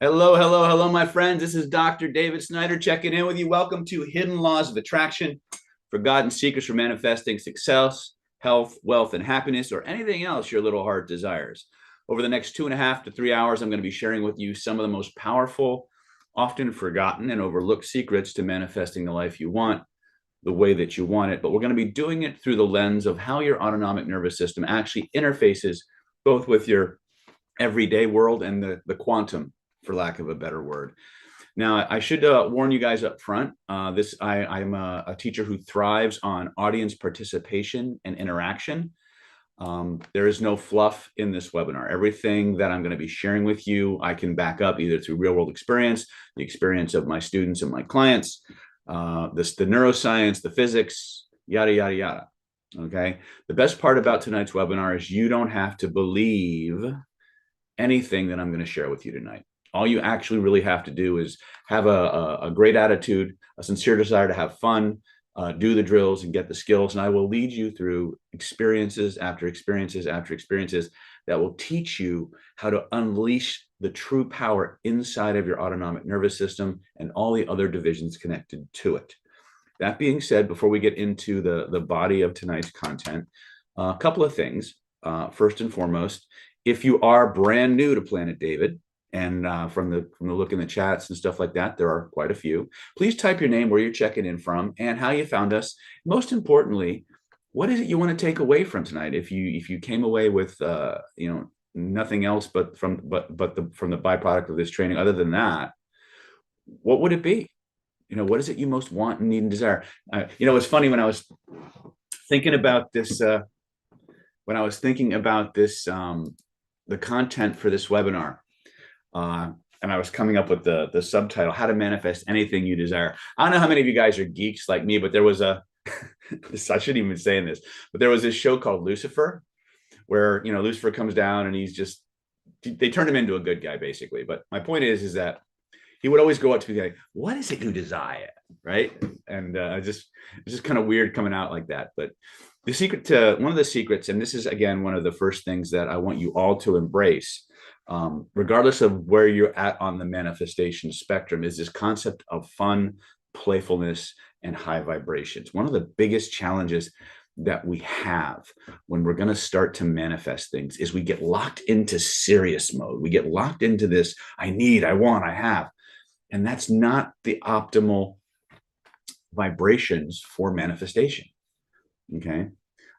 Hello, hello, hello, my friends. This is Dr. David Snyder checking in with you. Welcome to Hidden Laws of Attraction, Forgotten Secrets for Manifesting Success, Health, Wealth, and Happiness, or anything else your little heart desires. Over the next 2.5 to 3 hours, I'm going to be sharing with you some of the most powerful, often forgotten, and overlooked secrets to manifesting the life you want, the way that you want it. But we're going to be doing it through the lens of how your autonomic nervous system actually interfaces both with your everyday world and the quantum, for lack of a better word. Now, I should warn you guys up front. I'm a teacher who thrives on audience participation and interaction. There is no fluff in this webinar. Everything that I'm going to be sharing with you, I can back up either through real world experience, the experience of my students and my clients, the neuroscience, the physics, yada, yada, yada. Okay. The best part about tonight's webinar is you don't have to believe anything that I'm going to share with you tonight. All you actually really have to do is have a great attitude, a sincere desire to have fun, do the drills and get the skills. And I will lead you through experiences after experiences after experiences that will teach you how to unleash the true power inside of your autonomic nervous system and all the other divisions connected to it. That being said, before we get into the body of tonight's content, a couple of things. First and foremost, if you are brand new to Planet David, and from the look in the chats and stuff like that, there are quite a few. Please type your name, where you're checking in from, and how you found us. Most importantly, what is it you want to take away from tonight? If you came away with nothing else but from the byproduct of this training, other than that, what would it be? What is it you most want and need and desire? It's funny, when I was thinking about this. The content for this webinar, and I was coming up with the subtitle, How to Manifest Anything You Desire. I don't know how many of you guys are geeks like me, but there was I shouldn't even be saying this, but there was this show called Lucifer, where, Lucifer comes down and they turned him into a good guy, basically. But my point is that he would always go up to me like, what is it you desire? Right. And it's just kind of weird coming out like that. But one of the secrets, and this is, again, one of the first things that I want you all to embrace, regardless of where you're at on the manifestation spectrum, is this concept of fun, playfulness, and high vibrations. One of the biggest challenges that we have when we're going to start to manifest things is we get locked into serious mode. We get locked into this, I need, I want, I have. And that's not the optimal vibrations for manifestation. Okay.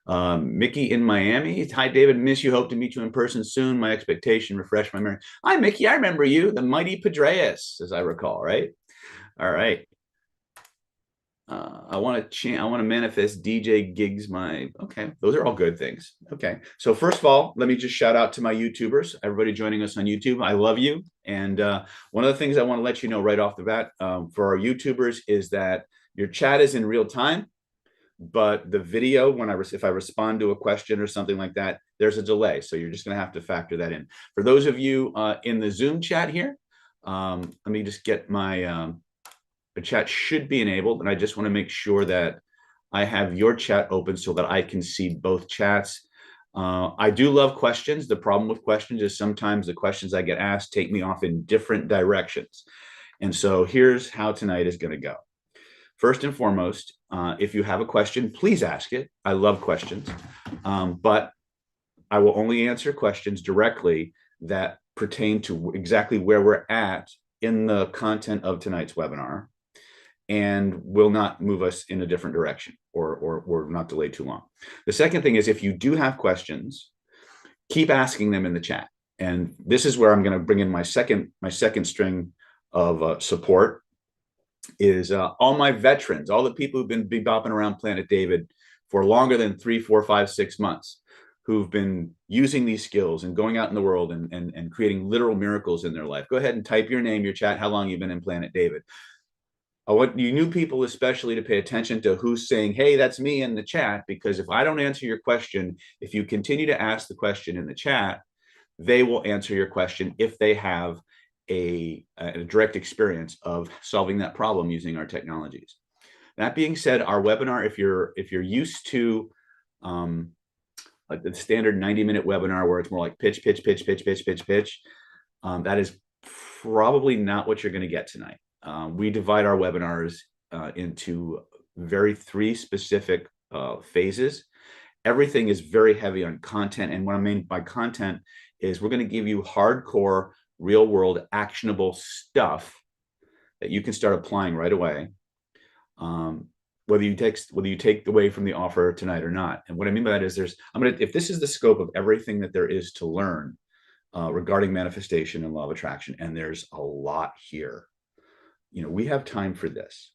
Mickey in Miami. Hi, David. Miss you. Hope to meet you in person soon. My expectation, refresh my memory. Hi, Mickey. I remember you, the mighty Pedreus, as I recall, right? All right. I want to manifest DJ gigs. Okay. Those are all good things. Okay. So first of all, let me just shout out to my YouTubers, everybody joining us on YouTube. I love you. And one of the things I want to let you know right off the bat, for our YouTubers, is that your chat is in real time, but the video, if I respond to a question or something like that, there's a delay. So you're just going to have to factor that in. For those of you in the Zoom chat here, let me just get the chat should be enabled. And I just want to make sure that I have your chat open so that I can see both chats. I do love questions. The problem with questions is sometimes the questions I get asked take me off in different directions. And so here's how tonight is going to go. First and foremost, if you have a question, please ask it. I love questions, but I will only answer questions directly that pertain to exactly where we're at in the content of tonight's webinar, and will not move us in a different direction or not delay too long. The second thing is, if you do have questions, keep asking them in the chat. And this is where I'm going to bring in my second string of support, is all my veterans, all the people who've been bebopping around Planet David for longer than 3, 4, 5, 6 months, who've been using these skills and going out in the world and creating literal miracles in their life. Go ahead and type your name, your chat, how long you've been in Planet David. I want you new people especially to pay attention to who's saying, hey, that's me, in the chat, because if I don't answer your question, if you continue to ask the question in the chat, they will answer your question if they have a direct experience of solving that problem using our technologies. That being said, our webinar, if you're used to like the standard 90-minute webinar where it's more like pitch, that is probably not what you're going to get tonight. We divide our webinars into three specific phases. Everything is very heavy on content. And what I mean by content is we're going to give you hardcore, real world, actionable stuff that you can start applying right away. Whether you take away from the offer tonight or not. And what I mean by that is if this is the scope of everything that there is to learn regarding manifestation and law of attraction, and there's a lot here, we have time for this.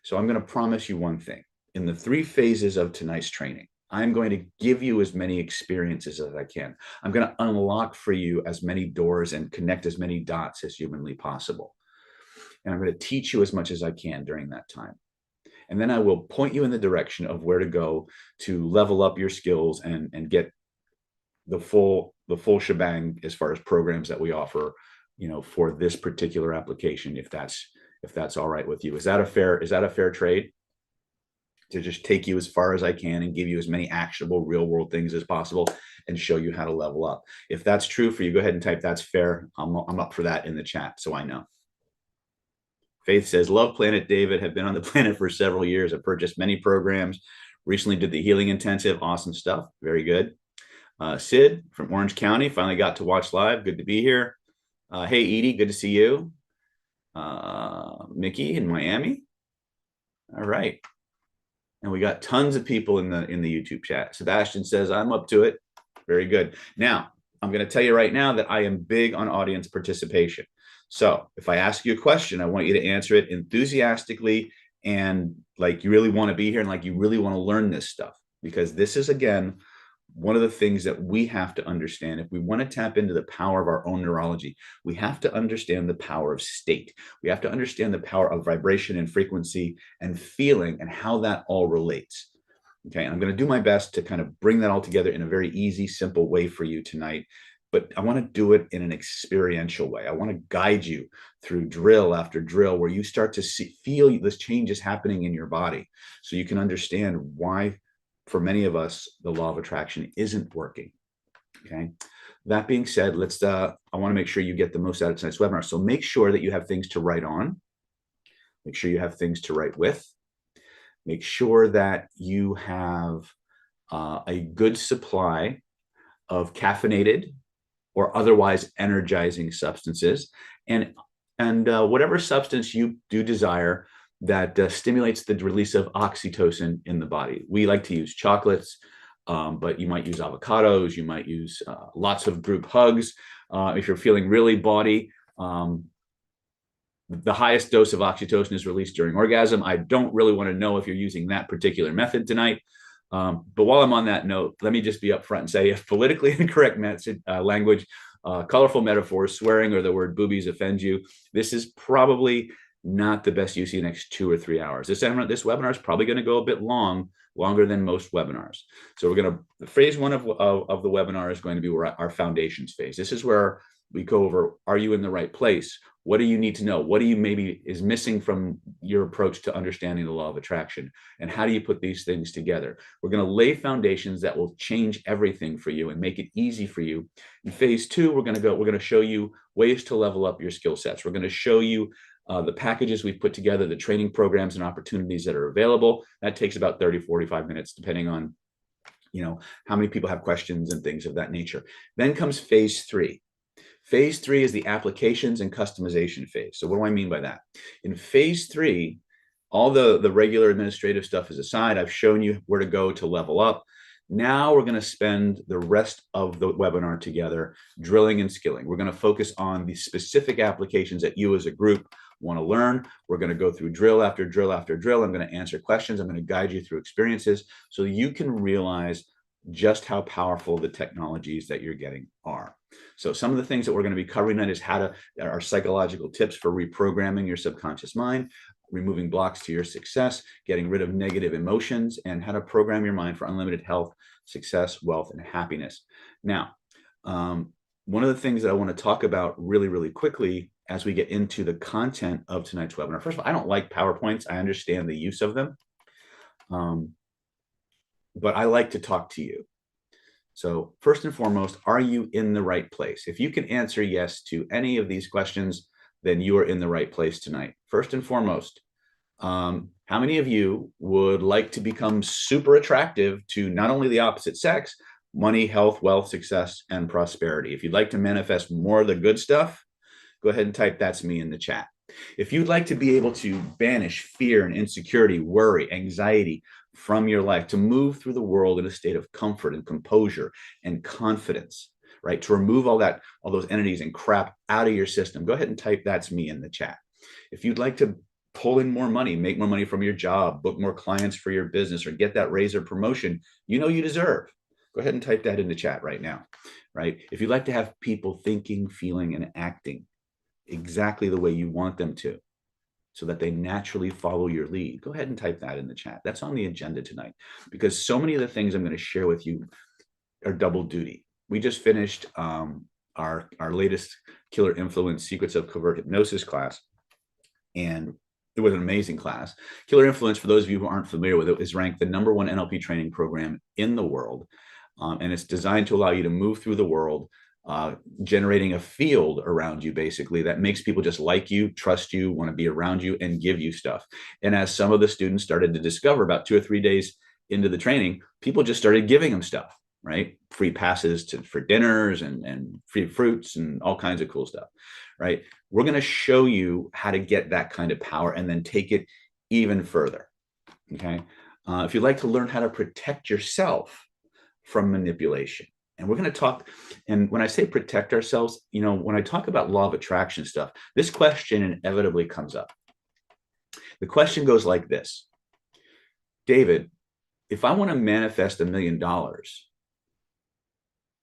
So I'm going to promise you one thing. In the 3 phases of tonight's training, I'm going to give you as many experiences as I can. I'm going to unlock for you as many doors and connect as many dots as humanly possible. And I'm going to teach you as much as I can during that time. And then I will point you in the direction of where to go to level up your skills and get the full shebang as far as programs that we offer, for this particular application, if that's all right with you. Is that a fair trade? To just take you as far as I can and give you as many actionable real world things as possible and show you how to level up. If that's true for you, go ahead and type "that's fair." I'm up for that in the chat, so I know. Faith says, "Love Planet David, have been on the planet for several years. I've purchased many programs. Recently did the Healing Intensive. Awesome stuff. Very good." Sid from Orange County, finally got to watch live. Good to be here. Hey, Edie, good to see you. Mickey in Miami. All right. And we got tons of people in the YouTube chat. Sebastian says, "I'm up to it." Very good. Now, I'm going to tell you right now that I am big on audience participation. So if I ask you a question, I want you to answer it enthusiastically and like you really want to be here and like you really want to learn this stuff, because this is, again, one of the things that we have to understand. If we want to tap into the power of our own neurology, we have to understand the power of state. We have to understand the power of vibration and frequency and feeling and how that all relates. Okay, and I'm going to do my best to kind of bring that all together in a very easy, simple way for you tonight. But I want to do it in an experiential way. I want to guide you through drill after drill where you start to feel this changes happening in your body, so you can understand why, for many of us, the law of attraction isn't working. Okay. That being said, I want to make sure you get the most out of tonight's webinar. So make sure that you have things to write on. Make sure you have things to write with. Make sure that you have a good supply of caffeinated or otherwise energizing substances, and whatever substance you do desire that stimulates the release of oxytocin in the body. We like to use chocolates, but you might use avocados, you might use lots of group hugs. If you're feeling really bawdy, the highest dose of oxytocin is released during orgasm. I don't really want to know if you're using that particular method tonight. But while I'm on that note, let me just be upfront and say, if politically incorrect language, colorful metaphors, swearing, or the word boobies offends you, this is probably not the best use of the next 2 or 3 hours. This webinar is probably going to go a bit longer than most webinars. So we're going to, phase 1 of the webinar is going to be our foundations phase. This is where we go over, are you in the right place? What do you need to know? What do you maybe is missing from your approach to understanding the law of attraction? And how do you put these things together? We're going to lay foundations that will change everything for you and make it easy for you. In phase 2, we're going to show you ways to level up your skill sets. We're going to show you the packages we've put together, the training programs and opportunities that are available. That takes about 30, 45 minutes, depending on, how many people have questions and things of that nature. Then comes phase 3. Phase 3 is the applications and customization phase. So what do I mean by that? In phase 3, all the regular administrative stuff is aside. I've shown you where to go to level up. Now we're going to spend the rest of the webinar together drilling and skilling. We're going to focus on the specific applications that you as a group want to learn. We're going to go through drill after drill after drill. I'm going to answer questions. I'm going to guide you through experiences so you can realize just how powerful the technologies that you're getting are. So some of the things that we're going to be covering tonight is our psychological tips for reprogramming your subconscious mind, removing blocks to your success, getting rid of negative emotions, and how to program your mind for unlimited health, success, wealth, and happiness. Now, one of the things that I want to talk about really, really quickly as we get into the content of tonight's webinar. First of all, I don't like PowerPoints. I understand the use of them. But I like to talk to you. So first and foremost, are you in the right place? If you can answer yes to any of these questions, then you are in the right place tonight. First and foremost, how many of you would like to become super attractive to not only the opposite sex, money, health, wealth, success, and prosperity? If you'd like to manifest more of the good stuff, go ahead and type "that's me" in the chat. If you'd like to be able to banish fear and insecurity, worry, anxiety from your life, to move through the world in a state of comfort and composure and confidence, right? To remove all those entities and crap out of your system, go ahead and type "that's me" in the chat. If you'd like to pull in more money, make more money from your job, book more clients for your business, or get that raise or promotion you know you deserve, go ahead and type that in the chat right now, right? If you'd like to have people thinking, feeling, and acting exactly the way you want them to, so that they naturally follow your lead, go ahead and type that in the chat. That's on the agenda tonight, because so many of the things I'm going to share with you are double duty. We just finished our latest Killer Influence Secrets of Covert Hypnosis class, and it was an amazing class. Killer Influence, for those of you who aren't familiar with it, is ranked the #1 NLP training program in the world. And it's designed to allow you to move through the world, generating a field around you, basically, that makes people just like you, trust you, want to be around you, and give you stuff. And as some of the students started to discover about 2 or 3 days into the training, people just started giving them stuff, right? Free passes for dinners and free fruits and all kinds of cool stuff, right? We're going to show you how to get that kind of power and then take it even further, okay? If you'd like to learn how to protect yourself from manipulation, and we're going to talk, and when I say protect ourselves, when I talk about law of attraction stuff, this question inevitably comes up. The question goes like this: David, if I want to manifest $1 million,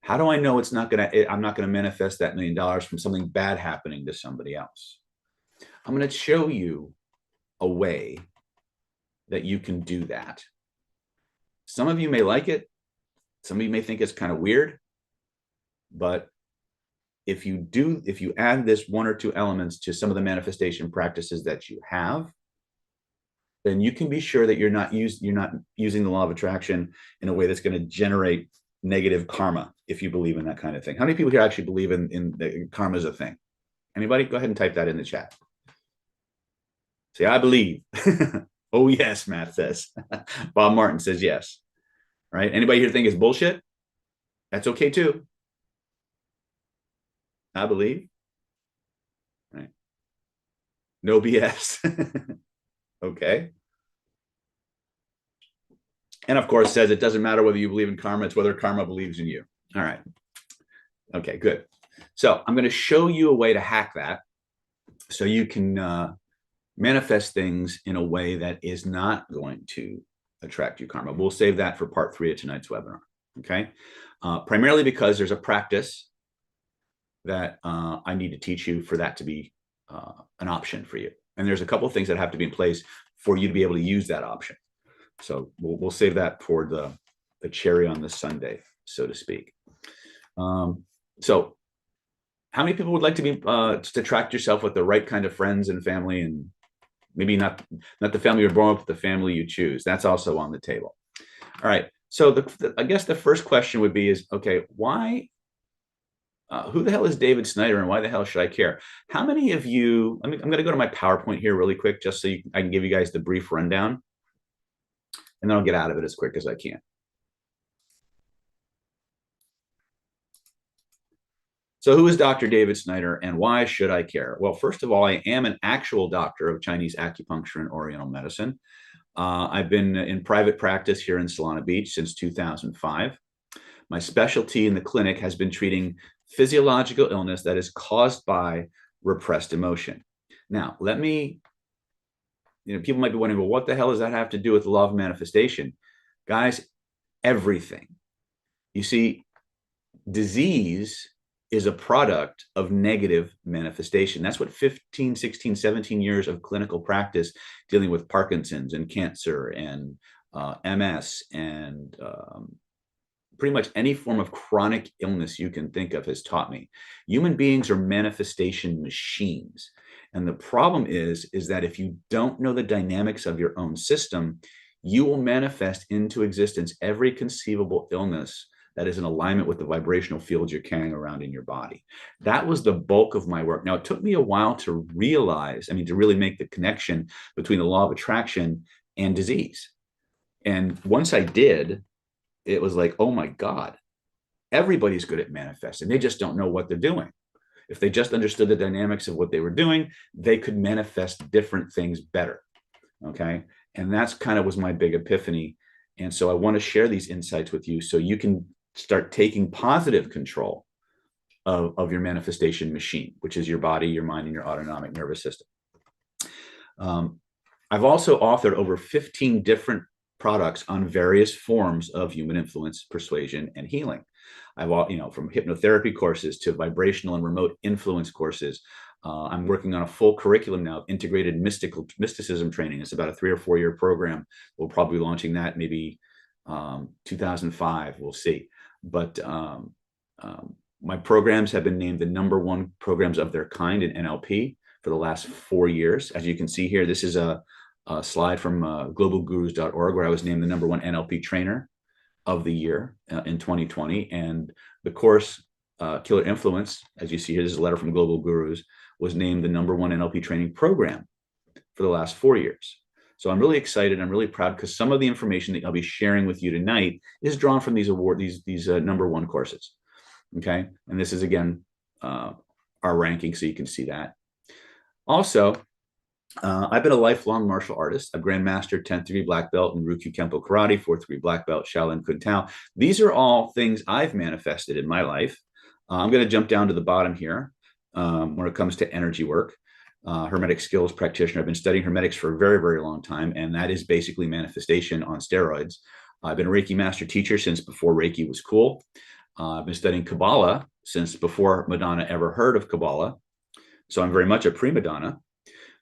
how do I know I'm not going to manifest that $1 million from something bad happening to somebody else? I'm going to show you a way that you can do that. Some of you may like it. Some of you may think it's kind of weird, but if you add this 1 or 2 elements to some of the manifestation practices that you have, then you can be sure that you're not using the law of attraction in a way that's going to generate negative karma, if you believe in that kind of thing. How many people here actually believe in karma is a thing? Anybody? Go ahead and type that in the chat. Say, I believe. Oh, yes, Matt says. Bob Martin says yes. Right? Anybody here think it's bullshit? That's okay too. I believe. Right? No BS. Okay. And of course says it doesn't matter whether you believe in karma, it's whether karma believes in you. All right. Okay, good. So I'm going to show you a way to hack that so you can manifest things in a way that is not going to attract you karma. We'll save that for part 3 of tonight's webinar. Okay. Primarily because there's a practice that I need to teach you for that to be an option for you. And there's a couple of things that have to be in place for you to be able to use that option. So we'll save that for the cherry on the sundae, so to speak. So how many people would like to be to attract yourself with the right kind of friends and family, and maybe not the family you're born with, but the family you choose? That's also on the table. All right. So I guess the first question would be okay, why? Who the hell is David Snyder, and why the hell should I care? How many of you? I'm going to go to my PowerPoint here really quick, just so I can give you guys the brief rundown, and then I'll get out of it as quick as I can. So who is Dr. David Snyder, and why should I care? Well, first of all, I am an actual doctor of Chinese acupuncture and Oriental medicine. I've been in private practice here in Solana Beach since 2005. My specialty in the clinic has been treating physiological illness that is caused by repressed emotion. Now, people might be wondering, well, what the hell does that have to do with the law of manifestation? Guys, everything. You see, disease is a product of negative manifestation. That's what 15, 16, 17 years of clinical practice dealing with Parkinson's and cancer and MS and pretty much any form of chronic illness you can think of has taught me. Human beings are manifestation machines. And the problem is that if you don't know the dynamics of your own system, you will manifest into existence every conceivable illness that is in alignment with the vibrational fields you're carrying around in your body. That was the bulk of my work. Now, it took me a while to realize, to really make the connection between the law of attraction and disease. And once I did, it was like, oh my God, everybody's good at manifesting. They just don't know what they're doing. If they just understood the dynamics of what they were doing, they could manifest different things better. Okay. And that's kind of was my big epiphany. And so I want to share these insights with you so you can start taking positive control of your manifestation machine, which is your body, your mind, and your autonomic nervous system. I've also authored over 15 different products on various forms of human influence, persuasion, and healing. I've, from hypnotherapy courses to vibrational and remote influence courses. I'm working on a full curriculum now of integrated mysticism training. It's about a 3 or 4 year program. We'll probably be launching that maybe 2005. We'll see. But my programs have been named the #1 programs of their kind in NLP for the last 4 years. As you can see here, this is a slide from globalgurus.org where I was named the #1 NLP trainer of the year in 2020. And the course, Killer Influence, as you see here, this is a letter from Global Gurus, was named the #1 NLP training program for the last 4 years. So I'm really excited. I'm really proud because some of the information that I'll be sharing with you tonight is drawn from these #1 courses. Okay. And this is, again, our ranking, so you can see that. Also, I've been a lifelong martial artist, a grandmaster, 10th degree black belt in Ryukyu Kempo Karate, 4th degree black belt, Shaolin Kung Tao. These are all things I've manifested in my life. I'm going to jump down to the bottom here when it comes to energy work. Hermetic skills practitioner. I've been studying hermetics for a very, very long time, and that is basically manifestation on steroids. I've been a Reiki master teacher since before Reiki was cool. I've been studying Kabbalah since before Madonna ever heard of Kabbalah. So I'm very much a prima donna.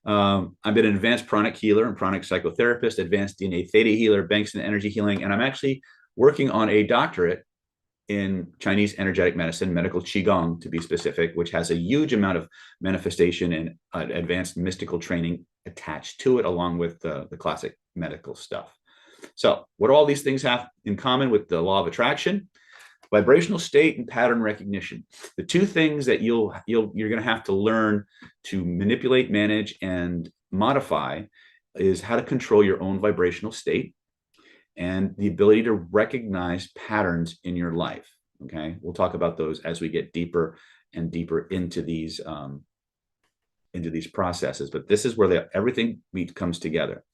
I've been an advanced pranic healer and pranic psychotherapist, advanced DNA theta healer, Bankston energy healing, and I'm actually working on a doctorate in Chinese energetic medicine, medical Qigong to be specific, which has a huge amount of manifestation and advanced mystical training attached to it, along with the classic medical stuff. So what do all these things have in common with the law of attraction? Vibrational state and pattern recognition. The two things that you're going to have to learn to manipulate, manage, and modify is how to control your own vibrational state and the ability to recognize patterns in your life. Okay, we'll talk about those as we get deeper and deeper into these processes. But this is where everything comes together,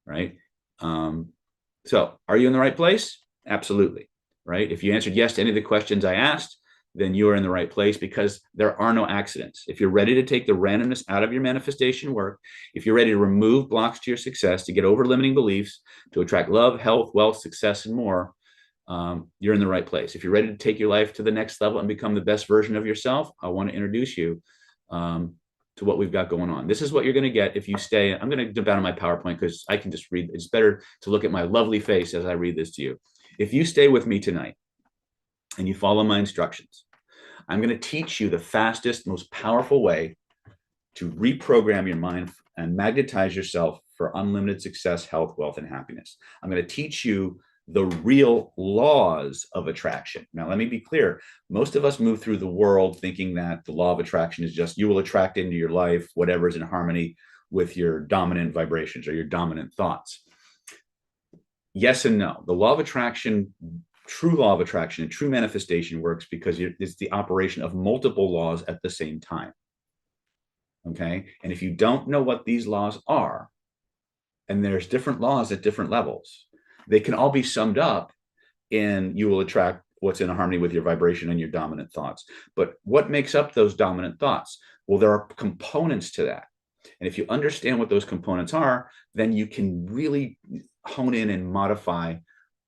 right? So, are you in the right place? Absolutely. Right? If you answered yes to any of the questions I asked, then you are in the right place because there are no accidents. If you're ready to take the randomness out of your manifestation work, if you're ready to remove blocks to your success, to get over limiting beliefs, to attract love, health, wealth, success, and more, you're in the right place. If you're ready to take your life to the next level and become the best version of yourself, I want to introduce you to what we've got going on. This is what you're going to get if you stay. I'm going to jump out of my PowerPoint because I can just read. It's better to look at my lovely face as I read this to you. If you stay with me tonight and you follow my instructions, I'm going to teach you the fastest, most powerful way to reprogram your mind and magnetize yourself for unlimited success, health, wealth, and happiness. I'm going to teach you the real laws of attraction. Now, let me be clear. Most of us move through the world thinking that the law of attraction is just you will attract into your life whatever is in harmony with your dominant vibrations or your dominant thoughts. Yes and no. The law of attraction, true law of attraction and true manifestation works because it's the operation of multiple laws at the same time. Okay. And if you don't know what these laws are, and there's different laws at different levels, they can all be summed up in you will attract what's in harmony with your vibration and your dominant thoughts. But what makes up those dominant thoughts? Well, there are components to that. And if you understand what those components are, then you can really hone in and modify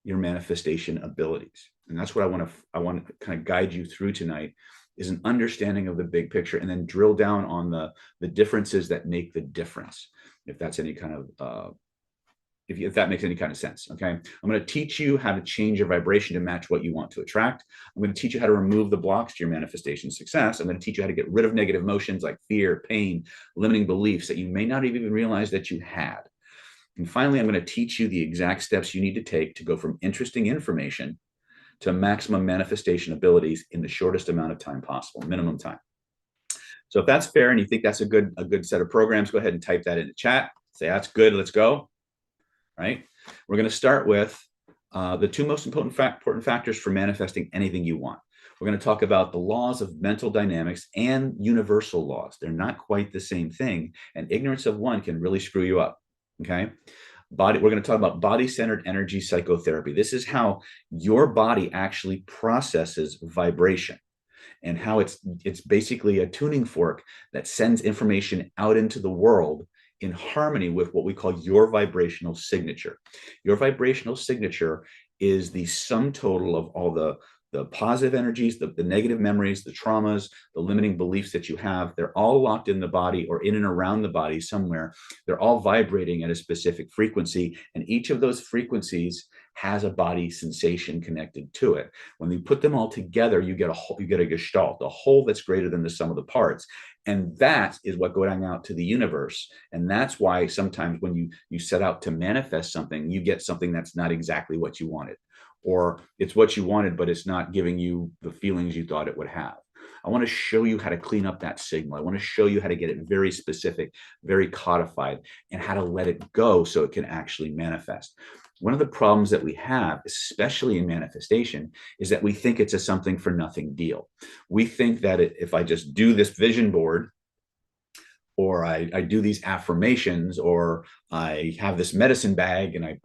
your manifestation abilities. And that's what I want to kind of guide you through tonight, is an understanding of the big picture and then drill down on the differences that make the difference. If that's any kind of if that makes any kind of sense. Okay. I'm going to teach you how to change your vibration to match what you want to attract. I'm going to teach you how to remove the blocks to your manifestation success. I'm going to teach you how to get rid of negative emotions like fear, pain, limiting beliefs that you may not even realize that you had. And finally, I'm going to teach you the exact steps you need to take to go from interesting information to maximum manifestation abilities in the shortest amount of time possible, minimum time. So if that's fair and you think that's a good set of programs, go ahead and type that in the chat. Say, that's good, let's go. Right? We're going to start with the two most important factors for manifesting anything you want. We're going to talk about the laws of mental dynamics and universal laws. They're not quite the same thing, and ignorance of one can really screw you up. Okay? We're going to talk about body-centered energy psychotherapy. This is how your body actually processes vibration, and how it's basically a tuning fork that sends information out into the world in harmony with what we call your vibrational signature. Your vibrational signature is the sum total of all the positive energies, the negative memories, the traumas, the limiting beliefs that you have. They're all locked in the body or in and around the body somewhere. They're all vibrating at a specific frequency, and each of those frequencies has a body sensation connected to it. When you put them all together, you get a gestalt, a whole that's greater than the sum of the parts. And that is what going out to the universe. And that's why sometimes when you set out to manifest something, you get something that's not exactly what you wanted, or it's what you wanted, but it's not giving you the feelings you thought it would have. I want to show you how to clean up that signal. I want to show you how to get it very specific, very codified, and how to let it go so it can actually manifest. One of the problems that we have, especially in manifestation, is that we think it's a something for nothing deal. We think that if I just do this vision board, or I do these affirmations, or I have this medicine bag, and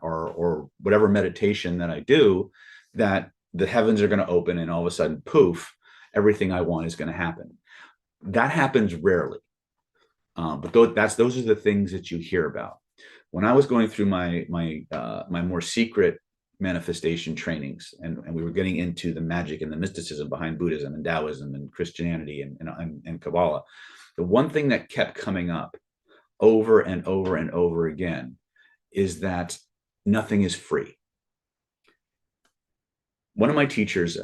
or whatever meditation that I do, that the heavens are going to open, and all of a sudden, poof, everything I want is going to happen. That happens rarely, but those are the things that you hear about. When I was going through my more secret manifestation trainings, and we were getting into the magic and the mysticism behind Buddhism and Taoism and Christianity and Kabbalah, the one thing that kept coming up over and over and over again is that nothing is free. One of my teachers,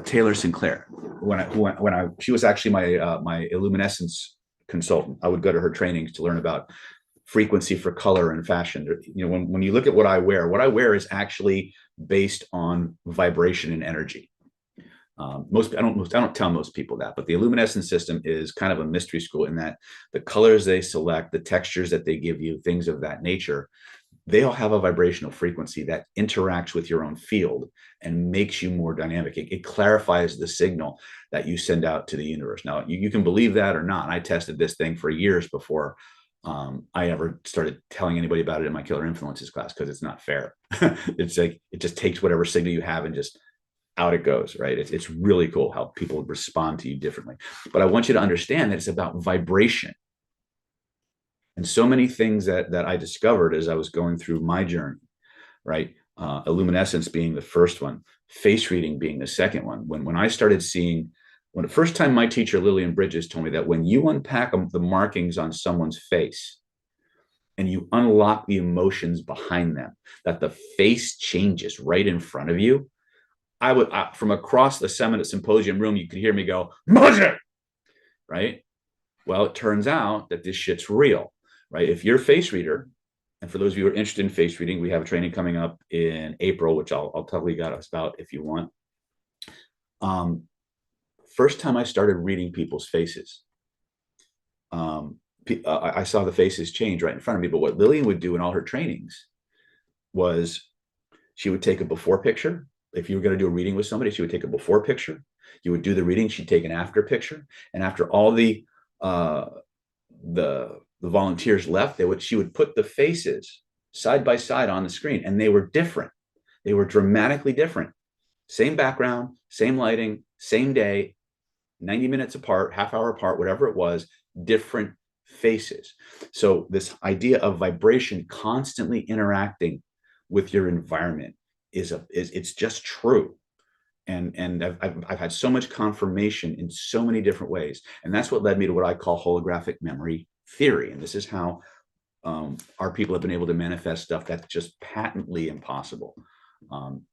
Taylor Sinclair, she was actually my luminescence consultant. I would go to her trainings to learn about frequency for color and fashion. When you look at what I wear is actually based on vibration and energy. I don't tell most people that, but the luminescence system is kind of a mystery school in that the colors they select, the textures that they give you, things of that nature, they all have a vibrational frequency that interacts with your own field and makes you more dynamic. It clarifies the signal that you send out to the universe. Now, you can believe that or not. I tested this thing for years before I ever started telling anybody about it in my Killer Influences class, because it's not fair. It's like it just takes whatever signal you have and just out it goes, right? It's really cool how people respond to you differently. But I want you to understand that it's about vibration. And so many things that I discovered as I was going through my journey, right? Illuminescence being the first one, face reading being the second one. When I started seeing, when the first time my teacher, Lillian Bridges, told me that when you unpack the markings on someone's face and you unlock the emotions behind them, that the face changes right in front of you. From across the symposium room, you could hear me go, "Bullshit!" Right? Well, it turns out that this shit's real, right? If you're a face reader, and for those of you who are interested in face reading, we have a training coming up in April, which I'll tell you guys about if you want. First time I started reading people's faces, I saw the faces change right in front of me. But what Lillian would do in all her trainings was she would take a before picture. If you were going to do a reading with somebody, she would take a before picture. You would do the reading. She'd take an after picture. And after all the volunteers left, she would put the faces side by side on the screen, and they were different. They were dramatically different. Same background, same lighting, same day, 90 minutes apart, half hour apart, whatever it was, different faces. So this idea of vibration constantly interacting with your environment it's just true. And I've had so much confirmation in so many different ways. And that's what led me to what I call holographic memory theory. And this is how our people have been able to manifest stuff that's just patently impossible.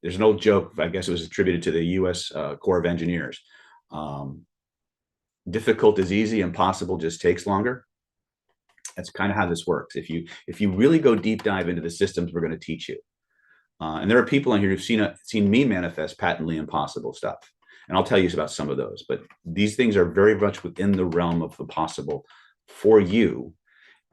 There's an old joke, I guess it was attributed to the US Corps of Engineers. Difficult is easy, impossible just takes longer. That's kind of how this works. If you really go deep dive into the systems we're going to teach you, And there are people in here who've seen me manifest patently impossible stuff. And I'll tell you about some of those. But these things are very much within the realm of the possible for you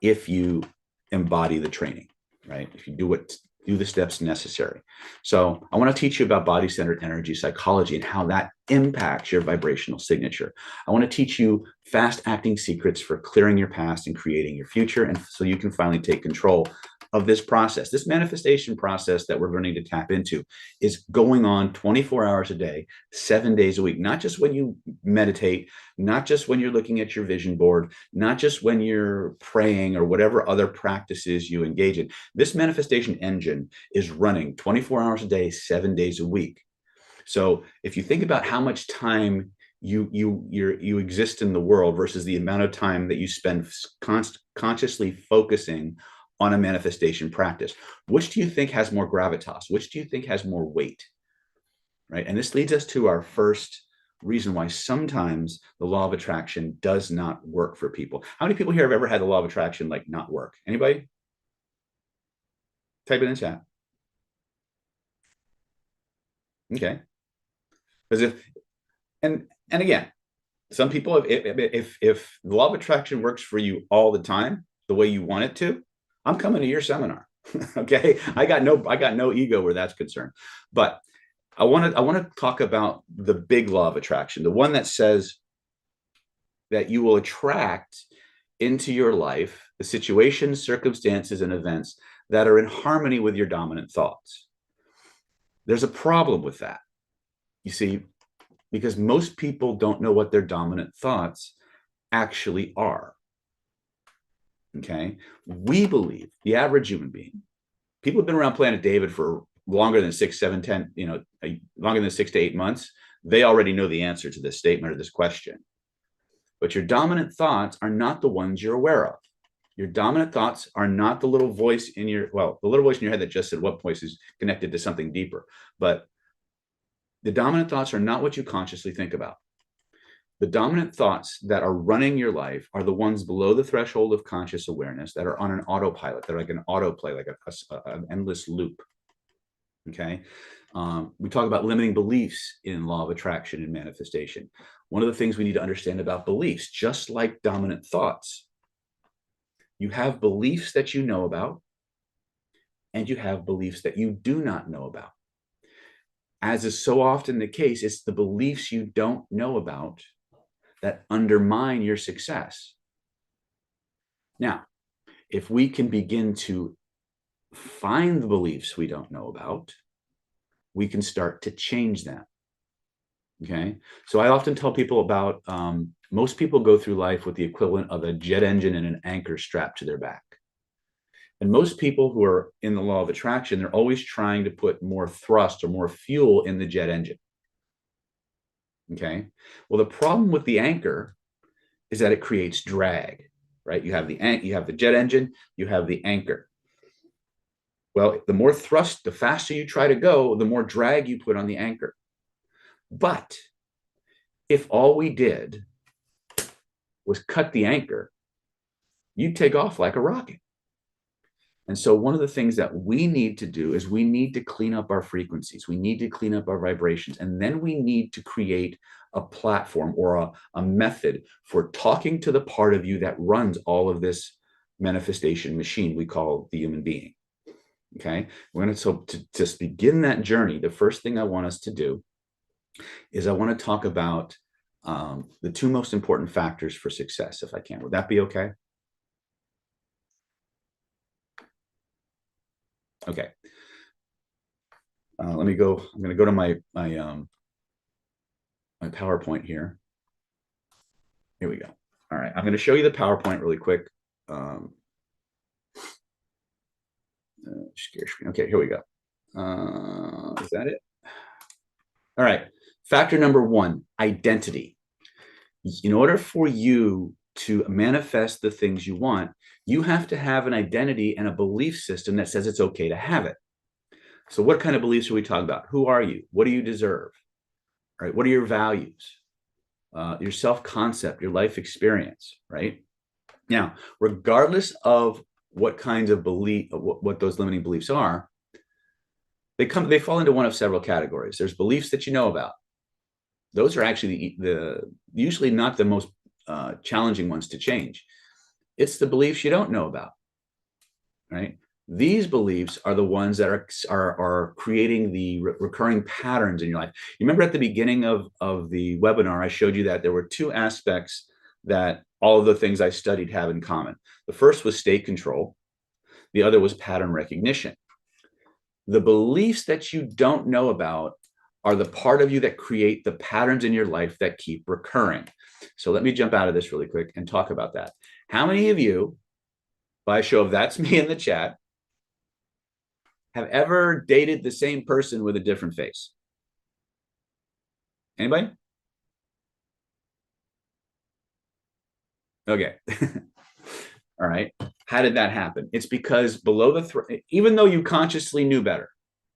if you embody the training, right? If you do the steps necessary. So I want to teach you about body-centered energy psychology and how that impacts your vibrational signature. I want to teach you fast-acting secrets for clearing your past and creating your future, and so you can finally take control of this process. This manifestation process that we're learning to tap into is going on 24 hours a day, 7 days a week, not just when you meditate, not just when you're looking at your vision board, not just when you're praying or whatever other practices you engage in. This manifestation engine is running 24 hours a day, 7 days a week. So if you think about how much time you exist in the world versus the amount of time that you spend consciously focusing on a manifestation practice, which do you think has more gravitas? Which do you think has more weight? Right? And this leads us to our first reason why sometimes the law of attraction does not work for people. How many people here have ever had the law of attraction like not work? Anybody? Type it in the chat. Okay. Because and again, some people, if the law of attraction works for you all the time, the way you want it to, I'm coming to your seminar. Okay. I got no ego where that's concerned. But I want to talk about the big law of attraction, the one that says that you will attract into your life the situations, circumstances, and events that are in harmony with your dominant thoughts. There's a problem with that, you see, because most people don't know what their dominant thoughts actually are. Okay. We believe, the average human being, people have been around planet David for longer than 6, 7, 10, longer than 6 to 8 months. They already know the answer to this statement or this question. But your dominant thoughts are not the ones you're aware of. Your dominant thoughts are not the little voice in your, the little voice in your head that just said what voice is connected to something deeper. But the dominant thoughts are not what you consciously think about. The dominant thoughts that are running your life are the ones below the threshold of conscious awareness that are on an autopilot. They're like an autoplay, like an endless loop. Okay. We talk about limiting beliefs in law of attraction and manifestation. One of the things we need to understand about beliefs, just like dominant thoughts, you have beliefs that you know about, and you have beliefs that you do not know about. As is so often the case, it's the beliefs you don't know about that undermine your success. Now, if we can begin to find the beliefs we don't know about, we can start to change them. Okay. So I often tell people about, most people go through life with the equivalent of a jet engine and an anchor strapped to their back. And most people who are in the law of attraction, they're always trying to put more thrust or more fuel in the jet engine. Okay. Well, the problem with the anchor is that it creates drag, right? You have the jet engine, you have the anchor. Well, the more thrust, the faster you try to go, the more drag you put on the anchor. But if all we did was cut the anchor, you'd take off like a rocket. And so one of the things that we need to do is we need to clean up our frequencies. We need to clean up our vibrations. And then we need to create a platform or a method for talking to the part of you that runs all of this manifestation machine we call the human being. Okay. So to just begin that journey, the first thing I want us to do is I want to talk about the 2 most important factors for success, if I can. Would that be okay? Okay. Let me go. I'm going to go to my PowerPoint here. Here we go. All right. I'm going to show you the PowerPoint really quick. Share screen. Okay, here we go. Is that it? All right. Factor number 1, identity. In order for you to manifest the things you want, you have to have an identity and a belief system that says it's okay to have it. So what kind of beliefs are we talking about? Who are you? What do you deserve? Right? What are your values? Your self-concept, your life experience, right? Now, regardless of what kinds of belief, what those limiting beliefs are, they fall into one of several categories. There's beliefs that you know about. Those are actually the usually not the most challenging ones to change. It's the beliefs you don't know about, right? These beliefs are the ones that are creating the recurring patterns in your life. You remember at the beginning of the webinar, I showed you that there were two aspects that all of the things I studied have in common. The first was state control. The other was pattern recognition. The beliefs that you don't know about are the part of you that create the patterns in your life that keep recurring. So let me jump out of this really quick and talk about that. How many of you, by a show of that's me in the chat, have ever dated the same person with a different face? Anybody? Okay. All right. How did that happen? It's because below the even though you consciously knew better,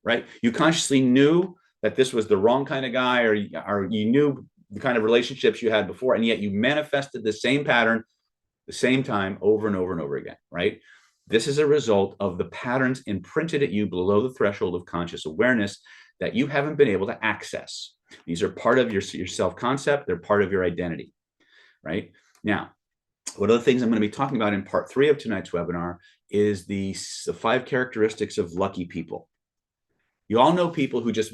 right? You consciously knew that this was the wrong kind of guy, or you knew the kind of relationships you had before, and yet you manifested the same pattern the same time over and over and over again, right? This is a result of the patterns imprinted at you below the threshold of conscious awareness that you haven't been able to access. These are part of your self-concept. They're part of your identity, right? Now, one of the things I'm going to be talking about in part 3 of tonight's webinar is the 5 characteristics of lucky people. You all know people who just,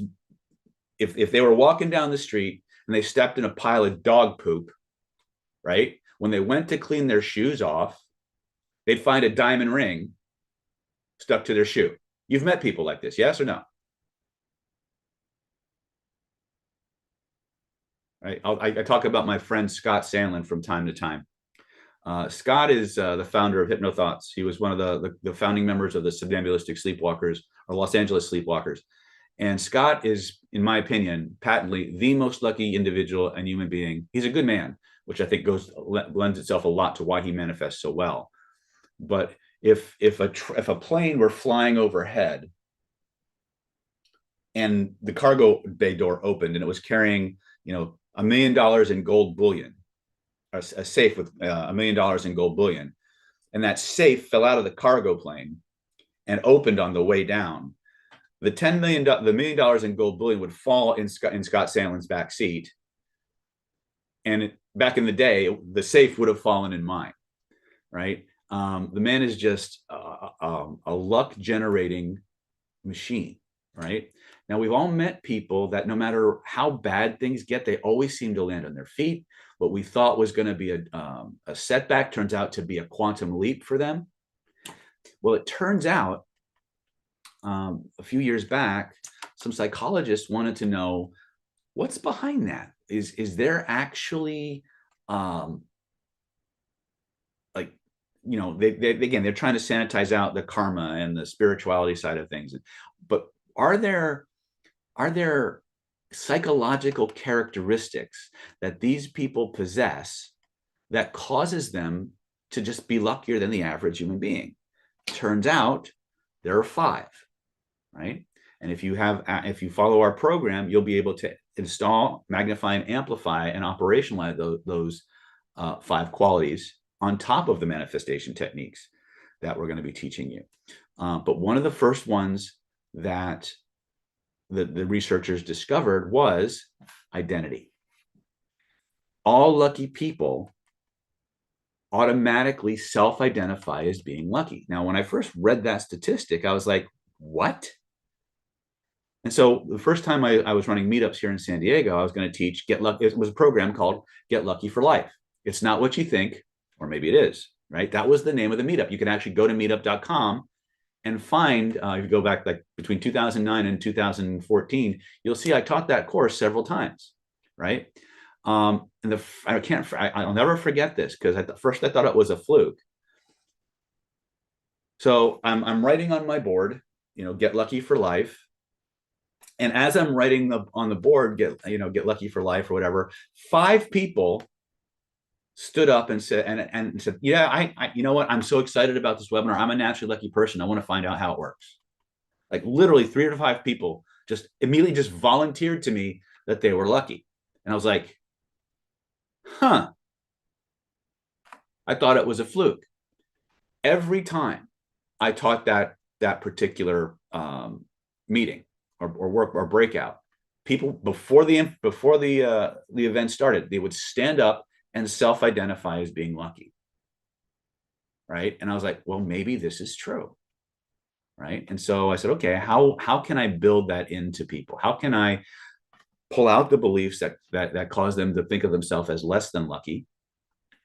if they were walking down the street and they stepped in a pile of dog poop, right? When they went to clean their shoes off, they'd find a diamond ring stuck to their shoe. You've met people like this, yes or no? Right? I talk about my friend Scott Sandlin from time to time. Scott is the founder of HypnoThoughts. He was one of the founding members of the Somnambulistic Sleepwalkers, or Los Angeles Sleepwalkers. And Scott is, in my opinion, patently the most lucky individual and human being. He's a good man, which I think lends itself a lot to why he manifests so well. But if a plane were flying overhead and the cargo bay door opened and it was carrying, $1 million in gold bullion, a safe with $1 million in gold bullion, and that safe fell out of the cargo plane and opened on the way down, the $1 million in gold bullion would fall in Scott Sandlin's back seat. And back in the day, the safe would have fallen in mine, right? The man is just a luck generating machine, right? Now, we've all met people that no matter how bad things get, they always seem to land on their feet. What we thought was going to be a setback turns out to be a quantum leap for them. Well, it turns out a few years back, some psychologists wanted to know what's behind that. Is there actually they're trying to sanitize out the karma and the spirituality side of things, but are there psychological characteristics that these people possess that causes them to just be luckier than the average human being? Turns out there are 5, right? And if you follow our program, you'll be able to install, magnify, and amplify and operationalize those 5 qualities on top of the manifestation techniques that we're going to be teaching you. But one of the first ones that the researchers discovered was identity. All lucky people automatically self-identify as being lucky. Now, when I first read that statistic, I was like, what? And so the first time I was running meetups here in San Diego, I was going to teach Get Lucky. It was a program called Get Lucky for Life. It's not what you think, or maybe it is, right? That was the name of the meetup. You can actually go to meetup.com and find, if you go back like between 2009 and 2014, you'll see I taught that course several times, right? I'll never forget this because at first I thought it was a fluke. So I'm writing on my board, Get Lucky for Life. And as I'm writing on the board, Get Lucky for Life or whatever, 5 people stood up and said, yeah, I you know what? I'm so excited about this webinar. I'm a naturally lucky person. I want to find out how it works. Like literally 3 to 5 people just immediately just volunteered to me that they were lucky. And I was like, huh. I thought it was a fluke. Every time I taught that particular meeting, or work or breakout, people before the event started, they would stand up and self-identify as being lucky, right? And I was like, well, maybe this is true, right? And so I said, okay, how can I build that into people? How can I pull out the beliefs that cause them to think of themselves as less than lucky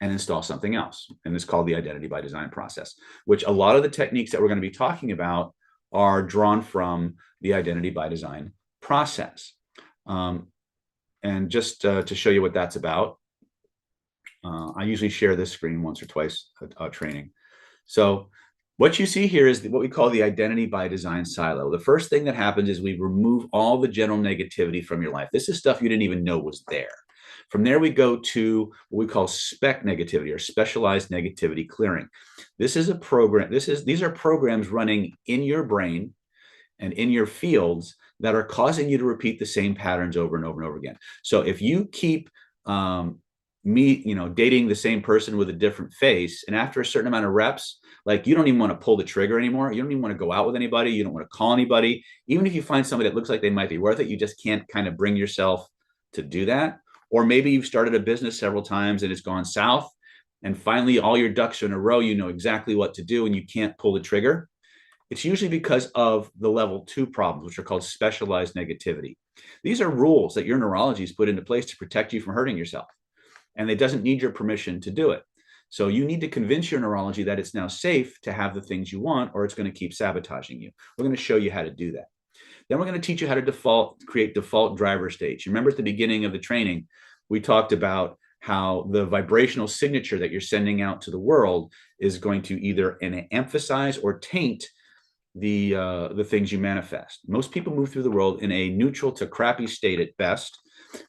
and install something else? And it's called the identity by design process, which a lot of the techniques that we're going to be talking about are drawn from the identity by design process. And just to show you what that's about, I usually share this screen once or twice a training. So what you see here is what we call the identity by design silo. The first thing that happens is we remove all the general negativity from your life. This is stuff you didn't even know was there. From there, we go to what we call spec negativity or specialized negativity clearing. This is a program. These are programs running in your brain and in your fields that are causing you to repeat the same patterns over and over and over again. So if you keep dating the same person with a different face, and after a certain amount of reps, like you don't even want to pull the trigger anymore. You don't even want to go out with anybody. You don't want to call anybody. Even if you find somebody that looks like they might be worth it, you just can't kind of bring yourself to do that. Or maybe you've started a business several times and it's gone south, and finally all your ducks are in a row. You know exactly what to do and you can't pull the trigger. It's usually because of the level 2 problems, which are called specialized negativity. These are rules that your neurology has put into place to protect you from hurting yourself, and it doesn't need your permission to do it. So you need to convince your neurology that it's now safe to have the things you want, or it's going to keep sabotaging you. We're going to show you how to do that. Then we're going to teach you how to create default driver states. You remember at the beginning of the training, we talked about how the vibrational signature that you're sending out to the world is going to either emphasize or taint the things you manifest. Most people move through the world in a neutral to crappy state at best.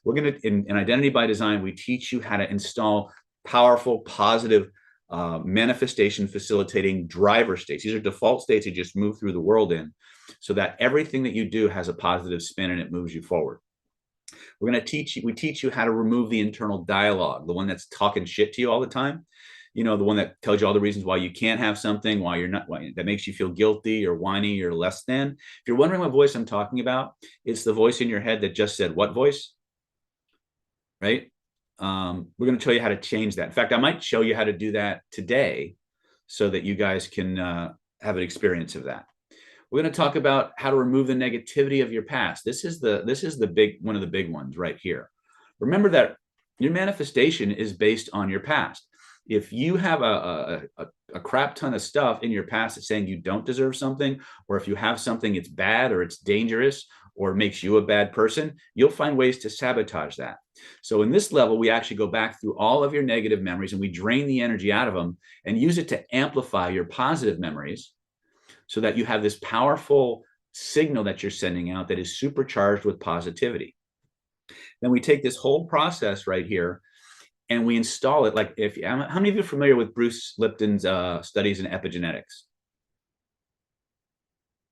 We're going to, in Identity by Design, we teach you how to install powerful, positive manifestation facilitating driver states. These are default states you just move through the world in, so that everything that you do has a positive spin and it moves you forward. We teach you how to remove the internal dialogue, the one that's talking shit to you all the time. You know, the one that tells you all the reasons why you can't have something, why you're not, that makes you feel guilty or whiny or less than. If you're wondering what voice I'm talking about, it's the voice in your head that just said, what voice? Right? We're going to show you how to change that. In fact, I might show you how to do that today so that you guys can have an experience of that. We're going to talk about how to remove the negativity of your past. This is one of the big ones right here. Remember that your manifestation is based on your past. If you have a crap ton of stuff in your past that's saying you don't deserve something, or if you have something, it's bad or it's dangerous or makes you a bad person, you'll find ways to sabotage that. So in this level, we actually go back through all of your negative memories and we drain the energy out of them and use it to amplify your positive memories, so that you have this powerful signal that you're sending out that is supercharged with positivity. Then we take this whole process right here and we install it. Like, how many of you are familiar with Bruce Lipton's studies in epigenetics?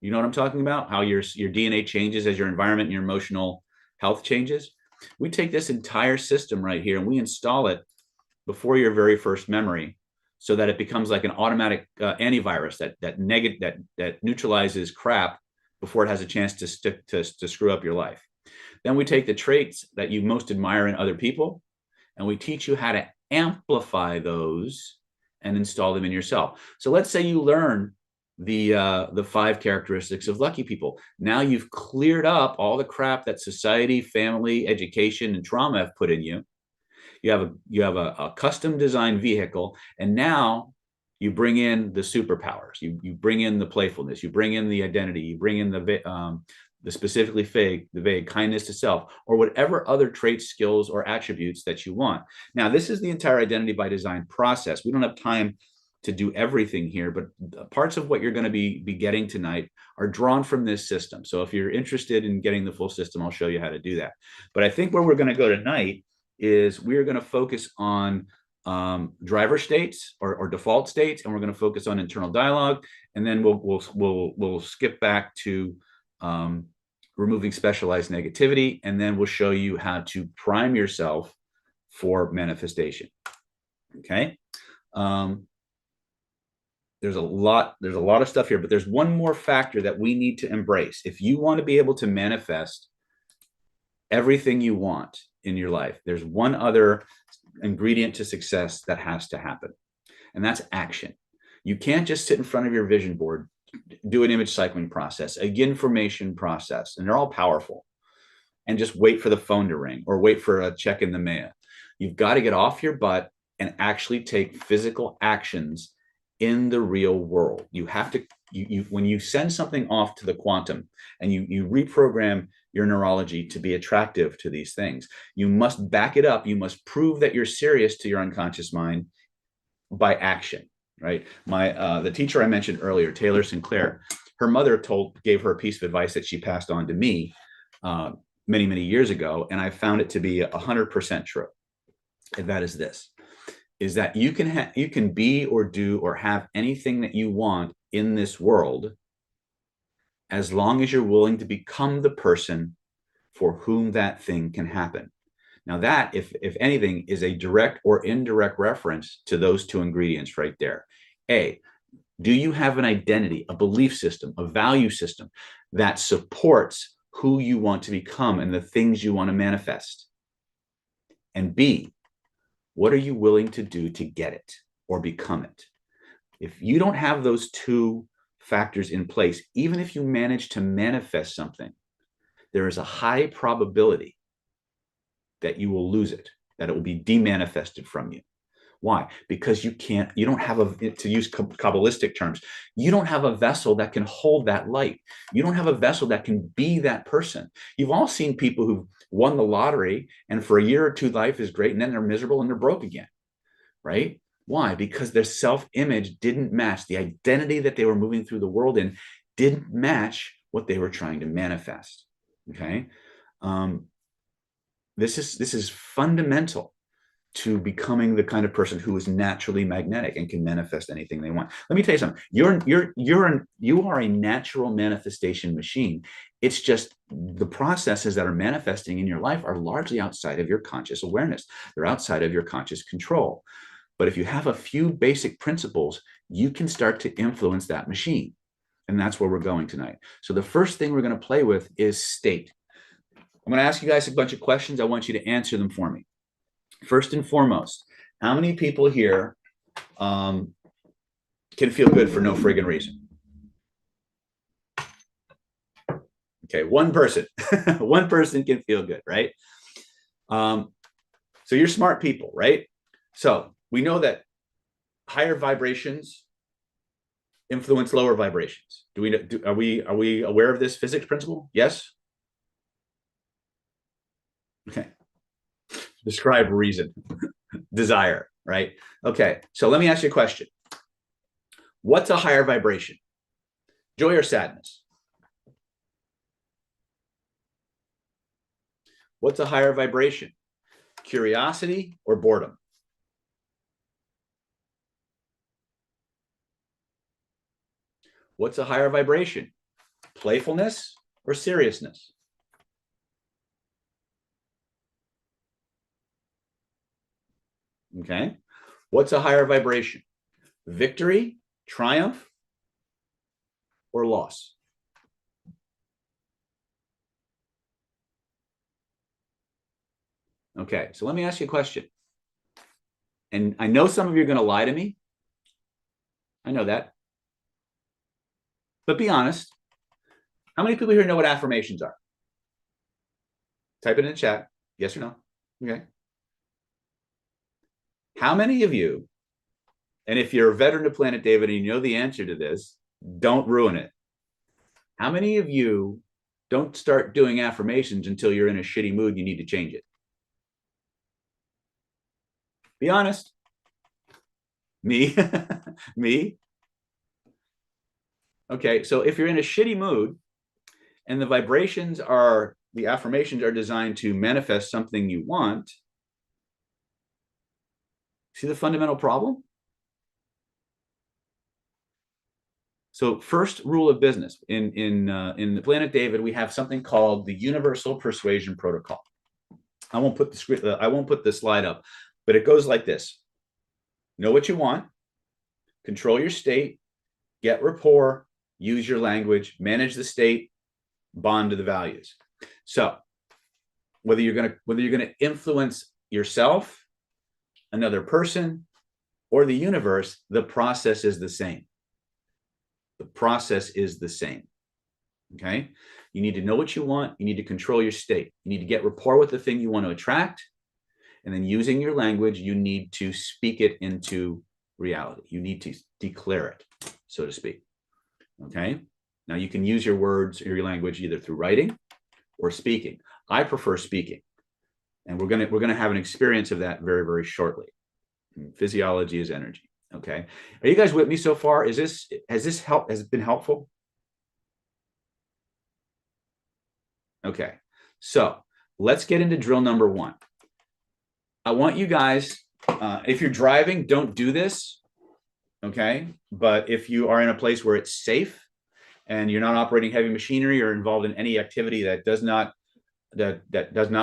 You know what I'm talking about? How your DNA changes as your environment and your emotional health changes. We take this entire system right here and we install it before your very first memory, so that it becomes like an automatic antivirus that neutralizes crap before it has a chance to screw up your life. Then we take the traits that you most admire in other people, and we teach you how to amplify those and install them in yourself. So let's say you learn the 5 characteristics of lucky people. Now you've cleared up all the crap that society, family, education, and trauma have put in you. You have a custom designed vehicle, and now you bring in the superpowers. You bring in the playfulness. You bring in the identity. You bring in the specifically vague kindness to self, or whatever other traits, skills, or attributes that you want. Now, this is the entire identity by design process. We don't have time to do everything here, but parts of what you're going to be getting tonight are drawn from this system. So if you're interested in getting the full system, I'll show you how to do that. But I think where we're going to go tonight is we're going to focus on driver states or default states, and we're going to focus on internal dialogue, and then we'll skip back to removing specialized negativity, and then we'll show you how to prime yourself for manifestation. Okay. there's a lot of stuff here, but there's one more factor that we need to embrace. If you want to be able to manifest everything you want in your life, there's one other ingredient to success that has to happen, and that's action. You can't just sit in front of your vision board, do an image cycling process, a information process, and they're all powerful, and just wait for the phone to ring or wait for a check in the mail. You've got to get off your butt and actually take physical actions in the real world. You have to, when you send something off to the quantum and you reprogram your neurology to be attractive to these things, you must back it up. You must prove that you're serious to your unconscious mind by action, right? The teacher I mentioned earlier, Taylor Sinclair, her mother gave her a piece of advice that she passed on to me many years ago, and I found it to be 100% true. And that is this: is that you can be or do or have anything that you want in this world as long as you're willing to become the person for whom that thing can happen. Now that, if anything, is a direct or indirect reference to those two ingredients right there. A, do you have an identity, a belief system, a value system that supports who you want to become and the things you want to manifest? And B, what are you willing to do to get it or become it? If you don't have those two factors in place, even if you manage to manifest something, there is a high probability that you will lose it, that it will be demanifested from you. Why? Because you don't have to use Kabbalistic terms, you don't have a vessel that can hold that light. You don't have a vessel that can be that person. You've all seen people who've won the lottery and for a year or two, life is great. And then they're miserable and they're broke again, right? Why? Because their self-image didn't match the identity that they were moving through the world in, didn't match what they were trying to manifest. Okay. This is fundamental to becoming the kind of person who is naturally magnetic and can manifest anything they want. Let me tell you something. You are a natural manifestation machine. It's just the processes that are manifesting in your life are largely outside of your conscious awareness. They're outside of your conscious control. But if you have a few basic principles, you can start to influence that machine. And that's where we're going tonight. So the first thing we're going to play with is state. I'm going to ask you guys a bunch of questions. I want you to answer them for me. First and foremost, how many people here can feel good for no friggin' reason? Okay, one person. One person can feel good, right? So you're smart people, right? So we know that higher vibrations influence lower vibrations. Are we aware of this physics principle? Yes? Okay. Describe reason. Desire, right? Okay, so let me ask you a question. What's a higher vibration? Joy or sadness? What's a higher vibration? Curiosity or boredom? What's a higher vibration? Playfulness or seriousness? Okay. What's a higher vibration? Victory, triumph, or loss? Okay, so let me ask you a question. And I know some of you are going to lie to me. I know that. But be honest. How many people here know what affirmations are? Type it in the chat. Yes or no? Okay. How many of you, and if you're a veteran of Planet David and you know the answer to this, don't ruin it. How many of you don't start doing affirmations until you're in a shitty mood and you need to change it? Be honest. Me? Me? Okay, so if you're in a shitty mood and the affirmations are designed to manifest something you want, see the fundamental problem? So first rule of business in the Planet David, we have something called the Universal Persuasion Protocol. I won't put the slide up, but it goes like this: know what you want, control your state, get rapport, use your language, manage the state, bond to the values. So whether you're gonna influence yourself, another person, or the universe, the process is the same. The process is the same. Okay. You need to know what you want. You need to control your state. You need to get rapport with the thing you want to attract. And then using your language, you need to speak it into reality. You need to declare it, so to speak. Okay. Now you can use your words or your language either through writing or speaking. I prefer speaking. And we're gonna have an experience of that very, very shortly. Physiology is energy. Okay. Are you guys with me so far? Has it been helpful? Okay. So let's get into drill number 1. I want you guys, if you're driving, don't do this. Okay. But if you are in a place where it's safe and you're not operating heavy machinery or involved in any activity that does not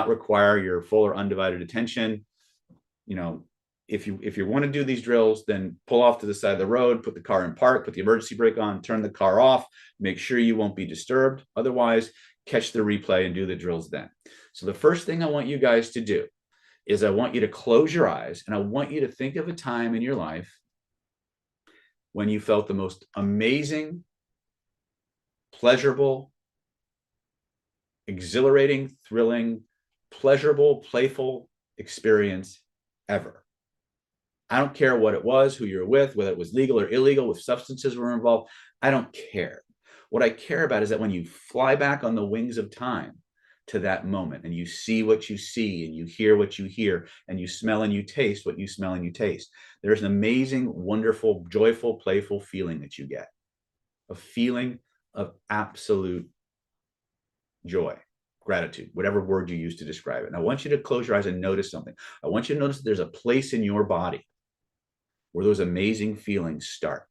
require your full or undivided attention, if you want to do these drills, then pull off to the side of the road, put the car in park, put the emergency brake on, turn the car off, make sure you won't be disturbed. Otherwise, catch the replay and do the drills then. So the first thing I want you guys to do is I want you to close your eyes and I want you to think of a time in your life when you felt the most amazing, pleasurable, exhilarating, thrilling, pleasurable, playful experience ever. I don't care what it was, who you're with, whether it was legal or illegal, if substances were involved. I don't care. What I care about is that when you fly back on the wings of time to that moment and you see what you see and you hear what you hear and you smell and you taste what you smell and you taste, there's an amazing, wonderful, joyful, playful feeling that you get. A feeling of absolute joy, gratitude, whatever word you use to describe it. And I want you to close your eyes and notice something. I want you to notice that there's a place in your body where those amazing feelings start,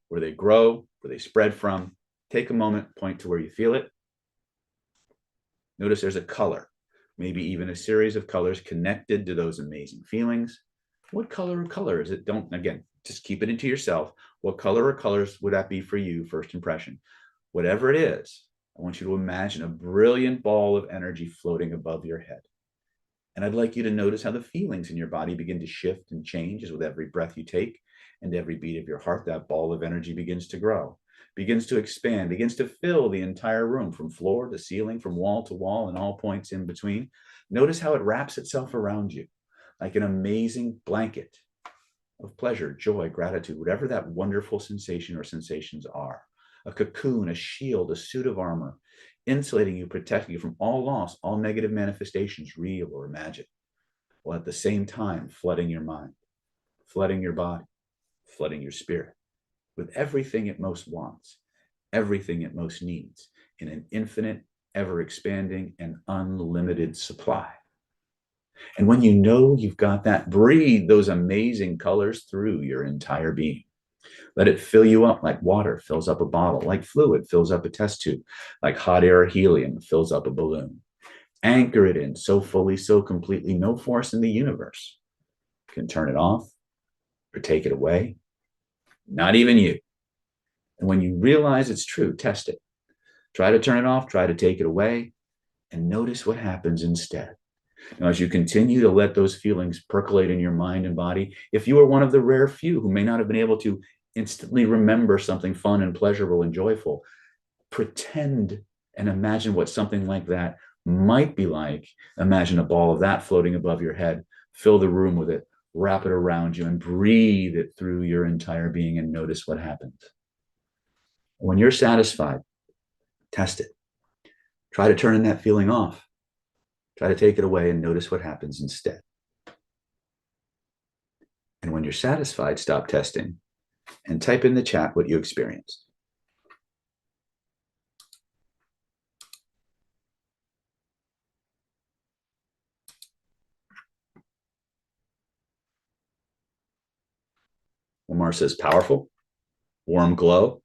where they grow, where they spread from. Take a moment, point to where you feel it. Notice there's a color, maybe even a series of colors connected to those amazing feelings. What color or color is it? Again, just keep it into yourself. What color or colors would that be for you, first impression? Whatever it is, I want you to imagine a brilliant ball of energy floating above your head. And I'd like you to notice how the feelings in your body begin to shift and change as with every breath you take and every beat of your heart, that ball of energy begins to grow, begins to expand, begins to fill the entire room from floor to ceiling, from wall to wall, and all points in between. Notice how it wraps itself around you like an amazing blanket of pleasure, joy, gratitude, whatever that wonderful sensation or sensations are. A cocoon, a shield, a suit of armor, insulating you, protecting you from all loss, all negative manifestations, real or imagined, while at the same time flooding your mind, flooding your body, flooding your spirit with everything it most wants, everything it most needs in an infinite, ever-expanding, and unlimited supply. And when you know you've got that, breathe those amazing colors through your entire being. Let it fill you up like water fills up a bottle, like fluid fills up a test tube, like hot air or helium fills up a balloon. Anchor it in so fully, so completely, no force in the universe can turn it off or take it away, not even you. And when you realize it's true, test it. Try to turn it off, try to take it away, and notice what happens instead. Now, as you continue to let those feelings percolate in your mind and body, if you are one of the rare few who may not have been able to instantly remember something fun and pleasurable and joyful, pretend and imagine what something like that might be like. Imagine a ball of that floating above your head. Fill the room with it, wrap it around you, and breathe it through your entire being and notice what happens. When you're satisfied, test it. Try to turn that feeling off. Try to take it away and notice what happens instead. And when you're satisfied, stop testing and type in the chat what you experienced. Omar says powerful, warm glow.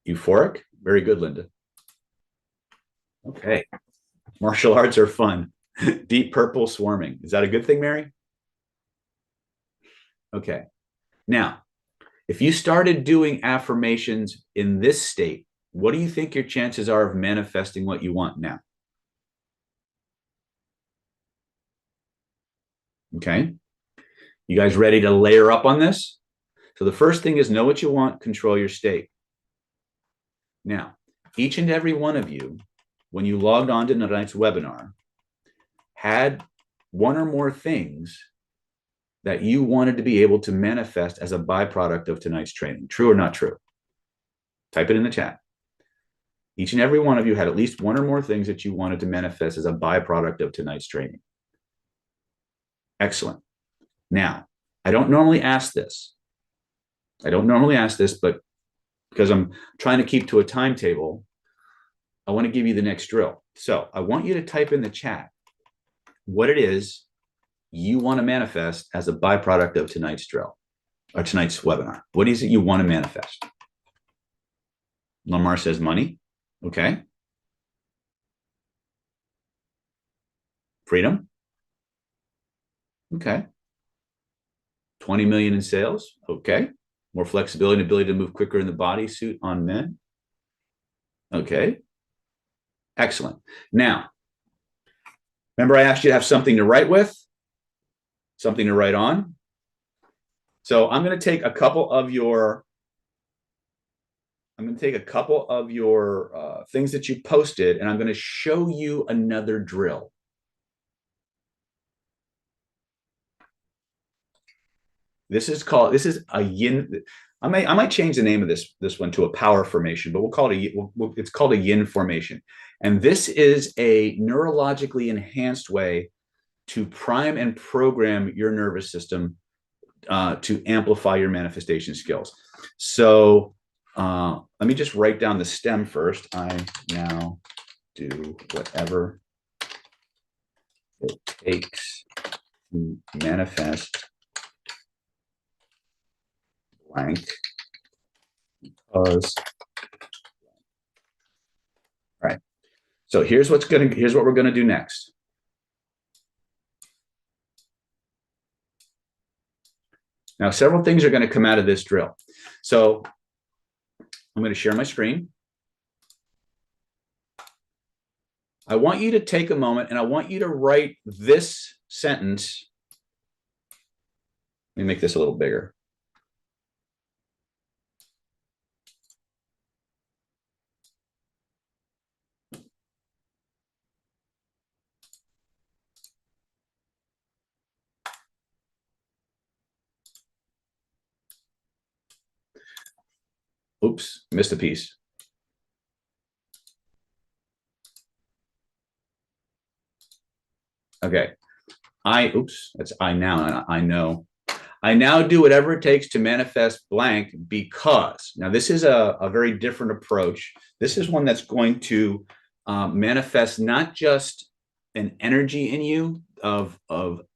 Euphoric. Very good, Linda. Okay. Martial arts are fun. Deep purple swarming. Is that a good thing, Mary? Okay. Now, if you started doing affirmations in this state, what do you think your chances are of manifesting what you want now? Okay. You guys ready to layer up on this? So the first thing is know what you want, control your state. Now, each and every one of you, when you logged on to tonight's webinar, had one or more things that you wanted to be able to manifest as a byproduct of tonight's training. True or not true? Type it in the chat. Each and every one of you had at least one or more things that you wanted to manifest as a byproduct of tonight's training. Excellent. Now, I don't normally ask this. But because I'm trying to keep to a timetable, I want to give you the next drill. So I want you to type in the chat what it is you want to manifest as a byproduct of tonight's drill or tonight's webinar. What is it you want to manifest? Lamar says money. Okay. Freedom. Okay. 20 million in sales. Okay. More flexibility and ability to move quicker in the bodysuit on men. Okay. Excellent. Now, remember I asked you to have something to write with, something to write on. So I'm going to take a couple of your things that you posted, and I'm going to show you another drill. This is a yin. I might change the name of this one to a power formation, but we'll call it it's called a yin formation. And this is a neurologically enhanced way to prime and program your nervous system to amplify your manifestation skills. So let me just write down the stem first. I now do whatever it takes to manifest blank because. All right. So here's what we're gonna do next. Now, several things are going to come out of this drill. So I'm going to share my screen. I want you to take a moment and I want you to write this sentence. Let me make this a little bigger. Oops, missed a piece. Okay. That's I now. I know. I now do whatever it takes to manifest blank because. Now, this is a very different approach. This is one that's going to manifest not just an energy in you of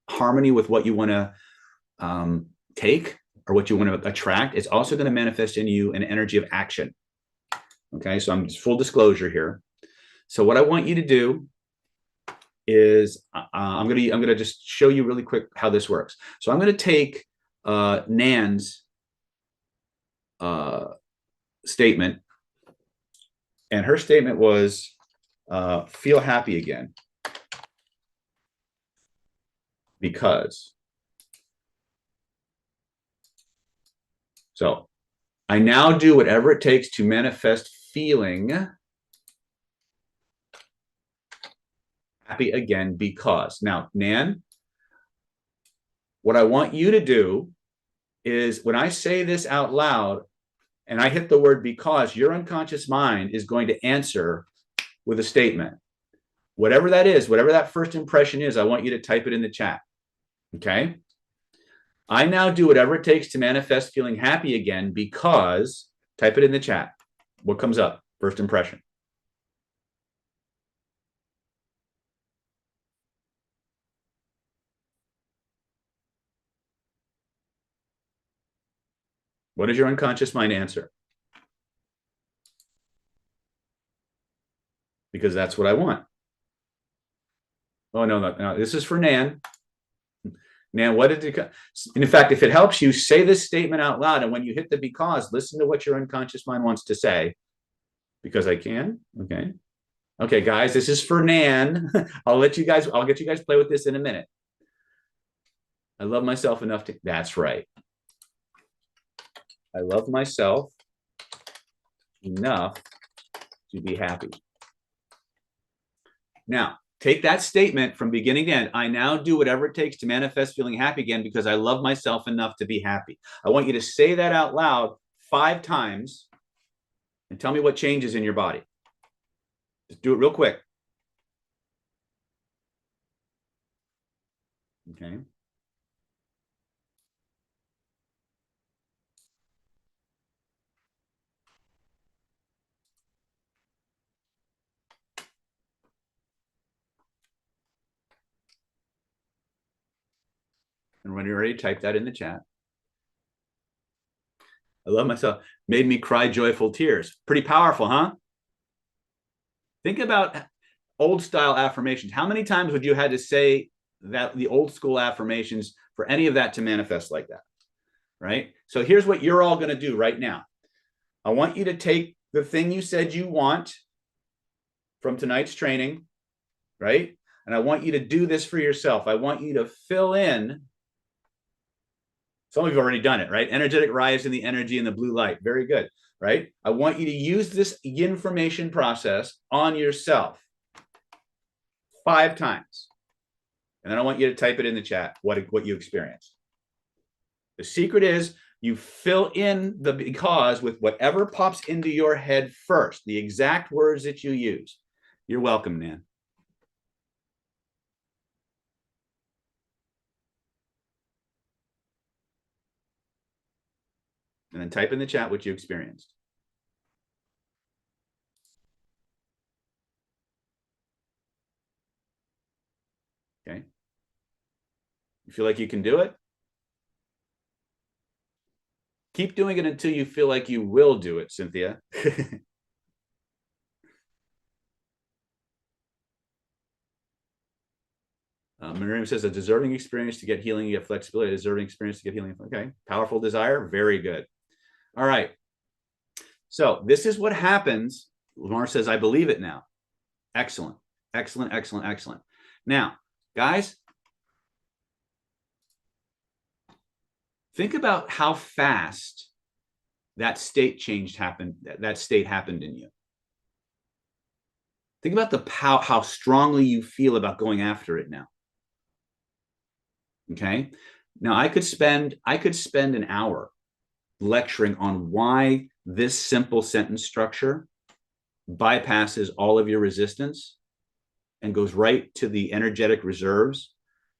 harmony with what you want to take or what you want to attract. It's also going to manifest in you an energy of action. Okay, so I'm just full disclosure here. So what I want you to do is I'm gonna just show you really quick how this works. So I'm gonna take Nan's statement, and her statement was feel happy again because. So I now do whatever it takes to manifest feeling happy again because. Now, Nan, what I want you to do is when I say this out loud and I hit the word because, your unconscious mind is going to answer with a statement. Whatever that is, whatever that first impression is, I want you to type it in the chat. Okay? I now do whatever it takes to manifest feeling happy again because, type it in the chat. What comes up? First impression. What does your unconscious mind answer? Because that's what I want. Oh, no, this is for Nan. Man, what did it? In fact, if it helps you, say this statement out loud. And when you hit the because, listen to what your unconscious mind wants to say. Because I can. Okay. Okay, guys, this is for Nan. I'll get you guys play with this in a minute. I love myself enough to, that's right. I love myself enough to be happy. Now, take that statement from beginning to end. I now do whatever it takes to manifest feeling happy again because I love myself enough to be happy. I want you to say that out loud 5 times and tell me what changes in your body. Just do it real quick. Okay. And when you're ready, type that in the chat. I love myself. Made me cry joyful tears. Pretty powerful, huh? Think about old style affirmations. How many times would you had to say that the old school affirmations for any of that to manifest like that? Right? So here's what you're all going to do right now. I want you to take the thing you said you want from tonight's training, right? And I want you to do this for yourself. I want you to fill in. Some of you have already done it, right? Energetic rise in the energy and the blue light. Very good, right? I want you to use this information process on yourself 5 times. And then I want you to type it in the chat, what you experienced. The secret is you fill in the because with whatever pops into your head first, the exact words that you use. You're welcome, Nan. And then type in the chat what you experienced. Okay. You feel like you can do it? Keep doing it until you feel like you will do it, Cynthia. Miriam says a deserving experience to get healing, you have flexibility, a deserving experience to get healing. Okay. Powerful desire. Very good. All right. So this is what happens. Lamar says, I believe it now. Excellent. Excellent, excellent, excellent. Now, guys, think about how fast that state happened in you. Think about how strongly you feel about going after it now. Okay. Now I could spend an hour lecturing on why this simple sentence structure bypasses all of your resistance and goes right to the energetic reserves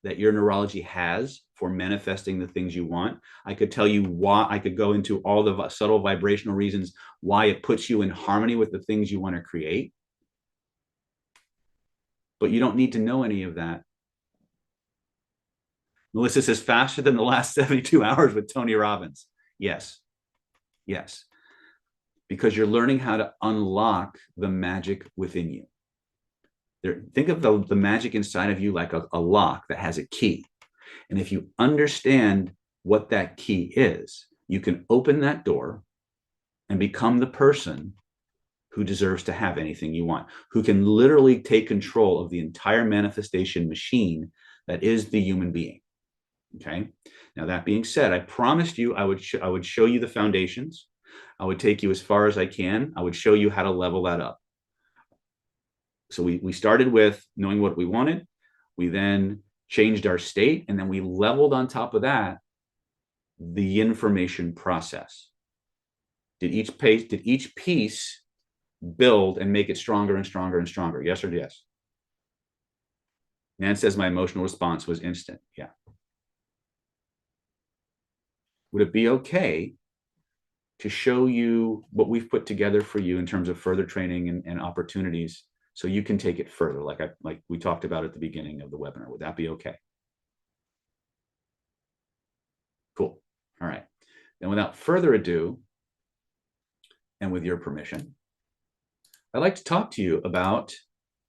that your neurology has for manifesting the things you want. I could tell you why. I could go into all the subtle vibrational reasons why it puts you in harmony with the things you want to create. But you don't need to know any of that. Melissa says faster than the last 72 hours with Tony Robbins. Yes. Yes. Because you're learning how to unlock the magic within you. Think of the magic inside of you like a lock that has a key. And if you understand what that key is, you can open that door and become the person who deserves to have anything you want, who can literally take control of the entire manifestation machine that is the human being. Okay. Now, that being said, I promised you I would show you the foundations. I would take you as far as I can. I would show you how to level that up. So we started with knowing what we wanted. We then changed our state, and then we leveled on top of that the information process. Did each piece build and make it stronger and stronger and stronger? Yes or yes? Nan says my emotional response was instant. Yeah. Would it be okay to show you what we've put together for you in terms of further training and opportunities so you can take it further, like we talked about at the beginning of the webinar? Would that be okay? Cool. All right. Then without further ado, and with your permission, I'd like to talk to you about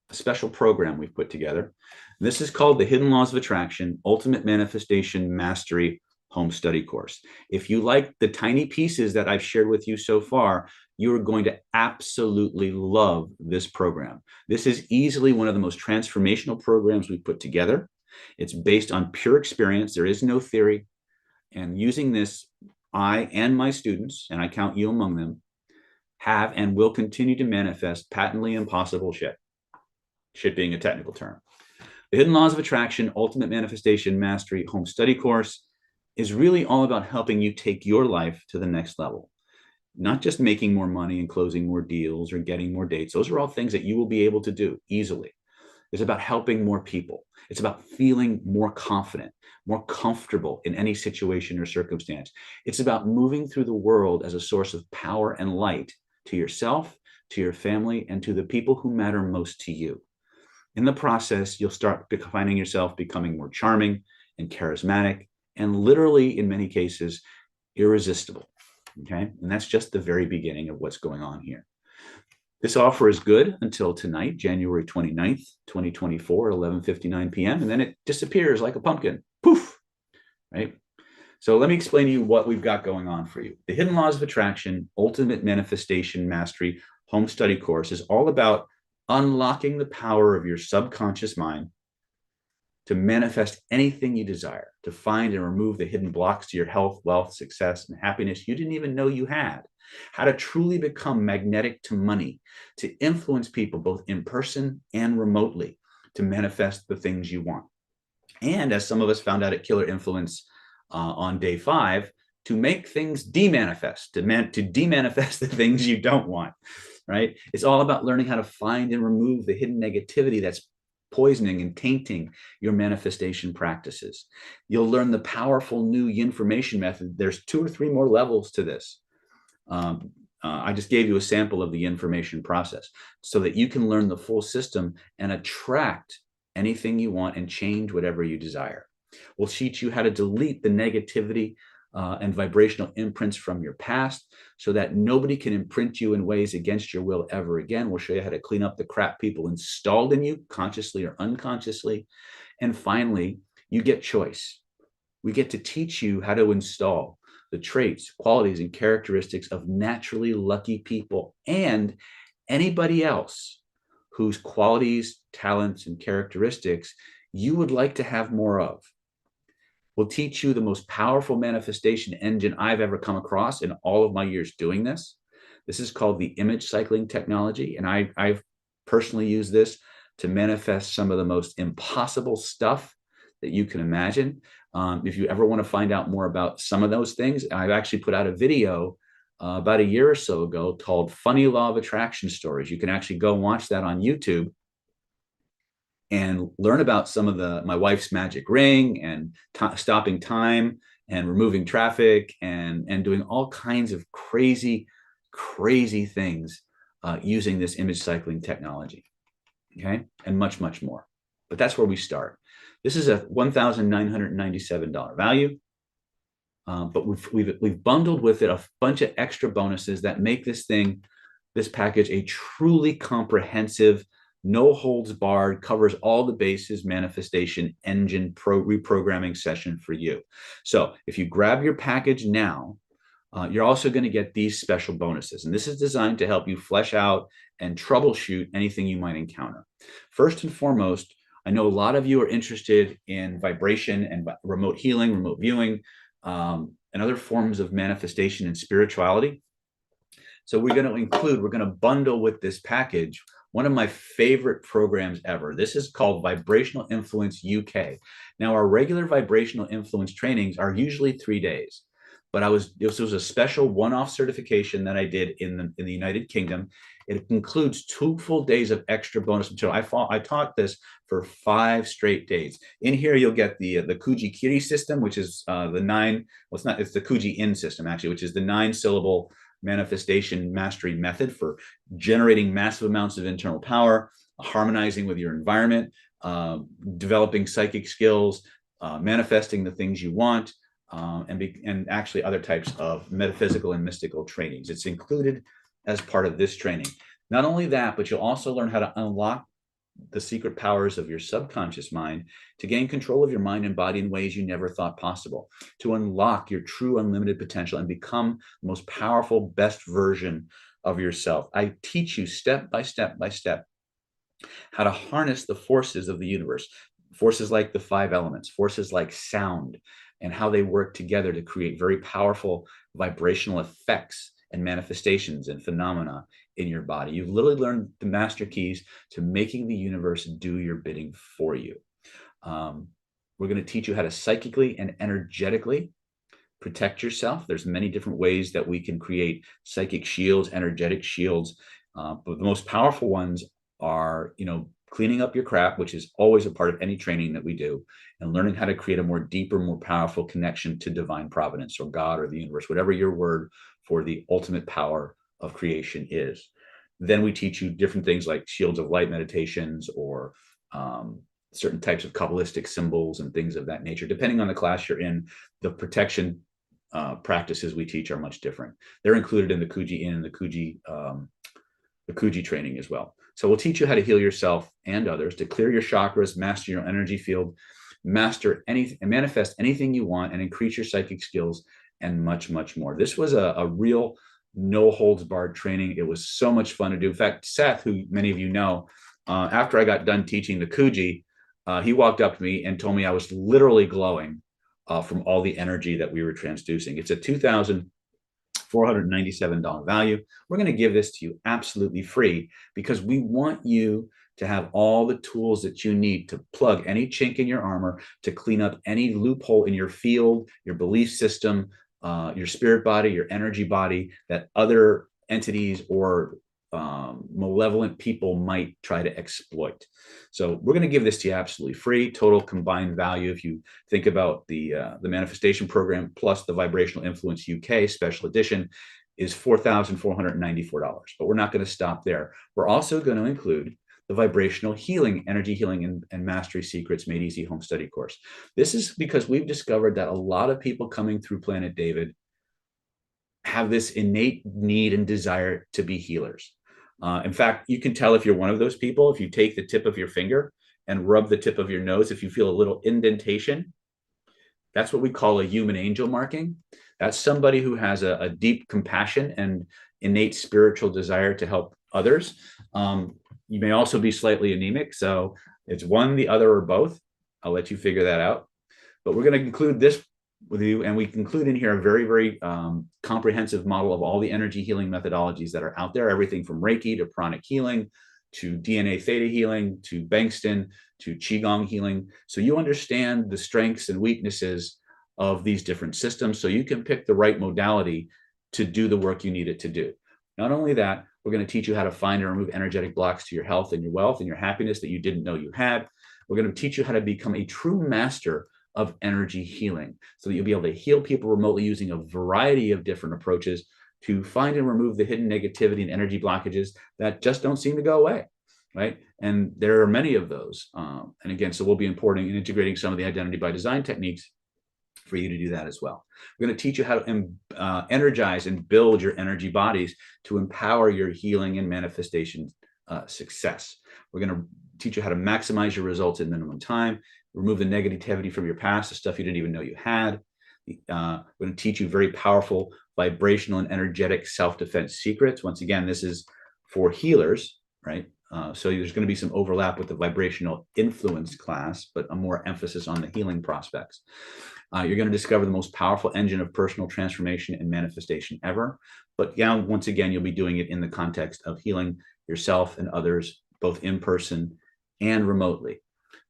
a special program we've put together. This is called the Hidden Laws of Attraction Ultimate Manifestation Mastery Home Study Course. If you like the tiny pieces that I've shared with you so far, you are going to absolutely love this program. This is easily one of the most transformational programs we've put together. It's based on pure experience. There is no theory. And using this, I and my students, and I count you among them, have and will continue to manifest patently impossible shit. Shit being a technical term. The Hidden Laws of Attraction Ultimate Manifestation Mastery Home Study Course is really all about helping you take your life to the next level. Not just making more money and closing more deals or getting more dates. Those are all things that you will be able to do easily. It's about helping more people. It's about feeling more confident, more comfortable in any situation or circumstance. It's about moving through the world as a source of power and light to yourself, to your family, and to the people who matter most to you. In the process, you'll start finding yourself becoming more charming and charismatic, and literally, in many cases, irresistible. Okay? And that's just the very beginning of what's going on here. This offer is good until tonight, January 29th, 2024, 11:59 p.m., and then it disappears like a pumpkin. Poof, right? So let me explain to you what we've got going on for you. The Hidden Laws of Attraction Ultimate Manifestation Mastery Home Study Course is all about unlocking the power of your subconscious mind to manifest anything you desire, to find and remove the hidden blocks to your health, wealth, success, and happiness you didn't even know you had. How to truly become magnetic to money, to influence people both in person and remotely, to manifest the things you want. And as some of us found out at Killer Influence on day 5, to make things de-manifest, to de-manifest the things you don't want, right? It's all about learning how to find and remove the hidden negativity that's poisoning and tainting your manifestation practices. You'll learn the powerful new information method. There's 2 or 3 more levels to this. I just gave you a sample of the information process so that you can learn the full system and attract anything you want and change whatever you desire. We'll teach you how to delete the negativity and vibrational imprints from your past so that nobody can imprint you in ways against your will ever again. We'll show you how to clean up the crap people installed in you, consciously or unconsciously. And finally, you get choice. We get to teach you how to install the traits, qualities, and characteristics of naturally lucky people and anybody else whose qualities, talents, and characteristics you would like to have more of. We'll teach you the most powerful manifestation engine I've ever come across in all of my years doing this. This is called the image cycling technology, and I've personally used this to manifest some of the most impossible stuff that you can imagine. If you ever want to find out more about some of those things, I've actually put out a video about a year or so ago called Funny Law of Attraction Stories. You can actually go watch that on YouTube and learn about some of my wife's magic ring and stopping time and removing traffic and doing all kinds of crazy things using this image cycling technology. Okay, and much more. But that's where we start. This is a $1,997 value, but we've bundled with it a bunch of extra bonuses that make this package a truly comprehensive, no holds barred, covers all the bases manifestation engine reprogramming session for you. So if you grab your package now, you're also going to get these special bonuses. And this is designed to help you flesh out and troubleshoot anything you might encounter. First and foremost, I know a lot of you are interested in vibration and remote healing, remote viewing, and other forms of manifestation and spirituality. So we're going to bundle with this package one of my favorite programs ever. This is called Vibrational Influence UK. Now, our regular vibrational influence trainings are usually 3 days, but this was a special one-off certification that I did in the United Kingdom. It includes 2 full days of extra bonus material. I taught this for 5 straight days. In here, you'll get the Kuji Kiri system, which is it's the Kuji In system, actually, which is the 9-syllable manifestation mastery method for generating massive amounts of internal power, harmonizing with your environment, developing psychic skills, manifesting the things you want, and actually other types of metaphysical and mystical trainings. It's included as part of this training. Not only that, but you'll also learn how to unlock the secret powers of your subconscious mind to gain control of your mind and body in ways you never thought possible, to unlock your true unlimited potential and become the most powerful, best version of yourself. I teach you step by step by step how to harness the forces of the universe, forces like the five elements, forces like sound, and how they work together to create very powerful vibrational effects and manifestations and phenomena in your body. You've literally learned the master keys to making the universe do your bidding for you. We're going to teach you how to psychically and energetically protect yourself. There's many different ways that we can create psychic shields, energetic shields, but the most powerful ones are, cleaning up your crap, which is always a part of any training that we do, and learning how to create a more deeper, more powerful connection to divine providence or God or the universe, whatever your word for the ultimate power of creation is. Then we teach you different things like shields of light meditations or certain types of Kabbalistic symbols and things of that nature. Depending on the class you're in, the protection practices we teach are much different. They're included in the Kuji and the Kuji training as well. So we'll teach you how to heal yourself and others, to clear your chakras, master your energy field, master anything and manifest anything you want, and increase your psychic skills, and much, much more. This was a real no holds barred training. It was so much fun to do. In fact, Seth, who many of you know, after I got done teaching the Kuji, he walked up to me and told me I was literally glowing from all the energy that we were transducing. It's a $2,497 value. We're going to give this to you absolutely free because we want you to have all the tools that you need to plug any chink in your armor, to clean up any loophole in your field, your belief system, your spirit body, your energy body, that other entities or malevolent people might try to exploit. So we're going to give this to you absolutely free. Total combined value, if you think about the manifestation program plus the Vibrational Influence UK special edition, is $4,494. But we're not going to stop there. We're also going to include the vibrational healing, energy healing, and mastery secrets made easy home study course. This is because we've discovered that a lot of people coming through Planet David have this innate need and desire to be healers. In fact, you can tell if you're one of those people if you take the tip of your finger and rub the tip of your nose. If you feel a little indentation, that's what we call a human angel marking. That's somebody who has a deep compassion and innate spiritual desire to help others. You may also be slightly anemic, so it's one, the other, or both. I'll let you figure that out. But we're going to conclude this with you, and we include in here a very, very comprehensive model of all the energy healing methodologies that are out there, everything from Reiki to pranic healing, to DNA theta healing, to Bengston, to Qigong healing. So you understand the strengths and weaknesses of these different systems, so you can pick the right modality to do the work you need it to do. Not only that, we're going to teach you how to find and remove energetic blocks to your health and your wealth and your happiness that you didn't know you had. We're going to teach you how to become a true master of energy healing, so that you'll be able to heal people remotely using a variety of different approaches to find and remove the hidden negativity and energy blockages that just don't seem to go away, right? And there are many of those. And again, so we'll be importing and integrating some of the identity by design techniques for you to do that as well. We're going to teach you how to energize and build your energy bodies to empower your healing and manifestation success. We're going to teach you how to maximize your results in minimum time, remove the negativity from your past, the stuff you didn't even know you had. We're going to teach you very powerful vibrational and energetic self-defense secrets. Once again, this is for healers, right? So there's going to be some overlap with the vibrational influence class, but a more emphasis on the healing prospects. You're going to discover the most powerful engine of personal transformation and manifestation ever. But yeah, once again, you'll be doing it in the context of healing yourself and others, both in person and remotely.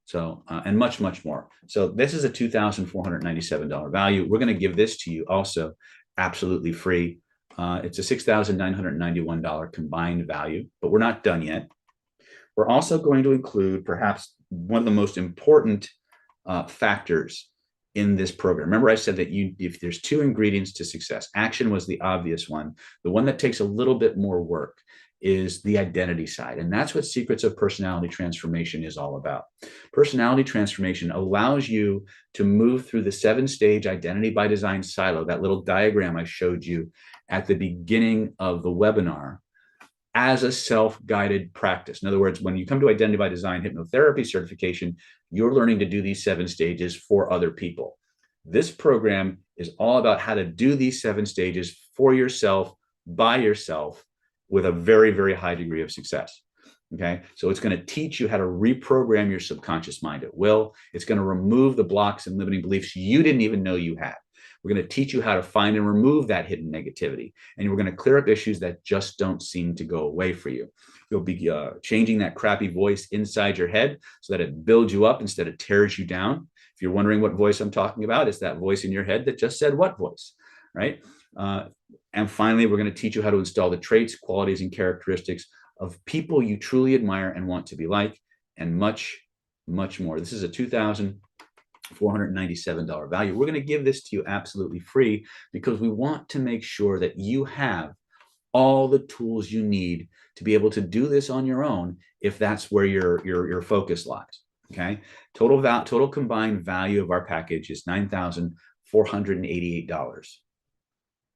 So, and much, much more. So this is a $2,497 value. We're going to give this to you also absolutely free. It's a $6,991 combined value, but we're not done yet. We're also going to include perhaps one of the most important factors in this program. Remember I said that if there's two ingredients to success, action was the obvious one. The one that takes a little bit more work is the identity side. And that's what Secrets of Personality Transformation is all about. Personality transformation allows you to move through the 7-stage identity by design silo, that little diagram I showed you at the beginning of the webinar, as a self-guided practice. In other words, when you come to Identity by Design hypnotherapy certification, you're learning to do these 7 stages for other people. This program is all about how to do these 7 stages for yourself, by yourself, with a very, very high degree of success. Okay, so it's going to teach you how to reprogram your subconscious mind at will. It's going to remove the blocks and limiting beliefs you didn't even know you had. We're going to teach you how to find and remove that hidden negativity. And we're going to clear up issues that just don't seem to go away for you. You'll be changing that crappy voice inside your head so that it builds you up instead of tears you down. If you're wondering what voice I'm talking about, it's that voice in your head that just said what voice, right? And finally, we're going to teach you how to install the traits, qualities, and characteristics of people you truly admire and want to be like, and much, much more. This is a $2,497 value. We're going to give this to you absolutely free because we want to make sure that you have all the tools you need to be able to do this on your own if that's where your focus lies. Okay, total combined value of our package is $9,488.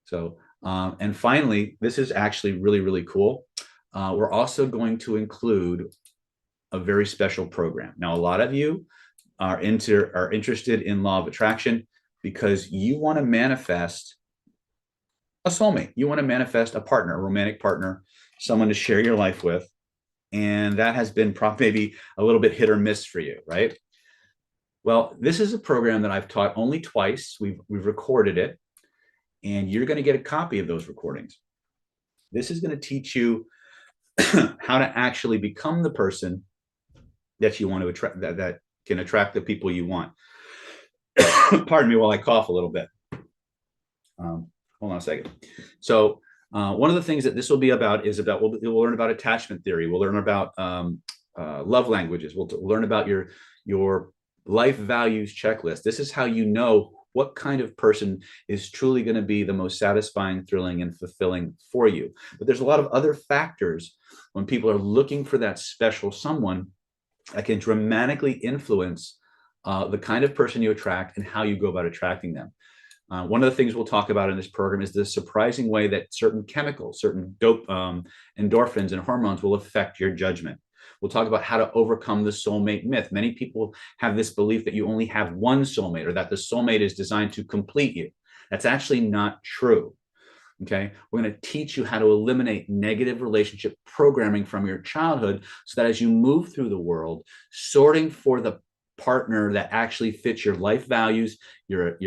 So, and finally, this is actually really, really cool. We're also going to include a very special program. Now, a lot of you are interested in law of attraction because you want to manifest a soulmate. You want to manifest a partner, a romantic partner, someone to share your life with. And that has been maybe a little bit hit or miss for you, right? Well, this is a program that I've taught only twice. We've recorded it, and you're going to get a copy of those recordings. This is going to teach you how to actually become the person that you want to attract, that can attract the people you want. Pardon me while I cough a little bit. Hold on a second. So one of the things that this will be about is we'll learn about attachment theory. We'll learn about love languages. We'll learn about your life values checklist. This is how you know what kind of person is truly going to be the most satisfying, thrilling, and fulfilling for you. But there's a lot of other factors when people are looking for that special someone that can dramatically influence the kind of person you attract and how you go about attracting them. One of the things we'll talk about in this program is the surprising way that certain chemicals, certain dope, endorphins and hormones will affect your judgment. We'll talk about how to overcome the soulmate myth. Many people have this belief that you only have one soulmate or that the soulmate is designed to complete you. That's actually not true. Okay, we're going to teach you how to eliminate negative relationship programming from your childhood so that as you move through the world, sorting for the partner that actually fits your life values, your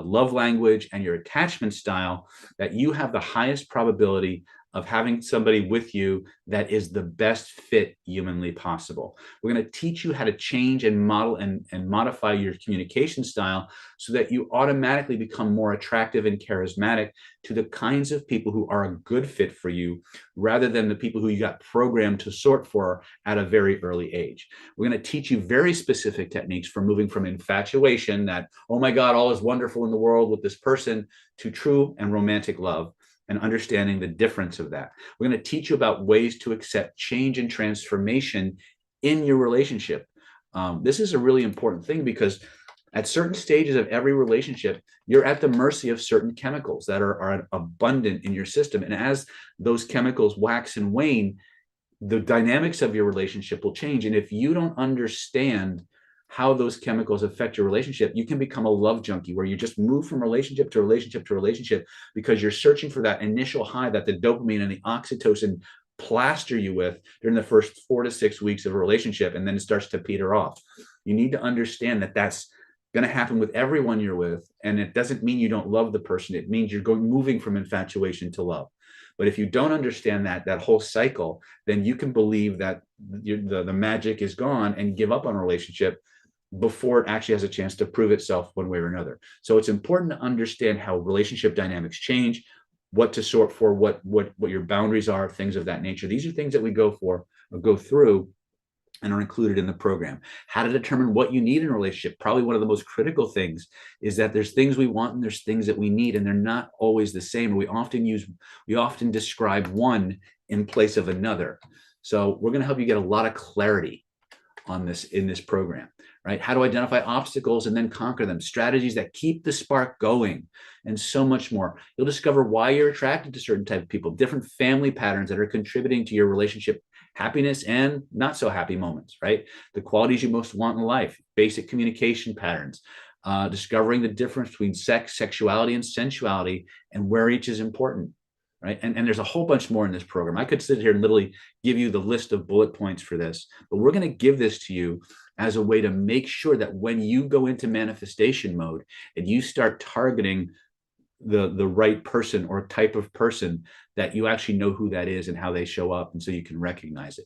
love language, and your attachment style, that you have the highest probability of having somebody with you that is the best fit humanly possible. We're going to teach you how to change and model and modify your communication style so that you automatically become more attractive and charismatic to the kinds of people who are a good fit for you, rather than the people who you got programmed to sort for at a very early age. We're going to teach you very specific techniques for moving from infatuation, that, oh my God, all is wonderful in the world with this person, to true and romantic love, and understanding the difference of that. We're going to teach you about ways to accept change and transformation in your relationship. This is a really important thing because at certain stages of every relationship, you're at the mercy of certain chemicals that are abundant in your system. And as those chemicals wax and wane, the dynamics of your relationship will change. And if you don't understand how those chemicals affect your relationship, you can become a love junkie where you just move from relationship to relationship to relationship because you're searching for that initial high that the dopamine and the oxytocin plaster you with during the first 4 to 6 weeks of a relationship, and then it starts to peter off. You need to understand that that's going to happen with everyone you're with, and it doesn't mean you don't love the person. It means you're moving from infatuation to love. But if you don't understand that whole cycle, then you can believe that the magic is gone and give up on a relationship before it actually has a chance to prove itself one way or another. So it's important to understand how relationship dynamics change, what to sort for, what your boundaries are, things of that nature. These are things that we go through and are included in the program. How to determine what you need in a relationship. Probably one of the most critical things is that there's things we want and there's things that we need, and they're not always the same. We often describe one in place of another. So we're going to help you get a lot of clarity in this program, right? How to identify obstacles and then conquer them, strategies that keep the spark going, and so much more. You'll discover why you're attracted to certain type of people, different family patterns that are contributing to your relationship happiness and not so happy moments, right? The qualities you most want in life, basic communication patterns, discovering the difference between sex, sexuality, and sensuality, and where each is important, right? And there's a whole bunch more in this program. I could sit here and literally give you the list of bullet points for this, but we're going to give this to you as a way to make sure that when you go into manifestation mode and you start targeting the right person or type of person, that you actually know who that is and how they show up, and so you can recognize it.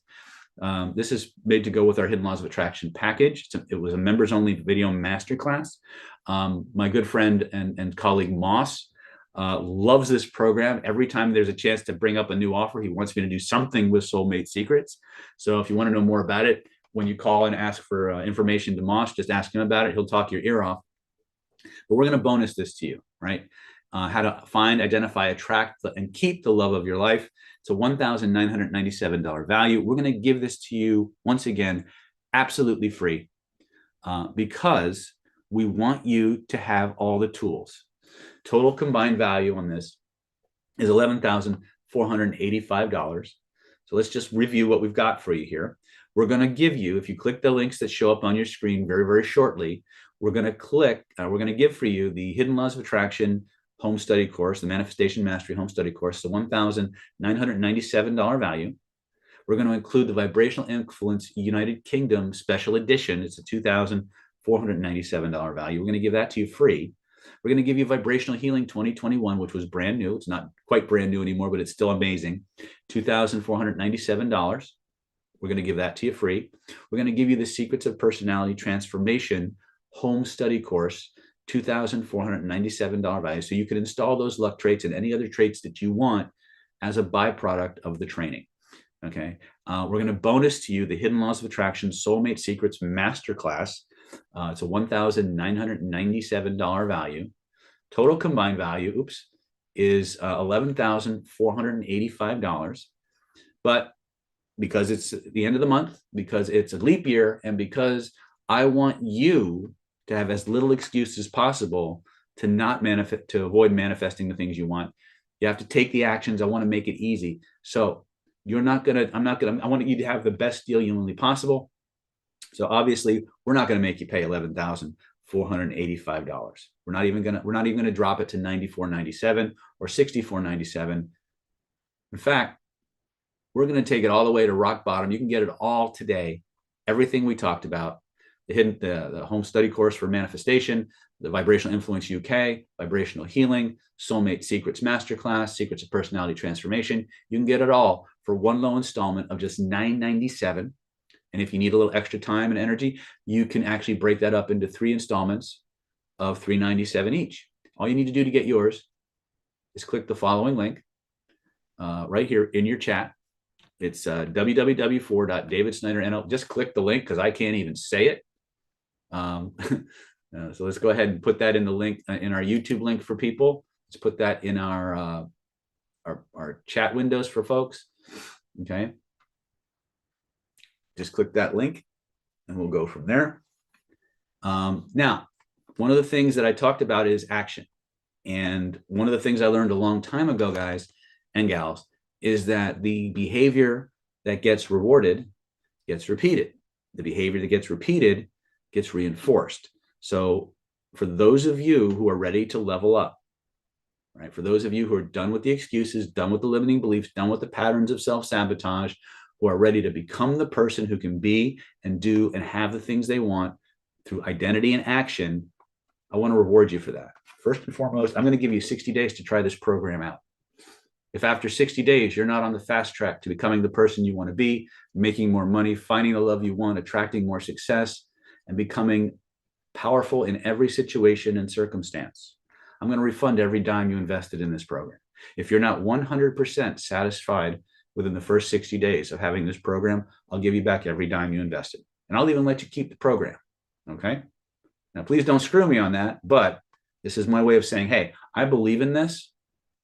This is made to go with our Hidden Laws of Attraction package. It was a members only video masterclass. My good friend and colleague Moss loves this program. Every time there's a chance to bring up a new offer, he wants me to do something with Soulmate Secrets. So if you want to know more about it, when you call and ask for information to Moss, just ask him about it. He'll talk your ear off. But we're going to bonus this to you, right? How to find, identify, attract, and keep the love of your life. It's a $1,997 value. We're going to give this to you once again, absolutely free, because we want you to have all the tools. Total combined value on this is $11,485. So let's just review what we've got for you here. We're going to give you, if you click the links that show up on your screen very, very shortly, we're going to give for you the Hidden Laws of Attraction home study course, the Manifestation Mastery home study course, the $1,997 value. We're going to include the Vibrational Influence United Kingdom Special Edition. It's a $2,497 value. We're going to give that to you free. We're going to give you Vibrational Healing 2021, which was brand new. It's not quite brand new anymore, but it's still amazing. $2,497. We're going to give that to you free. We're going to give you the Secrets of Personality Transformation home study course, $2,497 value. So you can install those luck traits and any other traits that you want as a byproduct of the training. Okay. We're going to bonus to you the Hidden Laws of Attraction Soulmate Secrets Masterclass. It's a $1,997 value. Total combined value, is $11,485. But because it's the end of the month, because it's a leap year, and because I want you to have as little excuse as possible to not manifest, to avoid manifesting the things you want, you have to take the actions. I want to make it easy. So I want you to have the best deal humanly possible. So obviously, we're not going to make you pay $11,485. We're not even going to drop it to $94.97 or $64.97. In fact, we're going to take it all the way to rock bottom. You can get it all today. Everything we talked about, the home study course for manifestation, the Vibrational Influence UK, Vibrational Healing, Soulmate Secrets Masterclass, Secrets of Personality Transformation. You can get it all for one low installment of just $997. And if you need a little extra time and energy, you can actually break that up into 3 installments of $397 each. All you need to do to get yours is click the following link right here in your chat. It's www.davidsnyder.nl. Just click the link because I can't even say it. So let's go ahead and put that in the link in our YouTube link for people. Let's put that in our chat windows for folks. Okay. Just click that link and we'll go from there. Now, one of the things that I talked about is action. And one of the things I learned a long time ago, guys and gals, is that the behavior that gets rewarded gets repeated. The behavior that gets repeated gets reinforced. So for those of you who are ready to level up, right? For those of you who are done with the excuses, done with the limiting beliefs, done with the patterns of self-sabotage, who are ready to become the person who can be and do and have the things they want through identity and action, I want to reward you for that. First and foremost, I'm going to give you 60 days to try this program out. If after 60 days, you're not on the fast track to becoming the person you want to be, making more money, finding the love you want, attracting more success, and becoming powerful in every situation and circumstance, I'm going to refund every dime you invested in this program. If you're not 100% satisfied within the first 60 days of having this program, I'll give you back every dime you invested. And I'll even let you keep the program. Okay? Now, please don't screw me on that, but this is my way of saying, hey, I believe in this.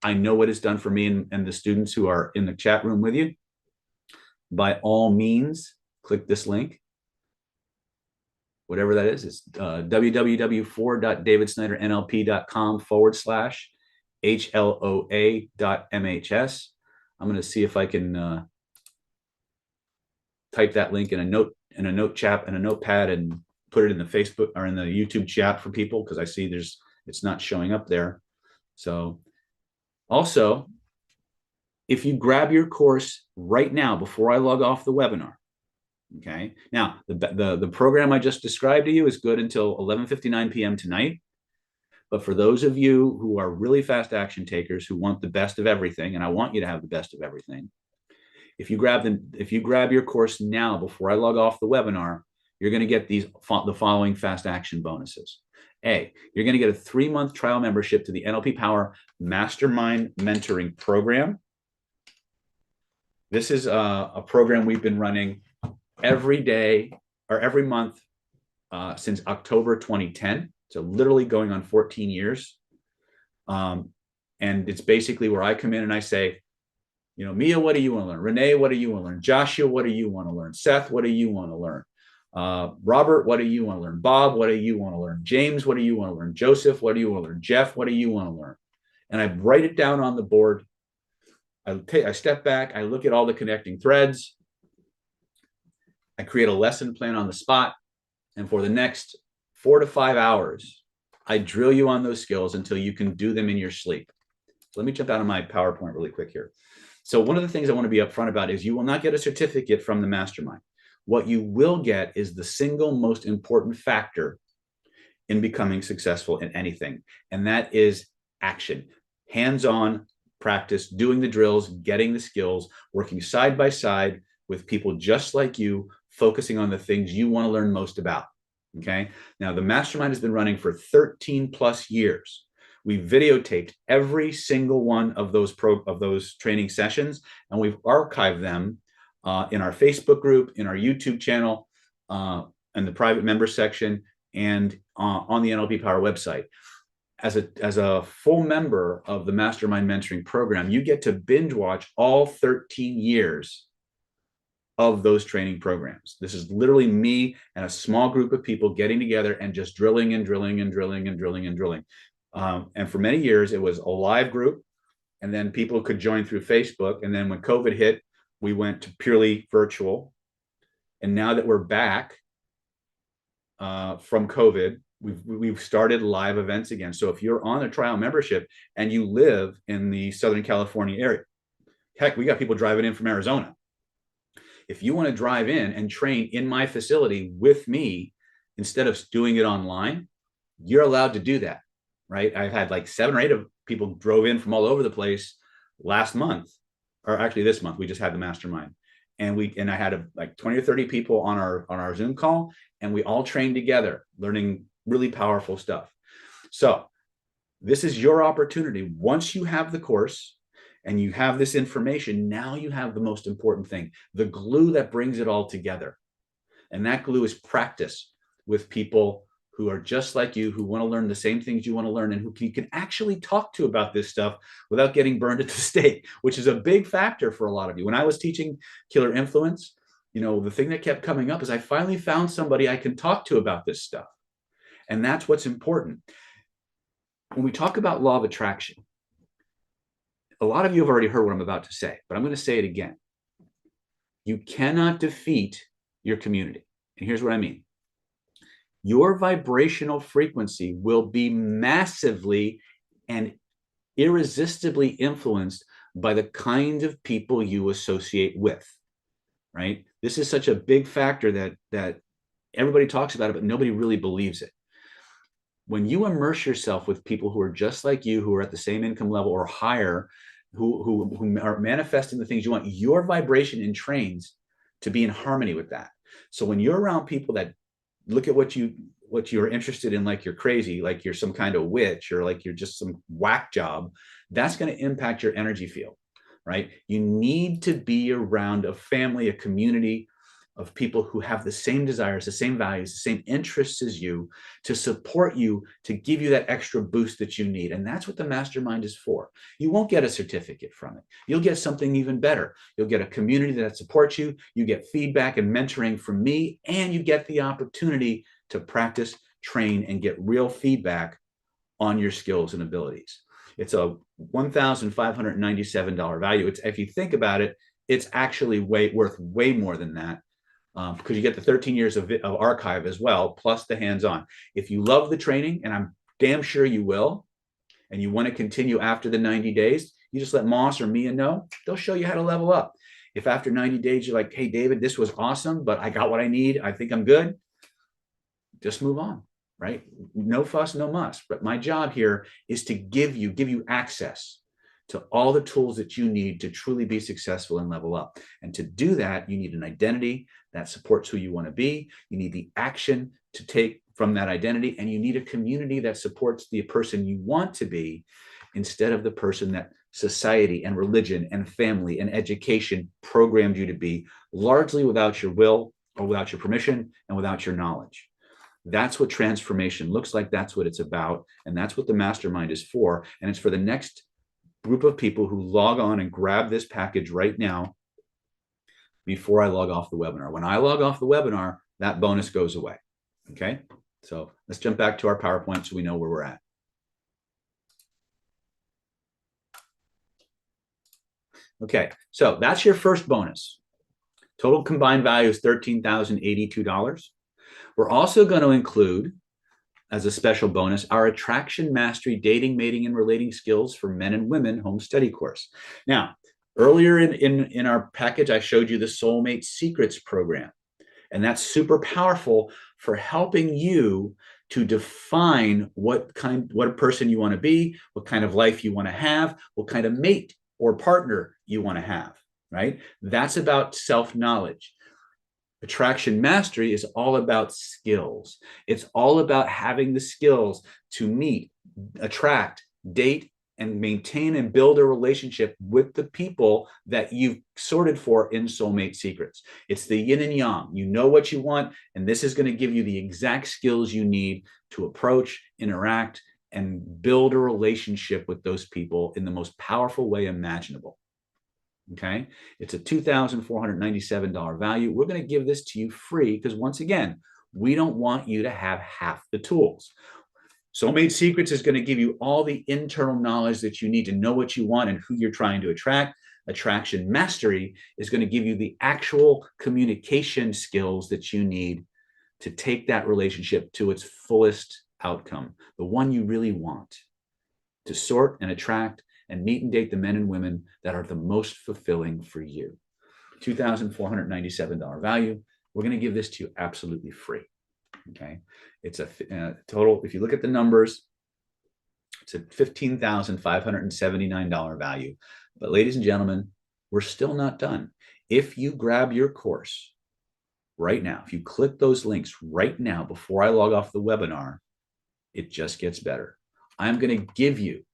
I know what it's done for me and the students who are in the chat room with you. By all means, click this link. whatever that is. It's www.davidsnyder.nlp.com/HLOA.MHS. I'm going to see if I can type that link in a notepad and put it in the Facebook or in the YouTube chat for people, because I see it's not showing up there. So also, if you grab your course right now before I log off the webinar, okay, now the program I just described to you is good until 11:59 p.m. tonight. But for those of you who are really fast action takers who want the best of everything, and I want you to have the best of everything, if you grab your course now before I log off the webinar, you're going to get the following fast action bonuses. A, you're going to get a 3-month trial membership to the NLP Power Mastermind Mentoring Program. This is a program we've been running every day or every month since October 2010. So literally going on 14 years. And it's basically where I come in and I say, you know, Mia, what do you want to learn? Renee, what do you want to learn? Joshua, what do you want to learn? Seth, what do you want to learn? Robert, what do you want to learn? Bob, what do you want to learn? James, what do you want to learn? Joseph, what do you want to learn? Jeff, what do you want to learn? And I write it down on the board. I step back, I look at all the connecting threads. I create a lesson plan on the spot. And for the next 4 to 5 hours, I drill you on those skills until you can do them in your sleep. So let me jump out of my PowerPoint really quick here. So one of the things I want to be upfront about is you will not get a certificate from the mastermind. What you will get is the single most important factor in becoming successful in anything. And that is action, hands-on practice, doing the drills, getting the skills, working side by side with people just like you, focusing on the things you want to learn most about. Okay. Now the mastermind has been running for 13 plus years. We videotaped every single one of those training sessions, and we've archived them in our Facebook group, in our YouTube channel, in the private member section, and on the NLP Power website. As a full member of the Mastermind Mentoring Program, you get to binge watch all 13 years of those training programs. This is literally me and a small group of people getting together and just drilling and drilling and drilling and drilling and drilling. And for many years, it was a live group, and then people could join through Facebook. And then when COVID hit, we went to purely virtual. And now that we're back from COVID, we've started live events again. So if you're on a trial membership and you live in the Southern California area, heck, we got people driving in from Arizona. If you want to drive in and train in my facility with me instead of doing it online, you're allowed to do that. Right? I've had like 7 or 8 of people drove in from all over the place last month, or actually this month. We just had the mastermind, and I had like 20 or 30 people on our Zoom call, and we all trained together, learning really powerful stuff. So this is your opportunity. Once you have the course and you have this information, now you have the most important thing, the glue that brings it all together. And that glue is practice with people who are just like you, who want to learn the same things you want to learn, and who you can actually talk to about this stuff without getting burned at the stake, which is a big factor for a lot of you. When I was teaching Killer Influence, you know, the thing that kept coming up is I finally found somebody I can talk to about this stuff. And that's what's important. When we talk about law of attraction, a lot of you have already heard what I'm about to say, but I'm going to say it again. You cannot defeat your community. And here's what I mean. Your vibrational frequency will be massively and irresistibly influenced by the kind of people you associate with, right? This is such a big factor that everybody talks about it, but nobody really believes it. When you immerse yourself with people who are just like you, who are at the same income level or higher, who are manifesting the things you want, your vibration entrains to be in harmony with that. So when you're around people that look at what you're interested in, like you're crazy, like you're some kind of witch, or like you're just some whack job, that's going to impact your energy field, right? You need to be around a family, a community of people who have the same desires, the same values, the same interests as you, to support you, to give you that extra boost that you need. And that's what the mastermind is for. You won't get a certificate from it. You'll get something even better. You'll get a community that supports you. You get feedback and mentoring from me, and you get the opportunity to practice, train, and get real feedback on your skills and abilities. It's a $1,597 value. It's, if you think about it, it's actually worth way more than that, because you get the 13 years of archive as well, plus the hands-on. If you love the training, and I'm damn sure you will, and you want to continue after the 90 days, you just let Moss or Mia know. They'll show you how to level up. If after 90 days you're like, hey, David, this was awesome, but I got what I need, I think I'm good, just move on, right? No fuss, no muss. But my job here is to give you access to all the tools that you need to truly be successful and level up. And to do that, you need an identity that supports who you want to be. You need the action to take from that identity, and you need a community that supports the person you want to be, instead of the person that society and religion and family and education programmed you to be, largely without your will or without your permission and without your knowledge. That's what transformation looks like. That's what it's about. And that's what the mastermind is for. And it's for the next group of people who log on and grab this package right now before I log off the webinar. When I log off the webinar, that bonus goes away. Okay. So let's jump back to our PowerPoint so we know where we're at. Okay, so that's your first bonus. Total combined value is $13,082. We're also going to include, as a special bonus, our Attraction Mastery Dating, Mating, and Relating Skills for Men and Women Home Study course. Now, earlier in our package, I showed you the Soulmate Secrets program. And that's super powerful for helping you to define what a person you want to be, what kind of life you want to have, what kind of mate or partner you want to have, right? That's about self-knowledge. Attraction Mastery is all about skills. It's all about having the skills to meet, attract, date, and maintain and build a relationship with the people that you've sorted for in Soulmate Secrets. It's the yin and yang. You know what you want, and this is going to give you the exact skills you need to approach, interact, and build a relationship with those people in the most powerful way imaginable. Okay? It's a $2,497 value. We're going to give this to you free because, once again, we don't want you to have half the tools. Soulmate Secrets is going to give you all the internal knowledge that you need to know what you want and who you're trying to attract. Attraction Mastery is going to give you the actual communication skills that you need to take that relationship to its fullest outcome, the one you really want, to sort and attract and meet and date the men and women that are the most fulfilling for you. $2,497 value. We're going to give this to you absolutely free. Okay, it's a total, if you look at the numbers, it's a $15,579 value. But ladies and gentlemen, we're still not done. If you grab your course right now, if you click those links right now before I log off the webinar, it just gets better. I'm going to give you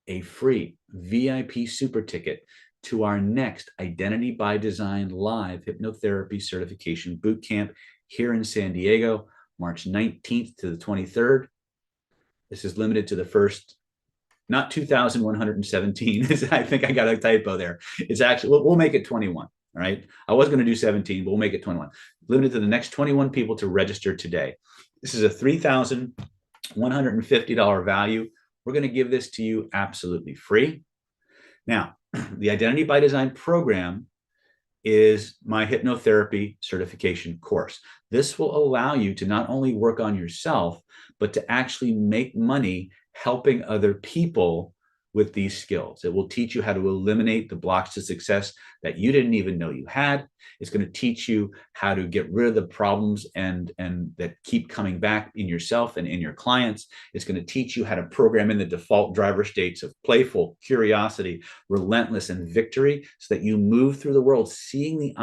a free VIP super ticket to our next Identity by Design live hypnotherapy certification boot camp here in San Diego, March 19th to the 23rd. This is limited to the first, not 2,117. I think I got a typo there. It's actually, we'll make it 21. All right. I was going to do 17, but we'll make it 21. Limited to the next 21 people to register today. This is a $3,150 value. We're going to give this to you absolutely free. Now, the Identity by Design program is my hypnotherapy certification course. This will allow you to not only work on yourself, but to actually make money helping other people with these skills. It will teach you how to eliminate the blocks to success that you didn't even know you had. It's going to teach you how to get rid of the problems and that keep coming back in yourself and in your clients. It's going to teach you how to program in the default driver states of playful, curiosity, relentless, and victory, so that you move through the world seeing the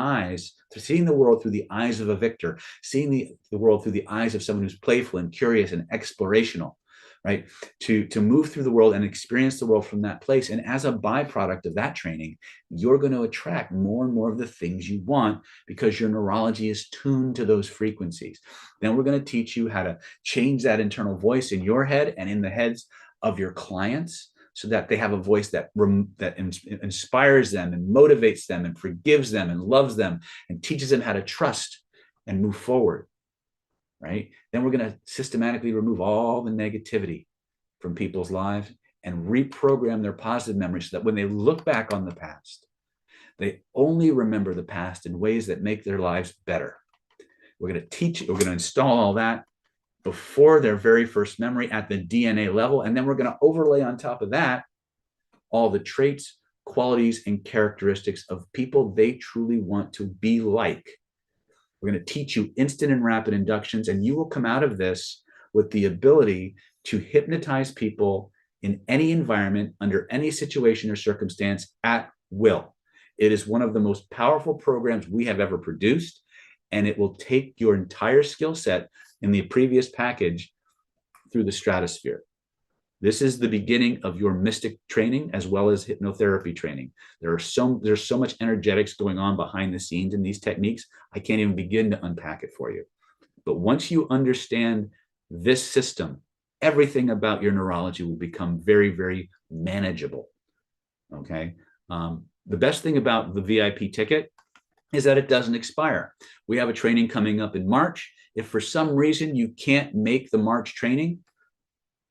world through the eyes of a victor, seeing the world through the eyes of someone who's playful and curious and explorational. Right? To move through the world and experience the world from that place. And as a byproduct of that training, you're going to attract more and more of the things you want because your neurology is tuned to those frequencies. Then we're going to teach you how to change that internal voice in your head and in the heads of your clients, so that they have a voice that inspires them and motivates them and forgives them and loves them and teaches them how to trust and move forward. right? Then we're going to systematically remove all the negativity from people's lives and reprogram their positive memories so that when they look back on the past, they only remember the past in ways that make their lives better. We're going to teach, we're going to install all that before their very first memory at the DNA level. And then we're going to overlay on top of that all the traits, qualities, and characteristics of people they truly want to be like. We're going to teach you instant and rapid inductions, and you will come out of this with the ability to hypnotize people in any environment, under any situation or circumstance at will. It is one of the most powerful programs we have ever produced, and it will take your entire skill set in the previous package through the stratosphere. This is the beginning of your mystic training as well as hypnotherapy training. There's so much energetics going on behind the scenes in these techniques. I can't even begin to unpack it for you. But once you understand this system, everything about your neurology will become very, very manageable. Okay. The best thing about the VIP ticket is that it doesn't expire. We have a training coming up in March. If for some reason you can't make the March training,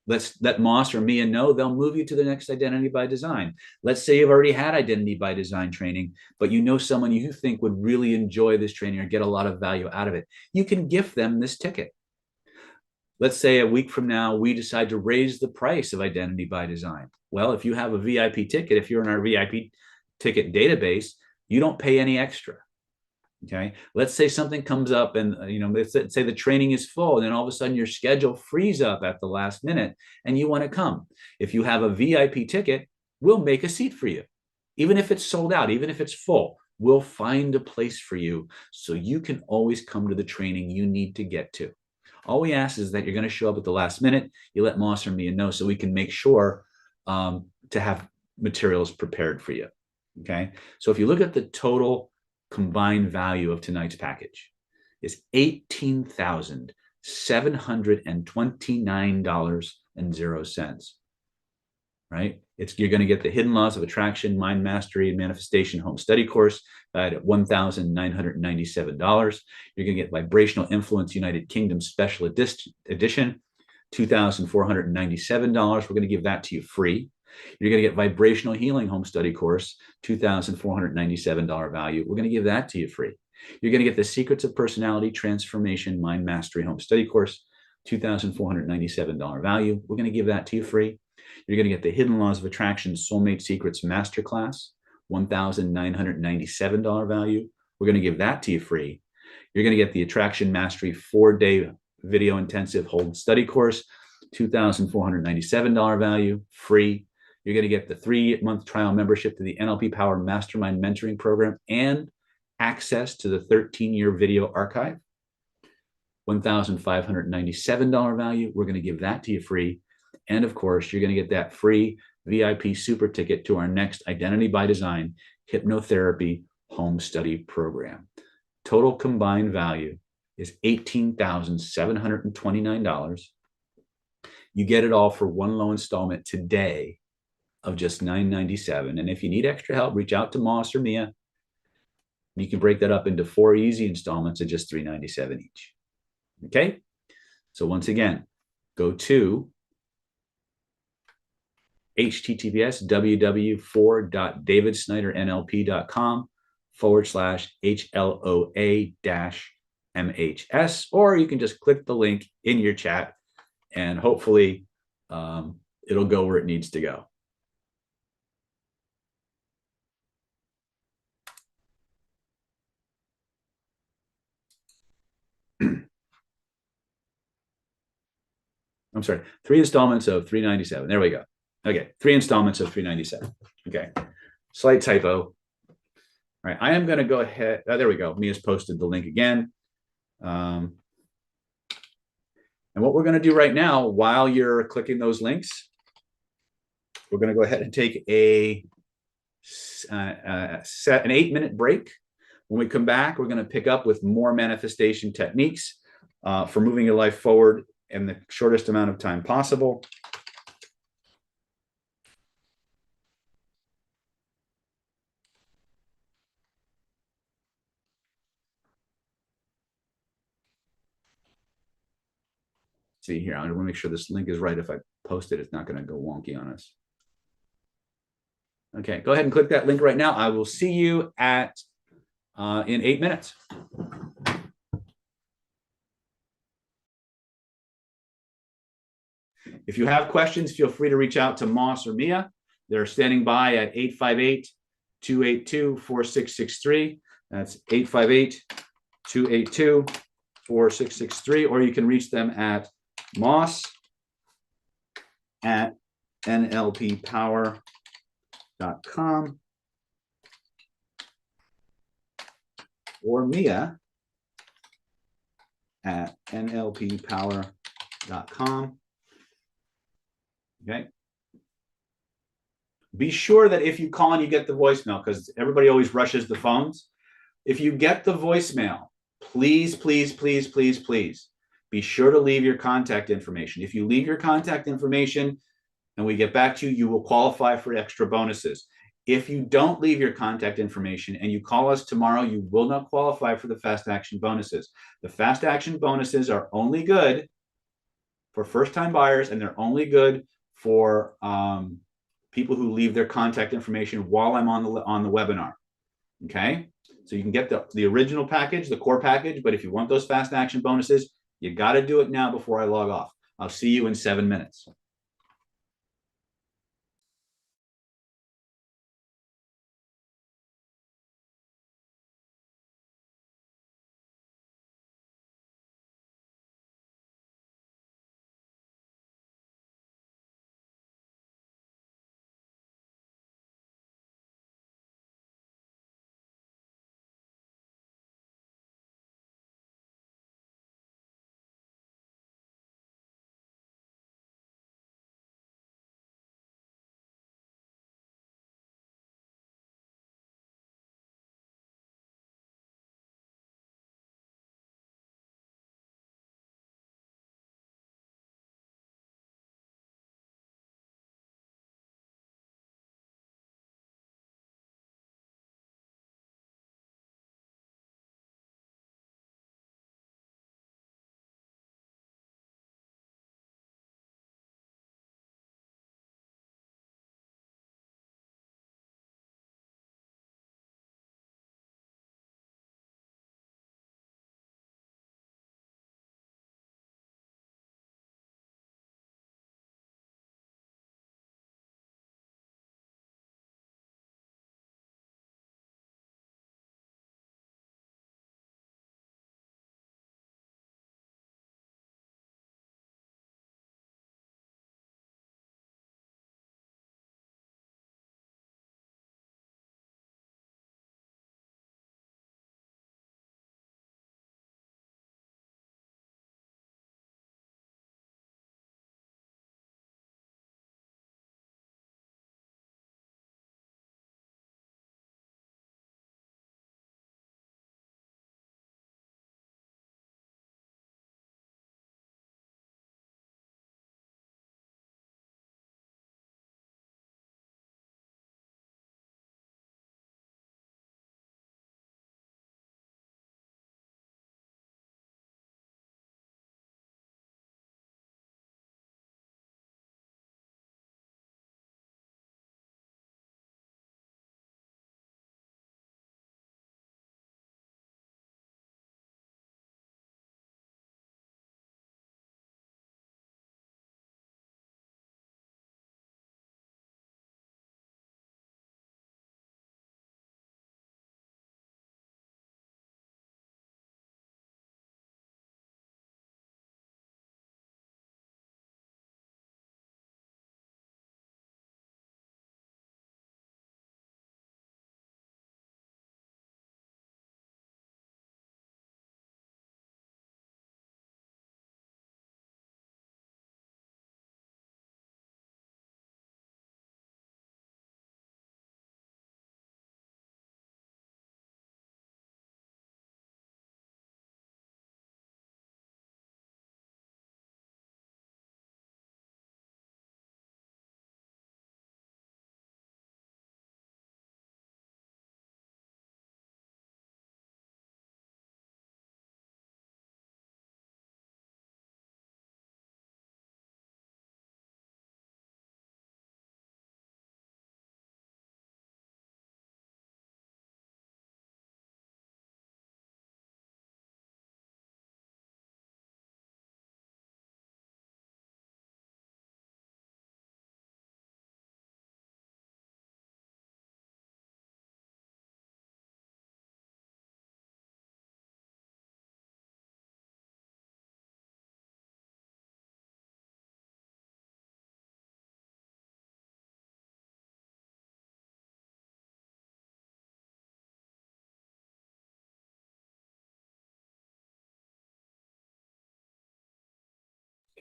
let Moss or Mia know. They'll move you to the next Identity by Design. Let's say you've already had Identity by Design training, but you know someone you think would really enjoy this training or get a lot of value out of it. You can gift them this ticket. Let's say a week from now, we decide to raise the price of Identity by Design. Well, if you have a VIP ticket, if you're in our VIP ticket database, you don't pay any extra. Okay. Let's say something comes up and, let's say the training is full and then all of a sudden your schedule frees up at the last minute and you want to come. If you have a VIP ticket, we'll make a seat for you. Even if it's sold out, even if it's full, we'll find a place for you so you can always come to the training you need to get to. All we ask is that you're going to show up at the last minute. You let Moss or me know so we can make sure to have materials prepared for you. Okay. So if you look at the total combined value of tonight's package is $18,729.00, right? You're going to get the Hidden Laws of Attraction, Mind Mastery, and Manifestation Home Study course at $1,997. You're going to get Vibrational Influence United Kingdom Special Edition, $2,497. We're going to give that to you free. You're going to get Vibrational Healing Home Study course, $2,497 value. We're going to give that to you free. You're going to get the Secrets of Personality Transformation Mind Mastery Home Study course, $2,497 value. We're going to give that to you free. You're going to get the Hidden Laws of Attraction Soulmate Secrets Masterclass, $1,997 value. We're going to give that to you free. You're going to get the Attraction Mastery 4-day video intensive hold study course, $2,497 value, free. You're going to get the 3-month trial membership to the NLP Power Mastermind Mentoring Program and access to the 13-year video archive, $1,597 value. We're going to give that to you free. And of course, you're going to get that free VIP super ticket to our next Identity by Design hypnotherapy home study program. Total combined value is $18,729. You get it all for one low installment today of just $997. And if you need extra help, reach out to Moss or Mia. You can break that up into 4 easy installments of just $397 each. Okay. So once again, go to https://www.davidsnyder.nlp.com/HLOA-MHS, or you can just click the link in your chat and hopefully it'll go where it needs to go. I'm sorry, 3 installments of $397. There we go. Okay, 3 installments of $397. Okay, slight typo. All right, I am going to go ahead. There we go. Mia's posted the link again. And what we're going to do right now, while you're clicking those links, we're going to go ahead and take an 8-minute break. When we come back, we're going to pick up with more manifestation techniques for moving your life forward in the shortest amount of time possible. see here. I want to make sure this link is right. If I post it, it's not going to go wonky on us. Okay, go ahead and click that link right now. I will see you at in 8 minutes. If you have questions, feel free to reach out to Moss or Mia. They're standing by at 858-282-4663. That's 858-282-4663. Or you can reach them at moss@nlppower.com or Mia@nlppower.com. Okay. Be sure that if you call and you get the voicemail, because everybody always rushes the phones. If you get the voicemail, please, please, please, please, please be sure to leave your contact information. If you leave your contact information and we get back to you, you will qualify for extra bonuses. If you don't leave your contact information and you call us tomorrow, you will not qualify for the fast action bonuses. The fast action bonuses are only good for first-time buyers, and they're only good for people who leave their contact information while I'm on the webinar. Okay, so you can get the original package, the core package, but if you want those fast action bonuses, you got to do it now before I log off. I'll see you in 7 minutes.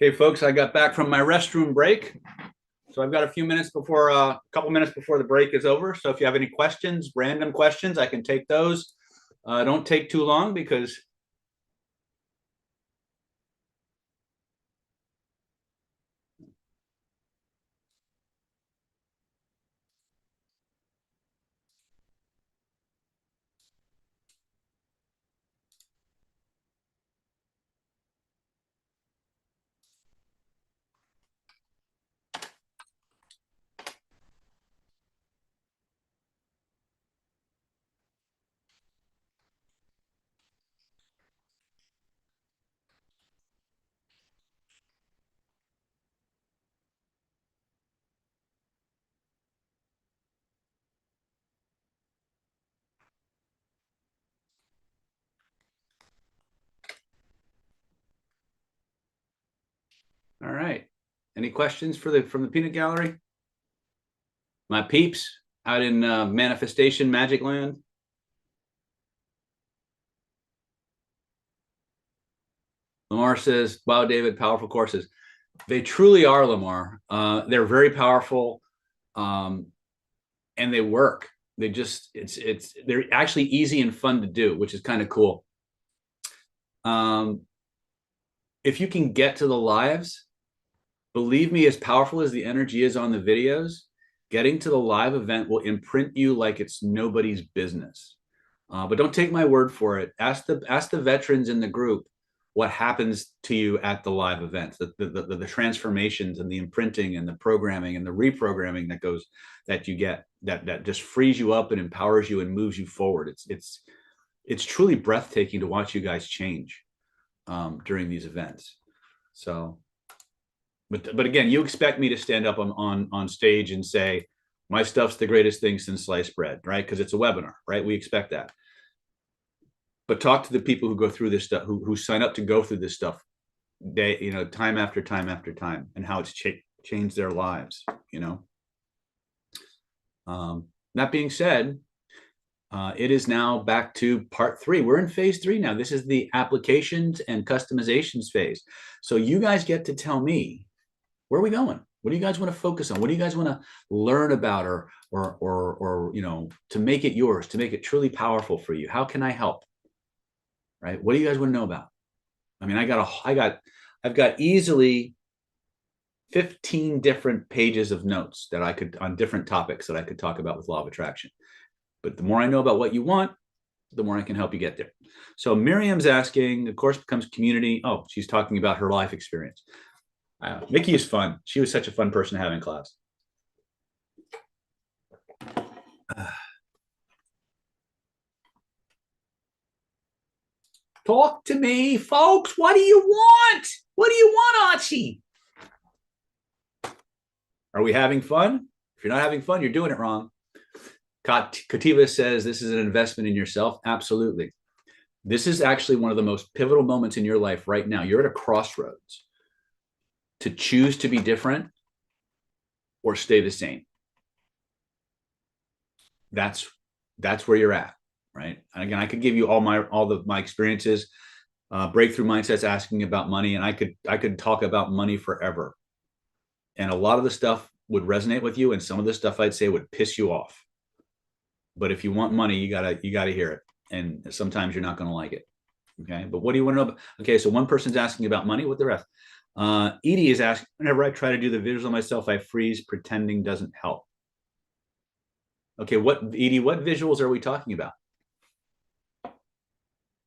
Okay, folks, I got back from my restroom break. So I've got a few minutes before, a couple minutes before the break is over. So if you have any questions, random questions, I can take those. Don't take too long because all right. Any questions from the peanut gallery? My peeps out in manifestation magic land. Lamar says, wow, David, powerful courses. They truly are, Lamar. They're very powerful, and they work. They're actually easy and fun to do, which is kind of cool. If you can get to the lives, believe me, as powerful as the energy is on the videos, getting to the live event will imprint you like it's nobody's business. But don't take my word for it. Ask the veterans in the group what happens to you at the live events, the transformations and the imprinting and the programming and the reprogramming that you get that just frees you up and empowers you and moves you forward. It's truly breathtaking to watch you guys change during these events. So, but again, you expect me to stand up on stage and say my stuff's the greatest thing since sliced bread, right? Because it's a webinar, right? We expect that. But talk to the people who go through this stuff, who sign up to go through this stuff, time after time after time, and how it's changed their lives. That being said, it is now back to part 3. We're in phase 3 now. This is the applications and customizations phase. So you guys get to tell me, where are we going? What do you guys want to focus on? What do you guys want to learn about, or to make it yours, to make it truly powerful for you? How can I help? Right? What do you guys want to know about? I mean, I've got easily 15 different pages of notes that I could on different topics that I could talk about with law of attraction. But the more I know about what you want, the more I can help you get there. So Miriam's asking, the course becomes community. Oh, she's talking about her life experience. Mickey is fun. She was such a fun person to have in class. Talk to me, folks. What do you want? What do you want, Archie? Are we having fun? If you're not having fun, you're doing it wrong. Kativa says this is an investment in yourself. Absolutely. This is actually one of the most pivotal moments in your life right now. You're at a crossroads to choose to be different or stay the same. That's where you're at, right? And again, I could give you all my experiences, breakthrough mindsets, asking about money, and I could talk about money forever. And a lot of the stuff would resonate with you, and some of the stuff I'd say would piss you off. But if you want money, you gotta hear it, and sometimes you're not going to like it. Okay, but what do you want to know? Okay, so one person's asking about money. What the rest? Edie is asking, whenever I try to do the visuals on myself, I freeze. Pretending doesn't help. Okay, Edie, what visuals are we talking about?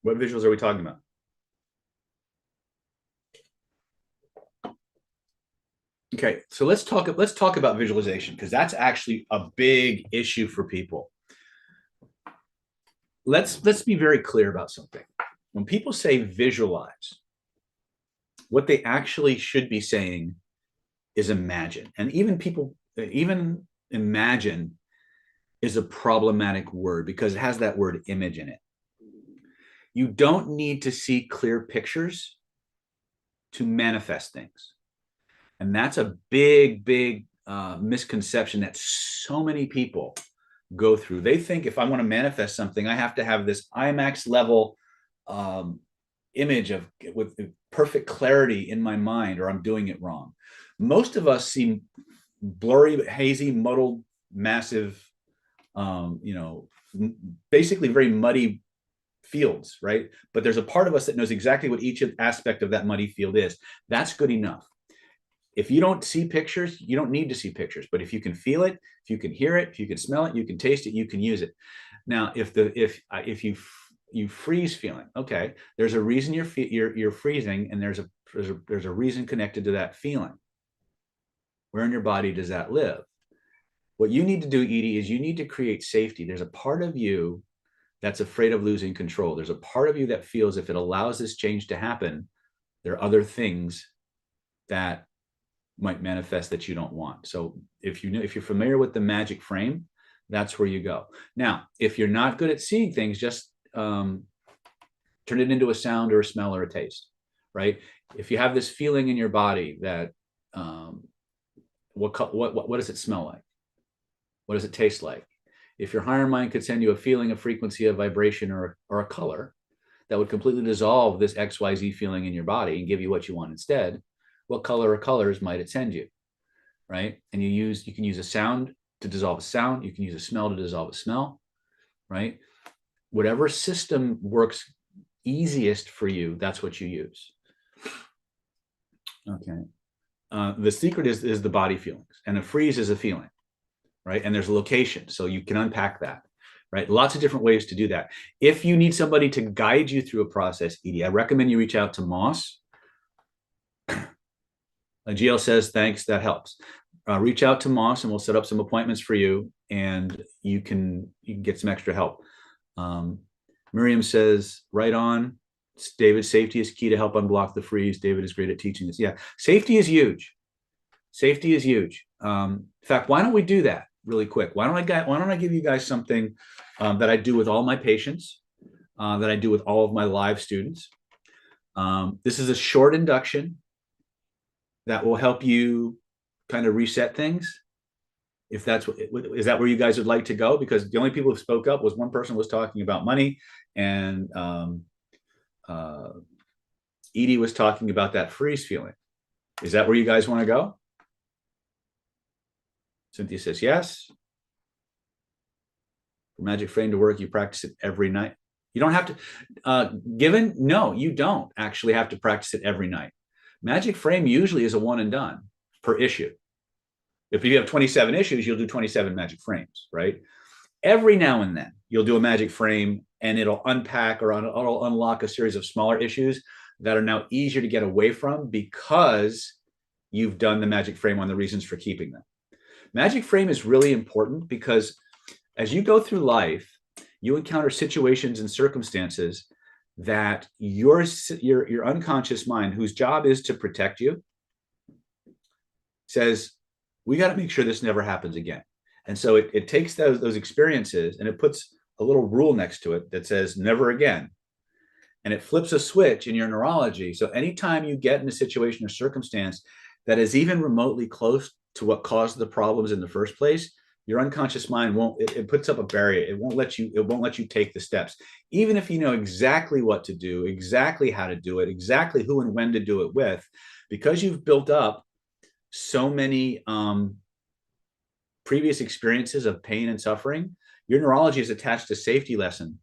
What visuals are we talking about? Okay, so let's talk about visualization, because that's actually a big issue for people. Let's be very clear about something. When people say visualize, what they actually should be saying is imagine. And even imagine is a problematic word because it has that word image in it. You don't need to see clear pictures to manifest things. And that's a big misconception that so many people go through. They think if I want to manifest something, I have to have this IMAX level image of with perfect clarity in my mind, or I'm doing it wrong. Most of us see blurry, hazy, muddled, massive, you know, basically very muddy fields, right? But there's a part of us that knows exactly what each aspect of that muddy field is. That's good enough. If you don't see pictures, you don't need to see pictures. But if you can feel it, if you can hear it, if you can smell it, you can taste it, you can use it. Now, if you freeze feeling, okay, there's a reason you're freezing, and there's a reason connected to that feeling. Where in your body does that live? What you need to do, Edie, is you need to create safety. There's a part of you that's afraid of losing control. There's a part of you that feels if it allows this change to happen, there are other things that might manifest that you don't want. So if you're familiar with the magic frame, that's where you go. Now, if you're not good at seeing things, just turn it into a sound or a smell or a taste, right? If you have this feeling in your body that what does it smell like? What does it taste like? If your higher mind could send you a feeling, a frequency, a vibration, or a color that would completely dissolve this XYZ feeling in your body and give you what you want instead, what color or colors might it send you, right? And you can use a sound to dissolve a sound. You can use a smell to dissolve a smell, right? Whatever system works easiest for you, that's what you use. Okay. The secret is the body feelings, and a freeze is a feeling, right? And there's a location, so you can unpack that, right? Lots of different ways to do that. If you need somebody to guide you through a process, Edie, I recommend you reach out to Moss. GL says, thanks, that helps. Reach out to Moss and we'll set up some appointments for you, and you can get some extra help. Miriam says, right on. David, safety is key to help unblock the freeze. David is great at teaching this. Yeah, safety is huge. Safety is huge. In fact, why don't we do that really quick? Why don't I give you guys something that I do with all my patients, that I do with all of my live students. This is a short induction that will help you kind of reset things. If that's is that where you guys would like to go? Because the only people who spoke up was one person was talking about money, and Edie was talking about that freeze feeling. Is that where you guys want to go? Cynthia says yes. For magic frame to work, you practice it every night. You don't have to, no, you don't actually have to practice it every night. Magic frame usually is a one and done per issue. If you have 27 issues, you'll do 27 magic frames, right? Every now and then, you'll do a magic frame and it'll unpack or it'll unlock a series of smaller issues that are now easier to get away from because you've done the magic frame on the reasons for keeping them. Magic frame is really important because as you go through life, you encounter situations and circumstances that your unconscious mind, whose job is to protect you, says, we got to make sure this never happens again. And so it takes those experiences and it puts a little rule next to it that says never again. And it flips a switch in your neurology. So anytime you get in a situation or circumstance that is even remotely close to what caused the problems in the first place, your unconscious mind it puts up a barrier. It won't let you take the steps. Even if you know exactly what to do, exactly how to do it, exactly who and when to do it with, because you've built up so many previous experiences of pain and suffering, your neurology is attached a safety lesson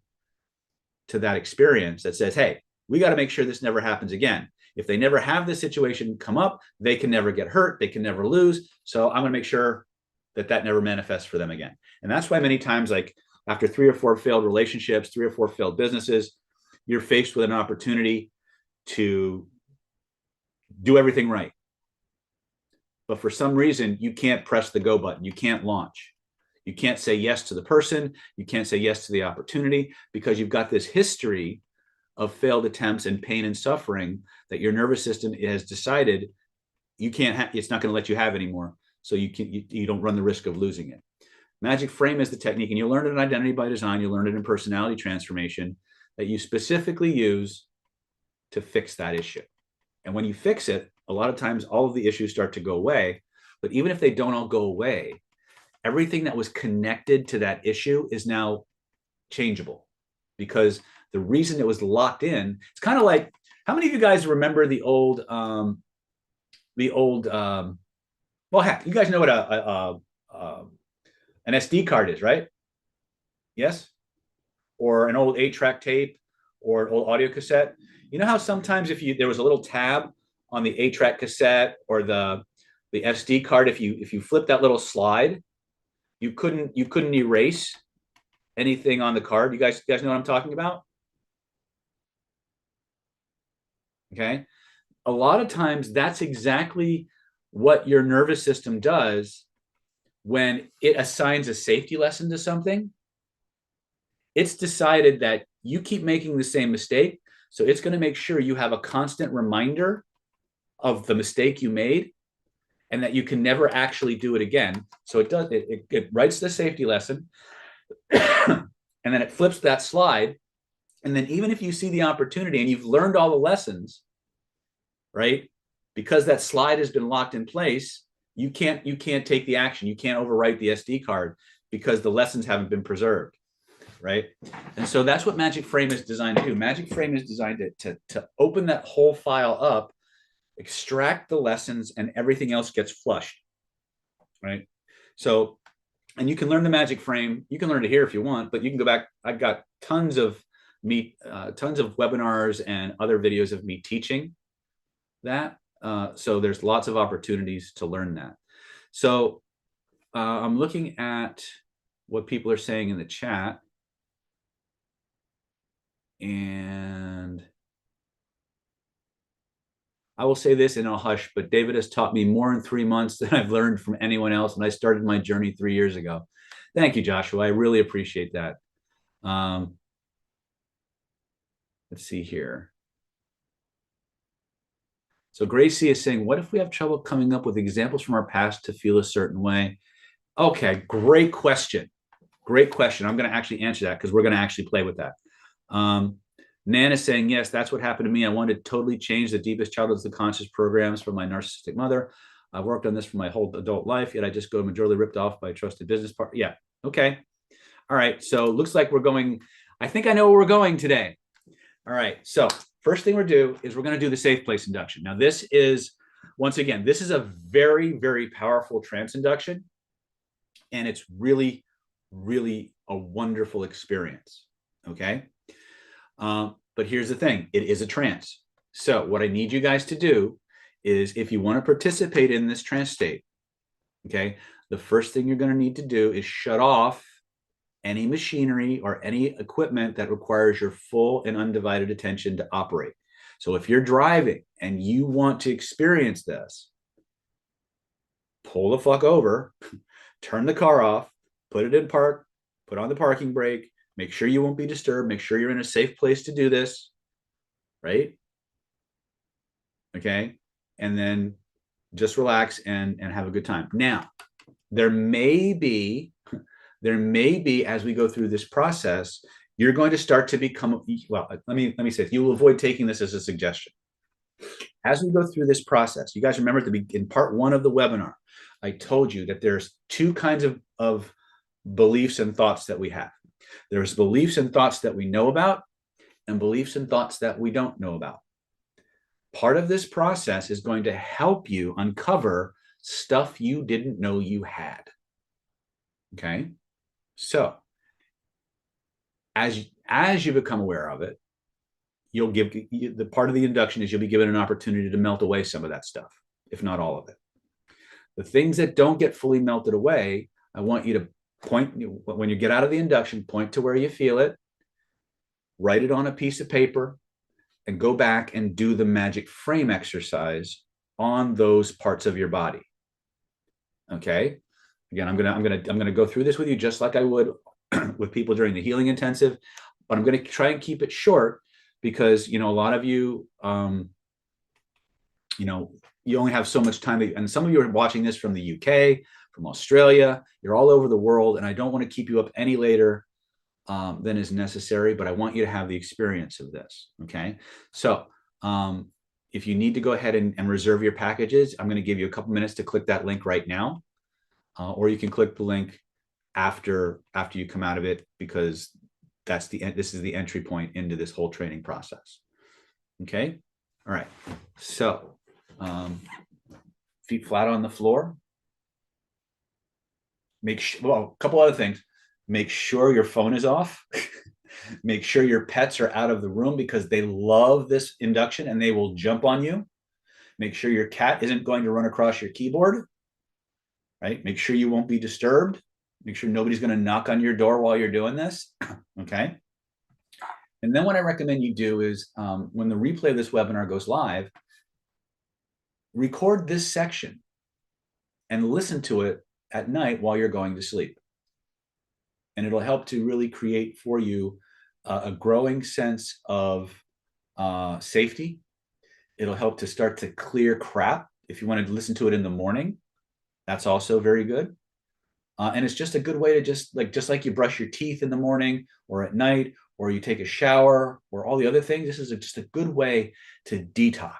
to that experience that says, hey, we got to make sure this never happens again. If they never have this situation come up, they can never get hurt, they can never lose. So I'm going to make sure that never manifests for them again. And that's why many times, like after 3 or 4 failed relationships, 3 or 4 failed businesses, you're faced with an opportunity to do everything right. But for some reason, you can't press the go button. You can't launch. You can't say yes to the person. You can't say yes to the opportunity because you've got this history of failed attempts and pain and suffering that your nervous system has decided you can't have, it's not going to let you have anymore. So you don't run the risk of losing it. Magic frame is the technique, and you'll learn it in Identity by Design. You'll learn it in Personality Transformation that you specifically use to fix that issue. And when you fix it, a lot of times all of the issues start to go away. But even if they don't all go away, everything that was connected to that issue is now changeable because the reason it was locked in, it's kind of like How many of you guys remember well, heck, you guys know what an SD card is, right? Yes? Or an old 8-track tape or an old audio cassette. You know how sometimes if there was a little tab on the 8-track cassette or the SD card, if you flip that little slide, you couldn't erase anything on the card. You guys know what I'm talking about? Okay. A lot of times that's exactly what your nervous system does when it assigns a safety lesson to something. It's decided that you keep making the same mistake, so it's going to make sure you have a constant reminder of the mistake you made and that you can never actually do it again. So it writes the safety lesson and then it flips that slide. And then even if you see the opportunity and you've learned all the lessons, right? Because that slide has been locked in place, you can't take the action. You can't overwrite the SD card because the lessons haven't been preserved, right? And so that's what Magic Frame is designed to do. Magic Frame is designed to open that whole file up, extract the lessons, and everything else gets flushed, right? So, and you can learn the Magic Frame. You can learn it here if you want, but you can go back. I've got tons of webinars and other videos of me teaching that. So there's lots of opportunities to learn that. So I'm looking at what people are saying in the chat. And I will say this and I'll hush, but David has taught me more in 3 months than I've learned from anyone else. And I started my journey 3 years ago. Thank you, Joshua. I really appreciate that. Let's see here. So Gracie is saying, what if we have trouble coming up with examples from our past to feel a certain way? Okay, great question. Great question. I'm going to actually answer that because we're going to actually play with that. Nan is saying, yes, that's what happened to me. I wanted to totally change the deepest childhood subconscious programs from my narcissistic mother. I've worked on this for my whole adult life, yet I just go majorly ripped off by a trusted business partner. Yeah. Okay. All right. So looks like we're going, I think I know where we're going today. All right. So first thing we're do is we're going to do the safe place induction. Now this is, once again, this is a very, very powerful trance induction. And it's really, really a wonderful experience. Okay. But here's the thing, it is a trance. So what I need you guys to do is if you want to participate in this trance state, okay, the first thing you're going to need to do is shut off any machinery or any equipment that requires your full and undivided attention to operate. So if you're driving and you want to experience this, pull the fuck over, turn the car off, put it in park, put on the parking brake, make sure you won't be disturbed, make sure you're in a safe place to do this, right? Okay. And then just relax and have a good time. Now, there may be, as we go through this process, you're going to start to become, well, let me say this. You will avoid taking this as a suggestion. As we go through this process, you guys remember in part 1 of the webinar, I told you that there's 2 kinds of beliefs and thoughts that we have. There's beliefs and thoughts that we know about and beliefs and thoughts that we don't know about. Part of this process is going to help you uncover stuff you didn't know you had. Okay? So, as you become aware of it, you'll give the part of the induction is you'll be given an opportunity to melt away some of that stuff, if not all of it. The things that don't get fully melted away, I want you to point, when you get out of the induction, point to where you feel it, write it on a piece of paper, and go back and do the magic frame exercise on those parts of your body. Okay. Again, I'm gonna go through this with you just like I would with people during the healing intensive, but I'm gonna try and keep it short because a lot of you, you only have so much time, and some of you are watching this from the UK, from Australia. You're all over the world, and I don't want to keep you up any later than is necessary, but I want you to have the experience of this. Okay. So if you need to go ahead and reserve your packages, I'm going to give you a couple minutes to click that link right now. Or you can click the link after you come out of it, because this is the entry point into this whole training process. Okay. All right. So feet flat on the floor. Well, a couple other things. Make sure your phone is off. Make sure your pets are out of the room because they love this induction and they will jump on you. Make sure your cat isn't going to run across your keyboard, right? Make sure you won't be disturbed. Make sure nobody's going to knock on your door while you're doing this, okay? And then what I recommend you do is when the replay of this webinar goes live, record this section and listen to it at night while you're going to sleep. And it'll help to really create for you a growing sense of safety. It'll help to start to clear crap. If you want to listen to it in the morning, that's also very good. And it's just a good way to just like you brush your teeth in the morning or at night, or you take a shower or all the other things. This is just a good way to detox.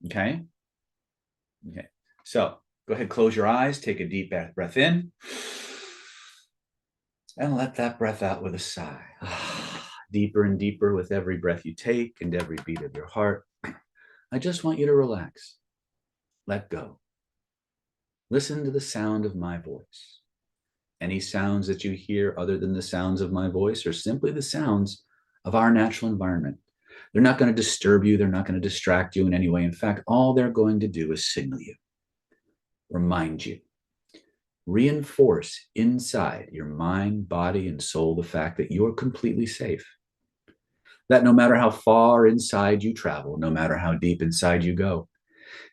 Okay. Okay. So go ahead, close your eyes, take a deep breath in, and let that breath out with a sigh. Deeper and deeper with every breath you take and every beat of your heart. I just want you to relax. Let go. Listen to the sound of my voice. Any sounds that you hear other than the sounds of my voice are simply the sounds of our natural environment. They're not going to disturb you. They're not going to distract you in any way. In fact, all they're going to do is signal you, remind you, reinforce inside your mind, body, and soul the fact that you're completely safe. That no matter how far inside you travel, no matter how deep inside you go,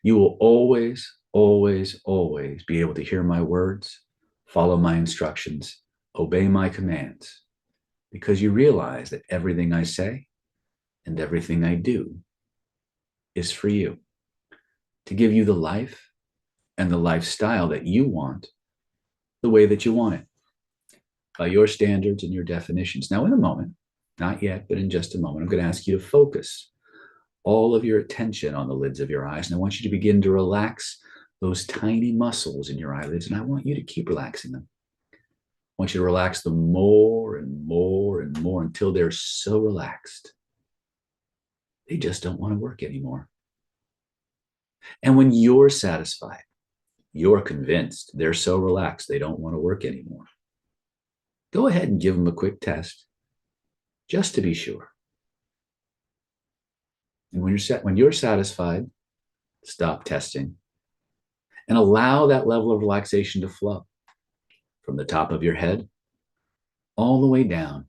you will always, always, always be able to hear my words, follow my instructions, obey my commands, because you realize that everything I say and everything I do is for you, to give you the life and the lifestyle that you want, the way that you want it, by your standards and your definitions. Now, in a moment, not yet, but in just a moment, I'm going to ask you to focus all of your attention on the lids of your eyes. And I want you to begin to relax those tiny muscles in your eyelids. And I want you to keep relaxing them. I want you to relax them more and more and more until they're so relaxed, they just don't want to work anymore. And when you're satisfied, you're convinced they're so relaxed, they don't want to work anymore, go ahead and give them a quick test just to be sure. And when you're satisfied, stop testing and allow that level of relaxation to flow from the top of your head all the way down,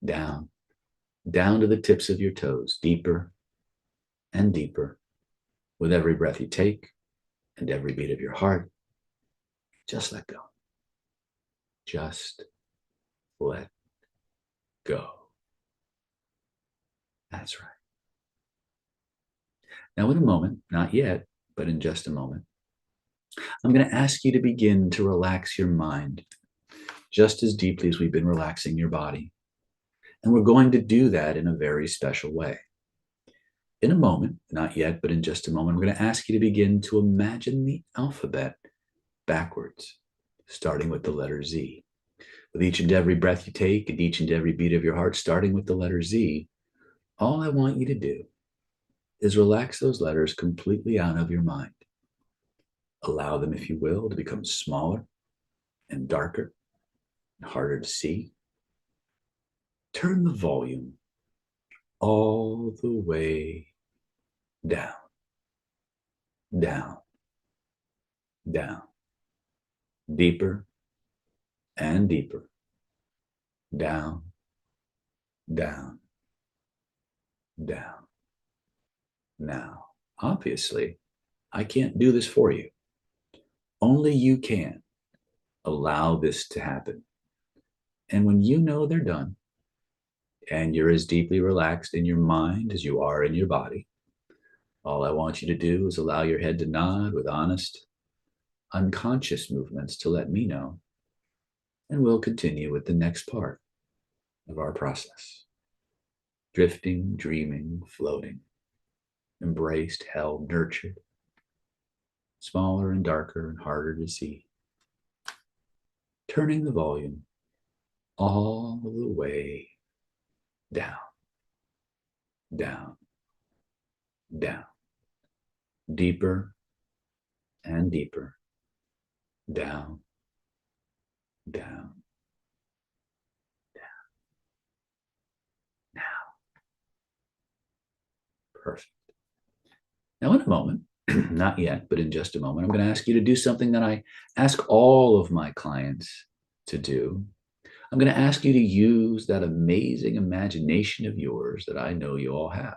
down, down to the tips of your toes, deeper and deeper with every breath you take and every beat of your heart. Just let go. Just let go. That's right. Now, in a moment, not yet, but in just a moment, I'm going to ask you to begin to relax your mind just as deeply as we've been relaxing your body. And we're going to do that in a very special way. In a moment, not yet, but in just a moment, I'm going to ask you to begin to imagine the alphabet backwards, starting with the letter Z. With each and every breath you take and each and every beat of your heart, starting with the letter Z, all I want you to do is relax those letters completely out of your mind. Allow them, if you will, to become smaller and darker and harder to see. Turn the volume all the way down, down, down, deeper and deeper, down, down, down. Now, obviously, I can't do this for you. Only you can allow this to happen. And when you know they're done, and you're as deeply relaxed in your mind as you are in your body, all I want you to do is allow your head to nod with honest, unconscious movements to let me know. And we'll continue with the next part of our process. Drifting, dreaming, floating, embraced, held, nurtured, smaller and darker and harder to see. Turning the volume all the way down, down, down, deeper and deeper, down, down, down. Perfect. Now, in a moment, not yet, but in just a moment, I'm going to ask you to do something that I ask all of my clients to do. I'm going to ask you to use that amazing imagination of yours that I know you all have.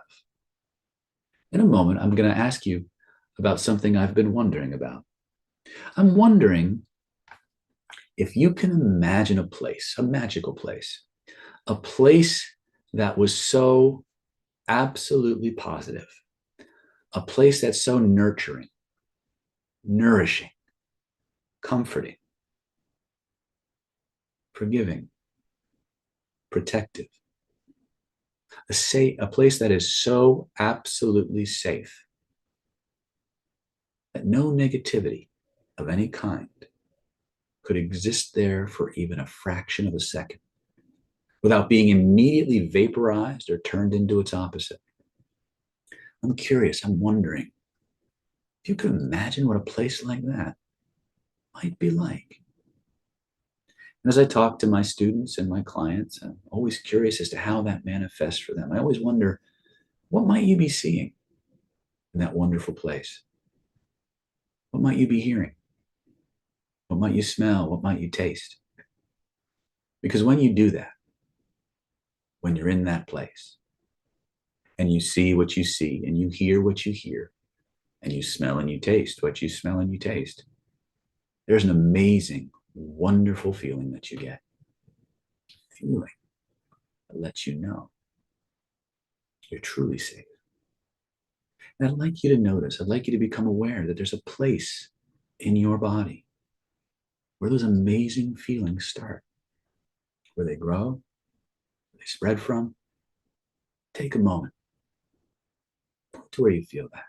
In a moment, I'm going to ask you about something I've been wondering about. I'm wondering if you can imagine a place, a magical place, a place that was so absolutely positive, a place that's so nurturing, nourishing, comforting, forgiving, protective, a place that is so absolutely safe that no negativity of any kind could exist there for even a fraction of a second without being immediately vaporized or turned into its opposite. I'm curious, I'm wondering if you could imagine what a place like that might be like. And as I talk to my students and my clients, I'm always curious as to how that manifests for them. I always wonder, what might you be seeing in that wonderful place? What might you be hearing? What might you smell? What might you taste? Because when you do that, when you're in that place and you see what you see and you hear what you hear and you smell and you taste what you smell and you taste, there's an amazing, wonderful feeling that you get. Feeling that lets you know you're truly safe. And I'd like you to notice, I'd like you to become aware that there's a place in your body where those amazing feelings start, where they grow, where they spread from. Take a moment. Point to where you feel that.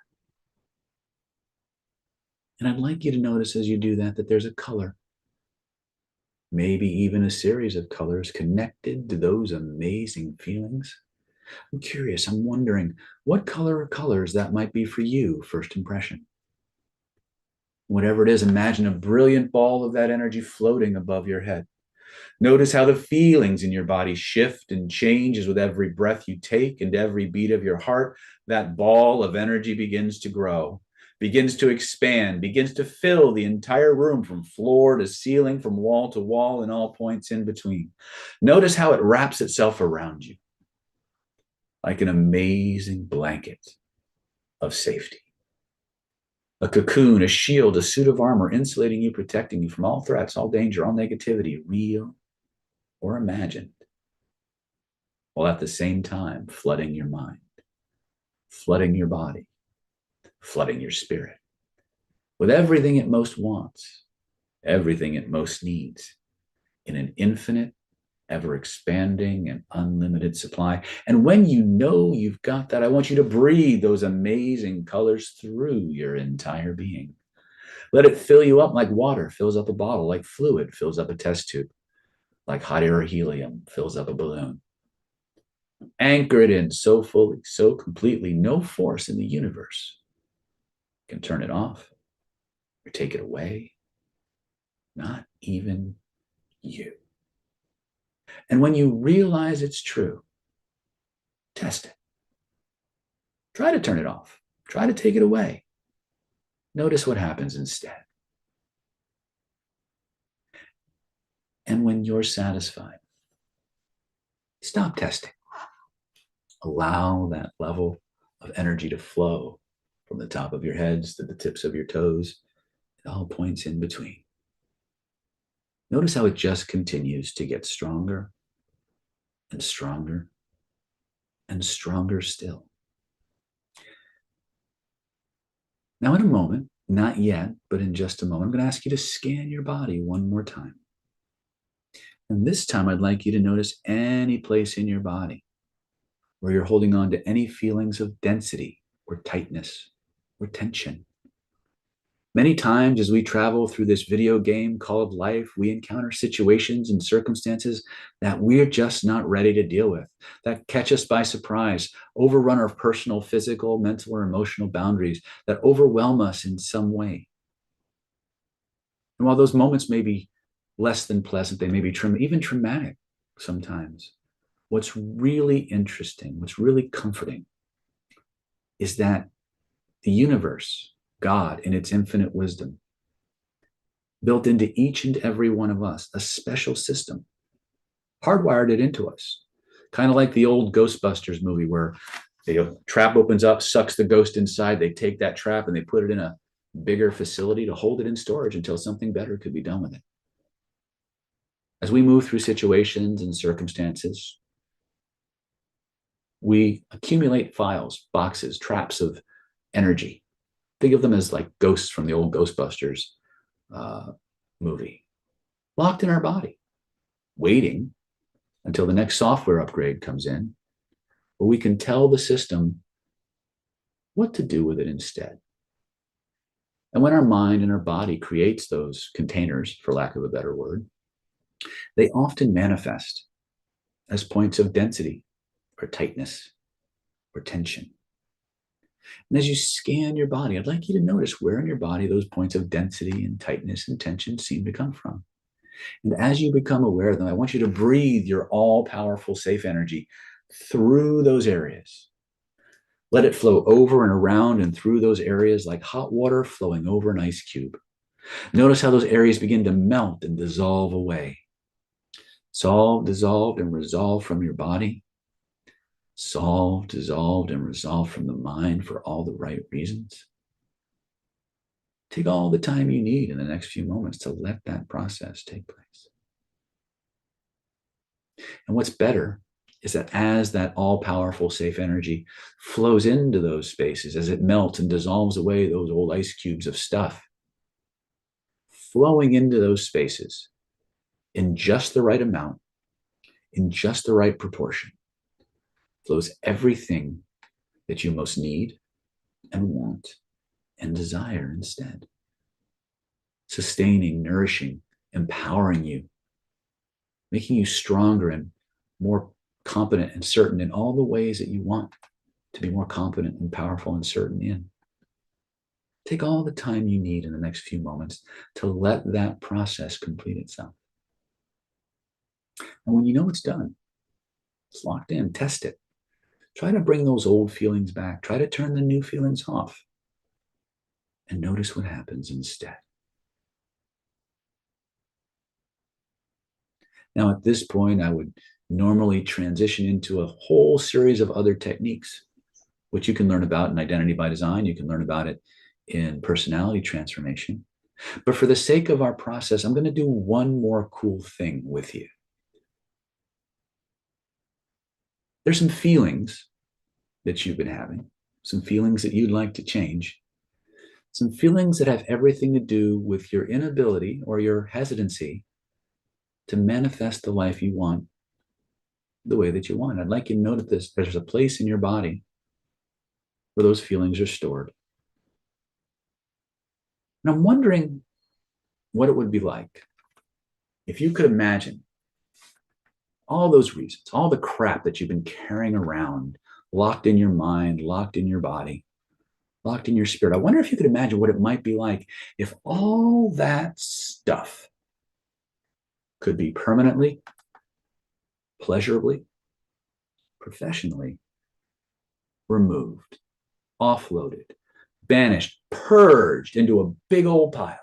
And I'd like you to notice as you do that, that there's a color, maybe even a series of colors connected to those amazing feelings. I'm curious, I'm wondering what color or colors that might be for you, first impression. Whatever it is, imagine a brilliant ball of that energy floating above your head. Notice how the feelings in your body shift and changes with every breath you take and every beat of your heart. That ball of energy begins to grow, begins to expand, begins to fill the entire room from floor to ceiling, from wall to wall, and all points in between. Notice how it wraps itself around you like an amazing blanket of safety. A cocoon, a shield, a suit of armor, insulating you, protecting you from all threats, all danger, all negativity, real or imagined, while at the same time flooding your mind, flooding your body, flooding your spirit with everything it most wants, everything it most needs, in an infinite, ever expanding and unlimited supply. And when you know you've got that, I want you to breathe those amazing colors through your entire being. Let it fill you up like water fills up a bottle, like fluid fills up a test tube, like hot air or helium fills up a balloon. Anchor it in so fully, so completely, no force in the universe can turn it off or take it away, not even you. And when you realize it's true, test it. Try to turn it off. Try to take it away. Notice what happens instead. And when you're satisfied, stop testing. Allow that level of energy to flow from the top of your heads to the tips of your toes, and all points in between. Notice how it just continues to get stronger and stronger and stronger still. Now, in a moment, not yet, but in just a moment, I'm going to ask you to scan your body one more time. And this time, I'd like you to notice any place in your body where you're holding on to any feelings of density or tightness or tension. Many times as we travel through this video game called life, we encounter situations and circumstances that we're just not ready to deal with, that catch us by surprise, overrun our personal, physical, mental, or emotional boundaries, that overwhelm us in some way. And while those moments may be less than pleasant, they may be even traumatic sometimes. What's really interesting, what's really comforting, is that the universe, God, in its infinite wisdom, built into each and every one of us a special system, hardwired it into us. Kind of like the old Ghostbusters movie where the trap opens up, sucks the ghost inside. They take that trap and they put it in a bigger facility to hold it in storage until something better could be done with it. As we move through situations and circumstances, we accumulate files, boxes, traps of energy. Think of them as like ghosts from the old Ghostbusters movie, locked in our body, waiting until the next software upgrade comes in, where we can tell the system what to do with it instead. And when our mind and our body creates those containers, for lack of a better word, they often manifest as points of density or tightness or tension. And as you scan your body, I'd like you to notice where in your body those points of density and tightness and tension seem to come from. And as you become aware of them, I want you to breathe your all-powerful, safe energy through those areas. Let it flow over and around and through those areas like hot water flowing over an ice cube. Notice how those areas begin to melt and dissolve away. Solve, dissolved, and resolved from your body. Solved, dissolved, and resolved from the mind for all the right reasons. Take all the time you need in the next few moments to let that process take place. And what's better is that as that all-powerful, safe energy flows into those spaces, as it melts and dissolves away those old ice cubes of stuff, flowing into those spaces in just the right amount, in just the right proportion, flows everything that you most need and want and desire instead. Sustaining, nourishing, empowering you, making you stronger and more competent and certain in all the ways that you want to be more competent and powerful and certain in. Take all the time you need in the next few moments to let that process complete itself. And when you know it's done, it's locked in, test it. Try to bring those old feelings back. Try to turn the new feelings off. And notice what happens instead. Now, at this point, I would normally transition into a whole series of other techniques, which you can learn about in Identity by Design. You can learn about it in personality transformation. But for the sake of our process, I'm going to do one more cool thing with you. There's some feelings that you've been having, some feelings that you'd like to change, some feelings that have everything to do with your inability or your hesitancy to manifest the life you want the way that you want. I'd like you to note this. There's a place in your body where those feelings are stored. And I'm wondering what it would be like if you could imagine all those reasons, all the crap that you've been carrying around, locked in your mind, locked in your body, locked in your spirit. I wonder if you could imagine what it might be like if all that stuff could be permanently, pleasurably, professionally removed, offloaded, banished, purged into a big old pile,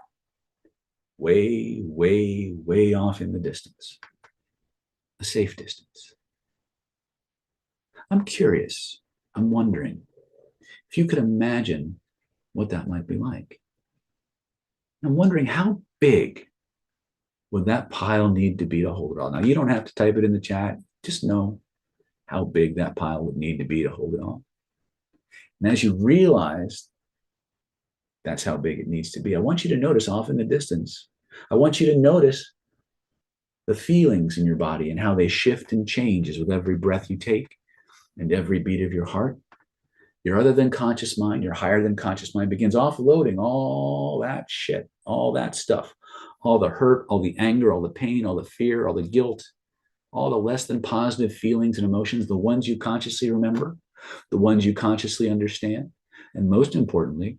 way, way, way off in the distance, a safe distance. I'm curious, I'm wondering if you could imagine what that might be like. I'm wondering how big would that pile need to be to hold it all? Now, you don't have to type it in the chat. Just know how big that pile would need to be to hold it all. And as you realize that's how big it needs to be, I want you to notice off in the distance. I want you to notice the feelings in your body and how they shift and change with every breath you take and every beat of your heart. Your other than conscious mind, your higher than conscious mind begins offloading all that shit, all that stuff, all the hurt, all the anger, all the pain, all the fear, all the guilt, all the less than positive feelings and emotions, the ones you consciously remember, the ones you consciously understand, and most importantly,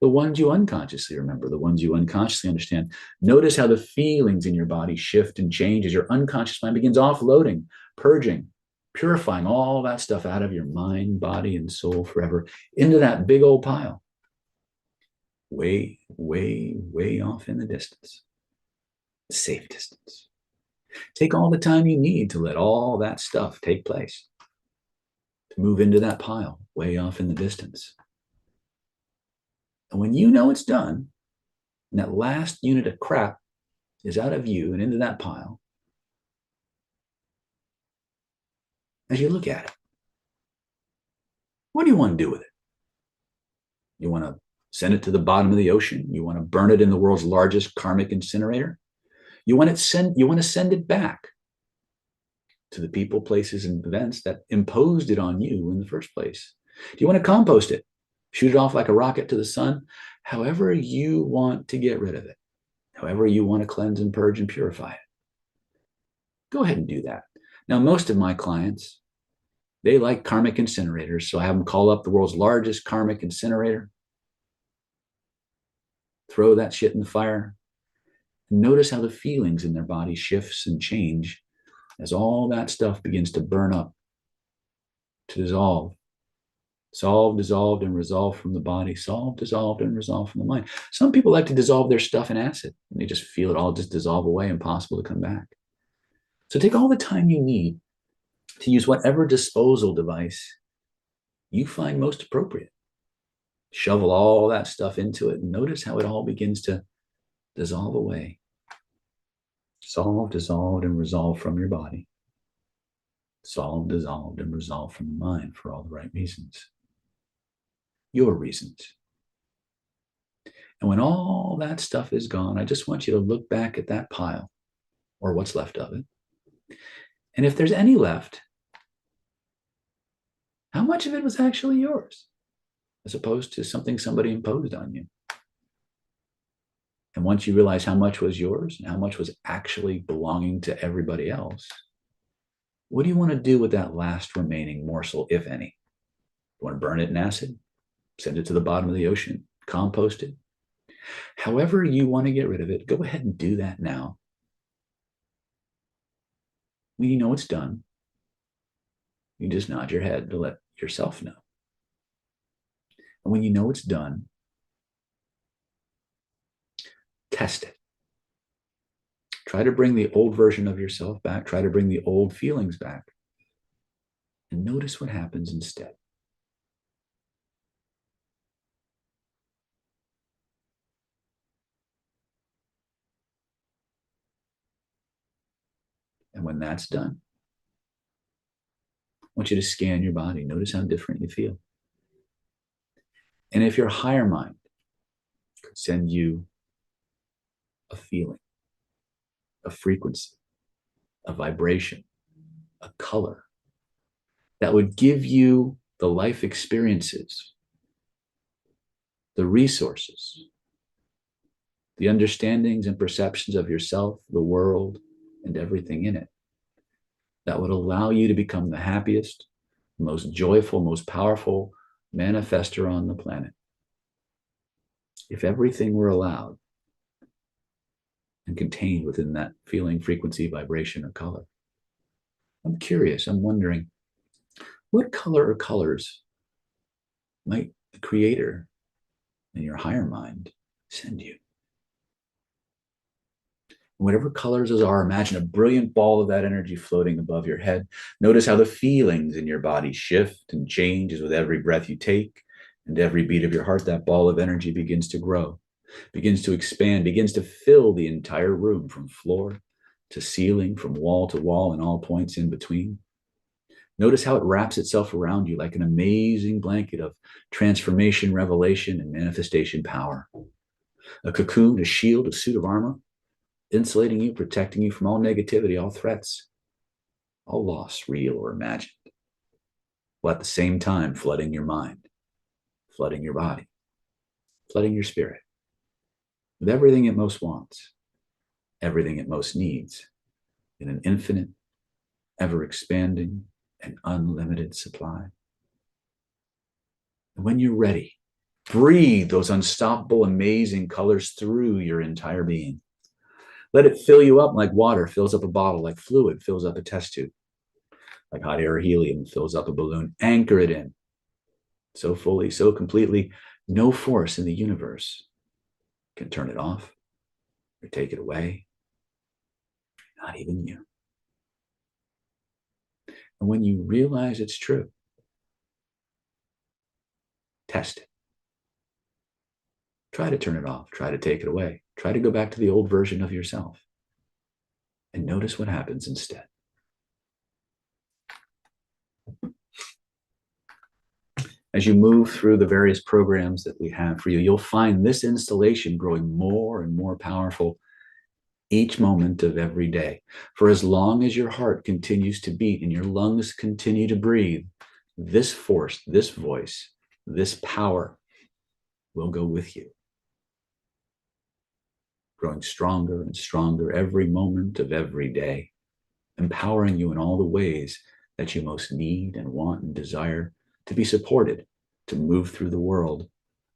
the ones you unconsciously remember, the ones you unconsciously understand. Notice how the feelings in your body shift and change as your unconscious mind begins offloading, purging, purifying all that stuff out of your mind, body, and soul forever into that big old pile. Way, way, way off in the distance. Safe distance. Take all the time you need to let all that stuff take place. To move into that pile way off in the distance. And when you know it's done, and that last unit of crap is out of you and into that pile, as you look at it, what do you want to do with it? You want to send it to the bottom of the ocean? You want to burn it in the world's largest karmic incinerator? You want to send it back to the people, places, and events that imposed it on you in the first place? Do you want to compost it? Shoot it off like a rocket to the sun? However you want to get rid of it, however you want to cleanse and purge and purify it. Go ahead and do that. Now, most of my clients, they like karmic incinerators, so I have them call up the world's largest karmic incinerator, throw that shit in the fire, and notice how the feelings in their body shifts and change as all that stuff begins to burn up, to dissolve. Solved, dissolved, and resolved from the body. Solved, dissolved, and resolved from the mind. Some people like to dissolve their stuff in acid, and they just feel it all just dissolve away, impossible to come back. So take all the time you need to use whatever disposal device you find most appropriate. Shovel all that stuff into it and notice how it all begins to dissolve away. Solved, dissolved, and resolved from your body. Solved, dissolved, and resolved from the mind for all the right reasons. Your reasons. And when all that stuff is gone, I just want you to look back at that pile or what's left of it. And if there's any left, how much of it was actually yours as opposed to something somebody imposed on you? And once you realize how much was yours and how much was actually belonging to everybody else, what do you want to do with that last remaining morsel, if any? You want to burn it in acid? Send it to the bottom of the ocean? Compost it? However you want to get rid of it, go ahead and do that now. When you know it's done, you just nod your head to let yourself know. And when you know it's done, test it. Try to bring the old version of yourself back. Try to bring the old feelings back. And notice what happens instead. And when that's done, I want you to scan your body. Notice how different you feel. And if your higher mind could send you a feeling, a frequency, a vibration, a color that would give you the life experiences, the resources, the understandings and perceptions of yourself, the world, and everything in it, that would allow you to become the happiest, most joyful, most powerful manifester on the planet. If everything were allowed and contained within that feeling, frequency, vibration, or color. I'm curious, I'm wondering, what color or colors might the Creator in your higher mind send you? Whatever colors those are, imagine a brilliant ball of that energy floating above your head. Notice how the feelings in your body shift and changes with every breath you take, and every beat of your heart. That ball of energy begins to grow, begins to expand, begins to fill the entire room from floor to ceiling, from wall to wall, and all points in between. Notice how it wraps itself around you like an amazing blanket of transformation, revelation, and manifestation power. A cocoon, a shield, a suit of armor, insulating you, protecting you from all negativity, all threats, all loss, real or imagined, while at the same time flooding your mind flooding your body, flooding your spirit with everything it most wants, everything it most needs in an infinite, ever expanding, and unlimited supply. And when you're ready, breathe those unstoppable, amazing colors through your entire being. Let it fill you up like water fills up a bottle, like fluid fills up a test tube, like hot air or helium fills up a balloon. Anchor it in so fully, so completely, no force in the universe can turn it off or take it away, not even you. And when you realize it's true, test it. Try to turn it off. Try to take it away. Try to go back to the old version of yourself and notice what happens instead. As you move through the various programs that we have for you, you'll find this installation growing more and more powerful each moment of every day. For as long as your heart continues to beat and your lungs continue to breathe, this force, this voice, this power will go with you, growing stronger and stronger every moment of every day, empowering you in all the ways that you most need and want and desire to be supported, to move through the world,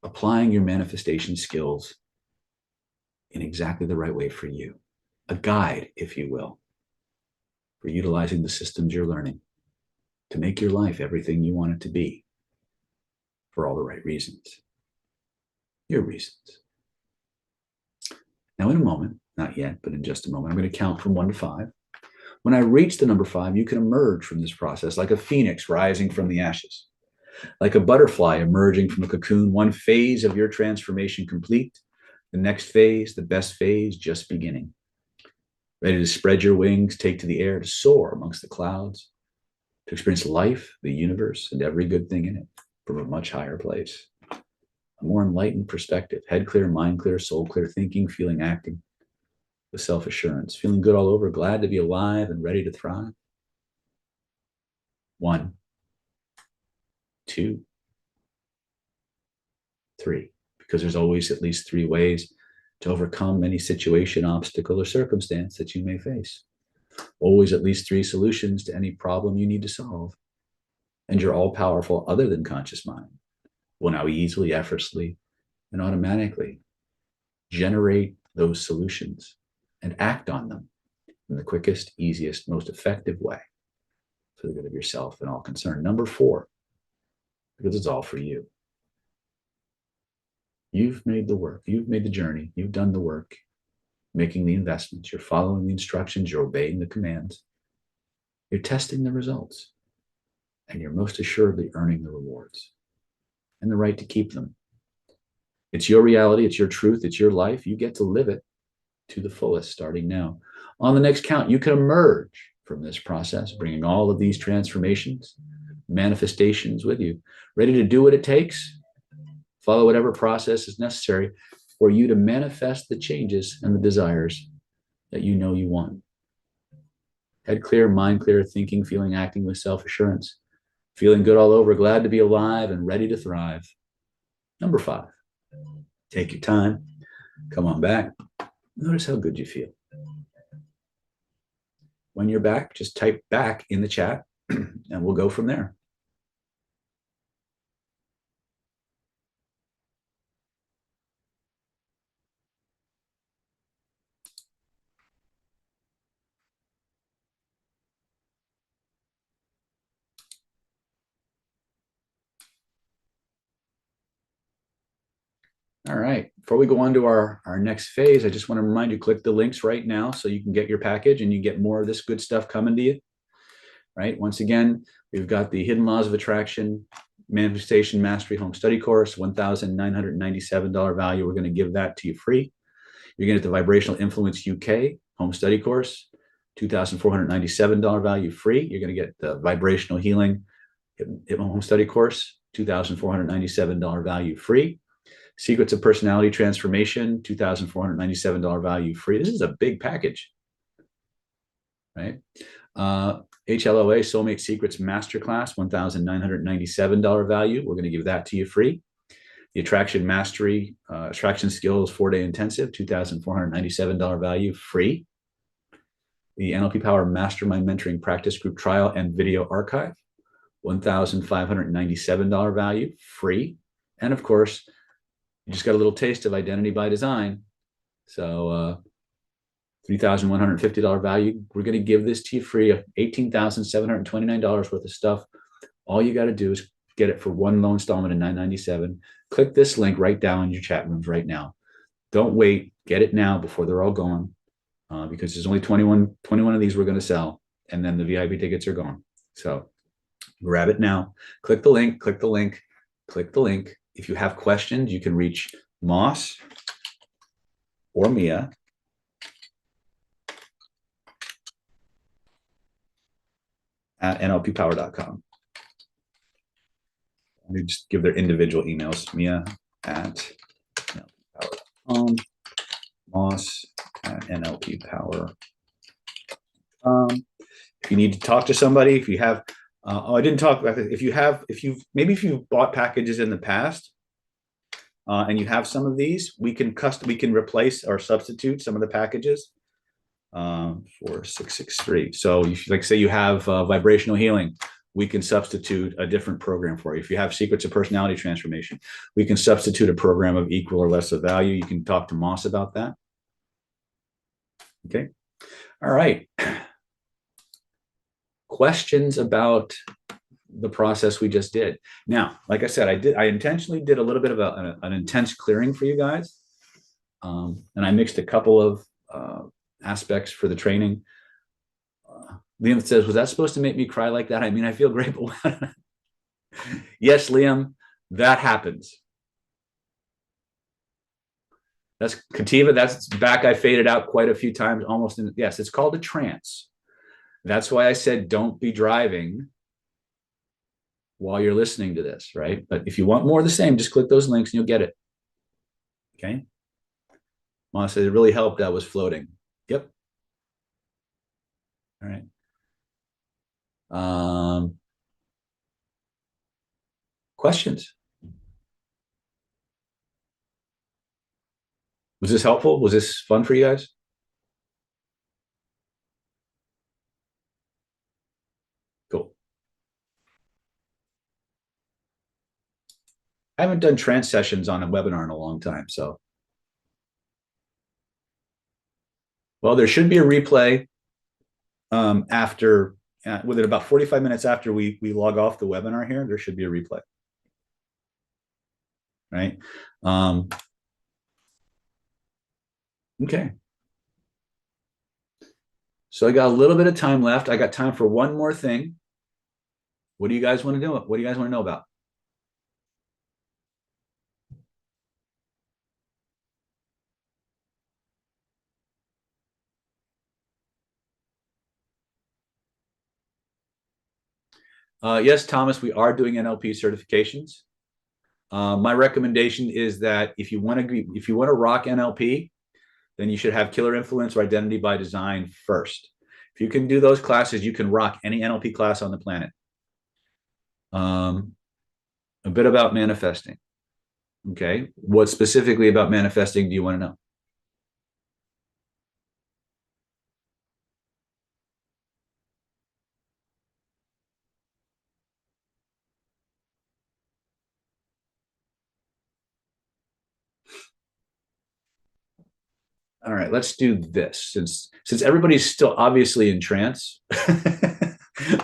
applying your manifestation skills in exactly the right way for you. A guide, if you will, for utilizing the systems you're learning to make your life everything you want it to be for all the right reasons. Your reasons. Now, in a moment, not yet, but in just a moment, I'm going to count from 1 to 5. When I reach the number 5, you can emerge from this process like a phoenix rising from the ashes, like a butterfly emerging from a cocoon, one phase of your transformation complete, the next phase, the best phase, just beginning. Ready to spread your wings, take to the air, to soar amongst the clouds, to experience life, the universe, and every good thing in it from a much higher place. A more enlightened perspective, head clear, mind clear, soul clear, thinking, feeling, acting with self-assurance, feeling good all over, glad to be alive and ready to thrive. 1, 2, 3, because there's always at least 3 ways to overcome any situation, obstacle, or circumstance that you may face. Always at least 3 solutions to any problem you need to solve. And your all-powerful, other than conscious mind will now easily, effortlessly, and automatically generate those solutions and act on them in the quickest, easiest, most effective way for the good of yourself and all concerned. Number 4, because it's all for you. You've made the work. You've made the journey. You've done the work, making the investments. You're following the instructions. You're obeying the commands. You're testing the results. And you're most assuredly earning the rewards and the right to keep them. It's your reality. It's your truth. It's your life. You get to live it to the fullest starting now. On the next count, you can emerge from this process, bringing all of these transformations, manifestations with you, ready to do what it takes, follow whatever process is necessary for you to manifest the changes and the desires that you know you want. Head clear, mind clear, thinking, feeling, acting with self-assurance, feeling good all over, glad to be alive and ready to thrive. Number 5, take your time, come on back. Notice how good you feel. When you're back, just type back in the chat and we'll go from there. All right, before we go on to our next phase, I just want to remind you, click the links right now so you can get your package and you get more of this good stuff coming to you, right? Once again, we've got the Hidden Laws of Attraction Manifestation Mastery Home Study Course, $1,997 value. We're going to give that to you free. You're going to get the Vibrational Influence UK Home Study Course, $2,497 value free. You're going to get the Vibrational Healing Home Study Course, $2,497 value free. Secrets of Personality Transformation, $2,497 value free. This is a big package, right? HLOA Soulmate Secrets Masterclass, $1,997 value. We're going to give that to you free. The Attraction Mastery, Attraction Skills 4-day intensive, $2,497 value, free. The NLP Power Mastermind Mentoring Practice Group Trial and Video Archive, $1,597 value, free. And of course, you just got a little taste of Identity by Design. So $3,150 value. We're going to give this to you free, $18,729 worth of stuff. All you got to do is get it for one low installment of $997. Click this link right down in your chat rooms right now. Don't wait. Get it now before they're all gone, because there's only 21 of these we're going to sell, and then the VIP tickets are gone. So grab it now. Click the link, click the link, click the link. If you have questions, you can reach Moss or Mia at nlppower.com. They just give their individual emails. Mia at nlppower.com, Moss at nlppower.com. If you need to talk to somebody, if you have, I didn't talk about it. If you've bought packages in the past, and you have some of these, we can replace or substitute some of the packages for 663. So if, like, say you have vibrational healing, we can substitute a different program for you. If you have secrets of personality transformation, we can substitute a program of equal or less of value. You can talk to Moss about that. Okay. All right. Questions about the process we just did. Now, like I said, I intentionally did a little bit of an intense clearing for you guys. And I mixed a couple of aspects for the training. Liam says, was that supposed to make me cry like that? I mean, I feel great, but yes, Liam, that happens. That's Kativa. That's back. I faded out quite a few times, almost in, yes, it's called a trance. That's why I said, don't be driving while you're listening to this, right? But if you want more of the same, just click those links and you'll get it. Okay. Mom said it really helped. I was floating. Yep. All right. Questions? Was this helpful? Was this fun for you guys? Cool. I haven't done trance sessions on a webinar in a long time, so. Well, there should be a replay after, within about 45 minutes after we log off the webinar here, there should be a replay. Right? Okay. So I got a little bit of time left. I got time for one more thing. What do you guys want to do? What do you guys want to know about? Yes, Thomas, we are doing NLP certifications. My recommendation is that if you want to rock NLP, then you should have Killer Influence or Identity by Design first. If you can do those classes, you can rock any NLP class on the planet. A bit about manifesting. Okay. What specifically about manifesting do you want to know? All right, let's do this since everybody's still obviously in trance,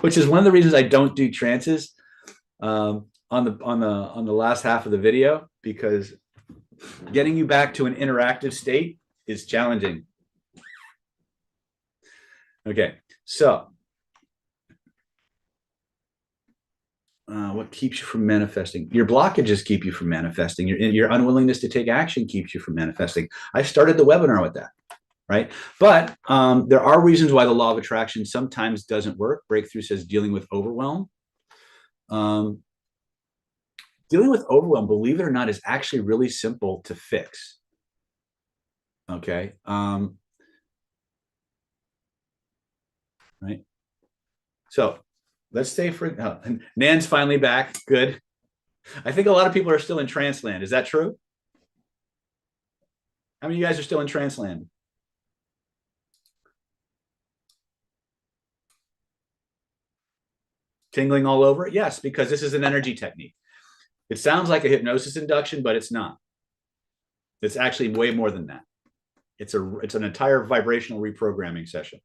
which is one of the reasons I don't do trances on the last half of the video, because getting you back to an interactive state is challenging. Okay, so what keeps you from manifesting? Your blockages keep you from manifesting. Your unwillingness to take action keeps you from manifesting. I started the webinar with that, right? But there are reasons why the law of attraction sometimes doesn't work. Breakthrough says dealing with overwhelm. Dealing with overwhelm, believe it or not, is actually really simple to fix. Okay. Right. So let's say Nan's finally back. Good. I think a lot of people are still in trance land. Is that true? How many of you guys are still in trance land? Tingling all over? Yes, because this is an energy technique. It sounds like a hypnosis induction, but it's not. It's actually way more than that. It's an entire vibrational reprogramming session.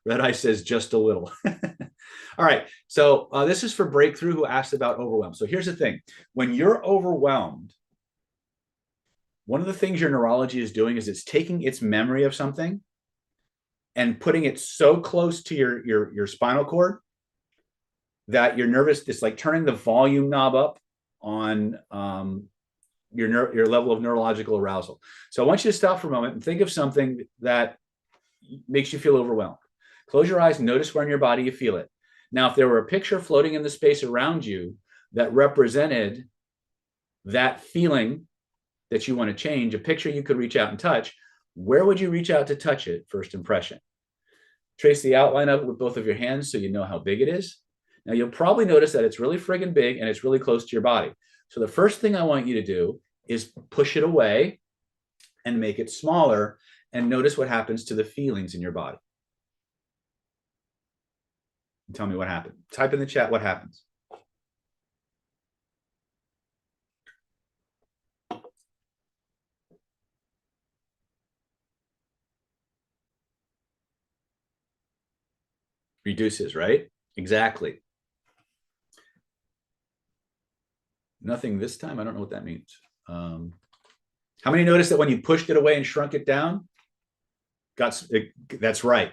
Red Eye says just a little. All right. So this is for Breakthrough, who asked about overwhelm. So here's the thing. When you're overwhelmed, one of the things your neurology is doing is it's taking its memory of something and putting it so close to your spinal cord that you're nervous. It's like turning the volume knob up on your level of neurological arousal. So I want you to stop for a moment and think of something that makes you feel overwhelmed. Close your eyes, notice where in your body you feel it. Now, if there were a picture floating in the space around you that represented that feeling that you want to change, a picture you could reach out and touch, where would you reach out to touch it? First impression. Trace the outline of it with both of your hands so you know how big it is. Now, you'll probably notice that it's really friggin' big and it's really close to your body. So the first thing I want you to do is push it away and make it smaller and notice what happens to the feelings in your body. Tell me what happened. Type in the chat what happens. Reduces, right? Exactly. Nothing this time. I don't know what that means. How many noticed that when you pushed it away and shrunk it down? That's right.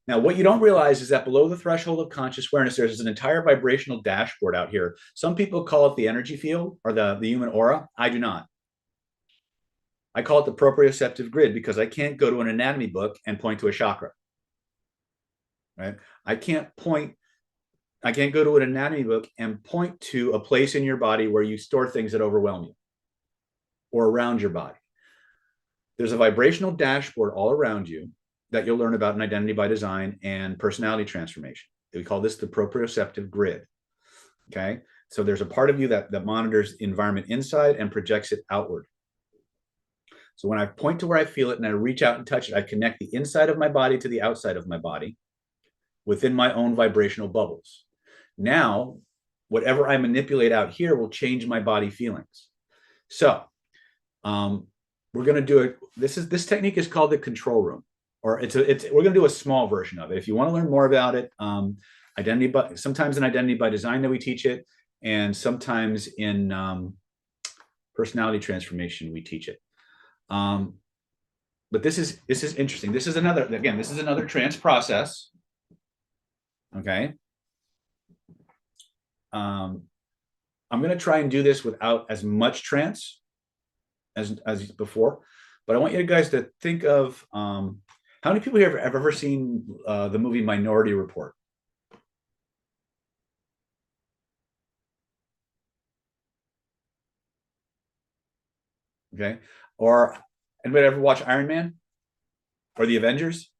Now, what you don't realize is that below the threshold of conscious awareness, there's an entire vibrational dashboard out here. Some people call it the energy field or the human aura. I do not. I call it the proprioceptive grid because I can't go to an anatomy book and point to a chakra. Right? I can't go to an anatomy book and point to a place in your body where you store things that overwhelm you or around your body. There's a vibrational dashboard all around you that you'll learn about in Identity by Design and personality transformation. We call this the proprioceptive grid. Okay. So there's a part of you that monitors the environment inside and projects it outward. So when I point to where I feel it and I reach out and touch it, I connect the inside of my body to the outside of my body within my own vibrational bubbles. Now, whatever I manipulate out here will change my body feelings. So we're going to do it. This technique is called the control room, or we're going to do a small version of it. If you want to learn more about it, sometimes in Identity by Design that we teach it, and sometimes in personality transformation we teach it. But this is interesting. This is another trance process. Okay. I'm going to try and do this without as much trance as before, but I want you guys to think of how many people here have ever seen the movie Minority Report? Okay. Or anybody ever watch Iron Man or the Avengers?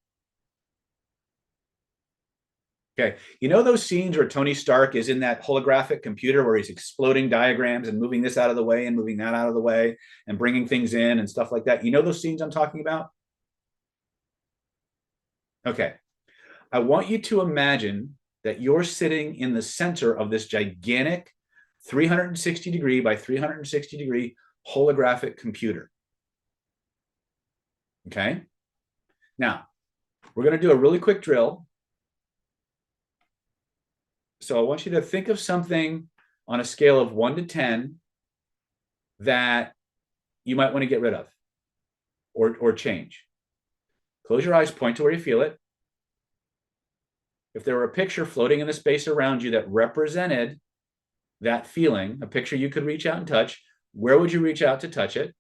Okay. You know those scenes where Tony Stark is in that holographic computer where he's exploding diagrams and moving this out of the way and moving that out of the way and bringing things in and stuff like that? You know those scenes I'm talking about? Okay. I want you to imagine that you're sitting in the center of this gigantic 360 degree by 360 degree holographic computer. Okay. Now, we're going to do a really quick drill. So I want you to think of something on a scale of 1 to 10 that you might want to get rid of or change. Close your eyes, point to where you feel it. If there were a picture floating in the space around you that represented that feeling, a picture you could reach out and touch, where would you reach out to touch it?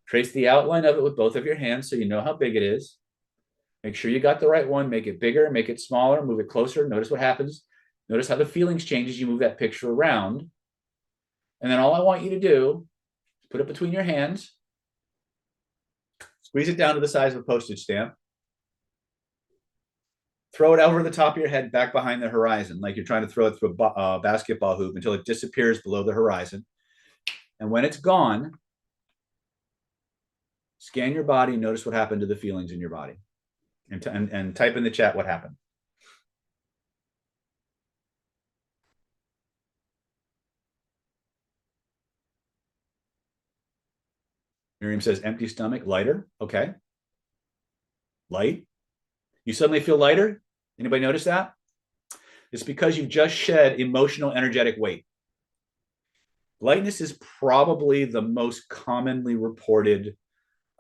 Trace the outline of it with both of your hands so you know how big it is. Make sure you got the right one. Make it bigger, make it smaller, move it closer. Notice what happens. Notice how the feelings change as you move that picture around. And then all I want you to do is put it between your hands, squeeze it down to the size of a postage stamp. Throw it over the top of your head, back behind the horizon, like you're trying to throw it through a basketball hoop until it disappears below the horizon. And when it's gone, scan your body, notice what happened to the feelings in your body, and type in the chat what happened. Miriam says empty stomach, lighter. Okay. Light. You suddenly feel lighter? Anybody notice that? It's because you've just shed emotional, energetic weight. Lightness is probably the most commonly reported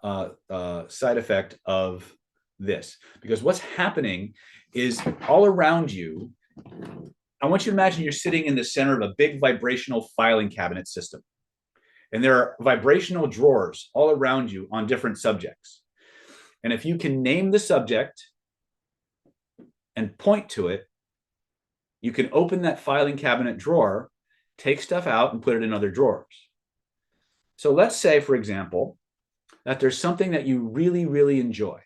side effect of this, because what's happening is all around you. I want you to imagine you're sitting in the center of a big vibrational filing cabinet system, and there are vibrational drawers all around you on different subjects. And if you can name the subject and point to it, you can open that filing cabinet drawer, take stuff out, and put it in other drawers. So let's say, for example, that there's something that you really, really enjoy.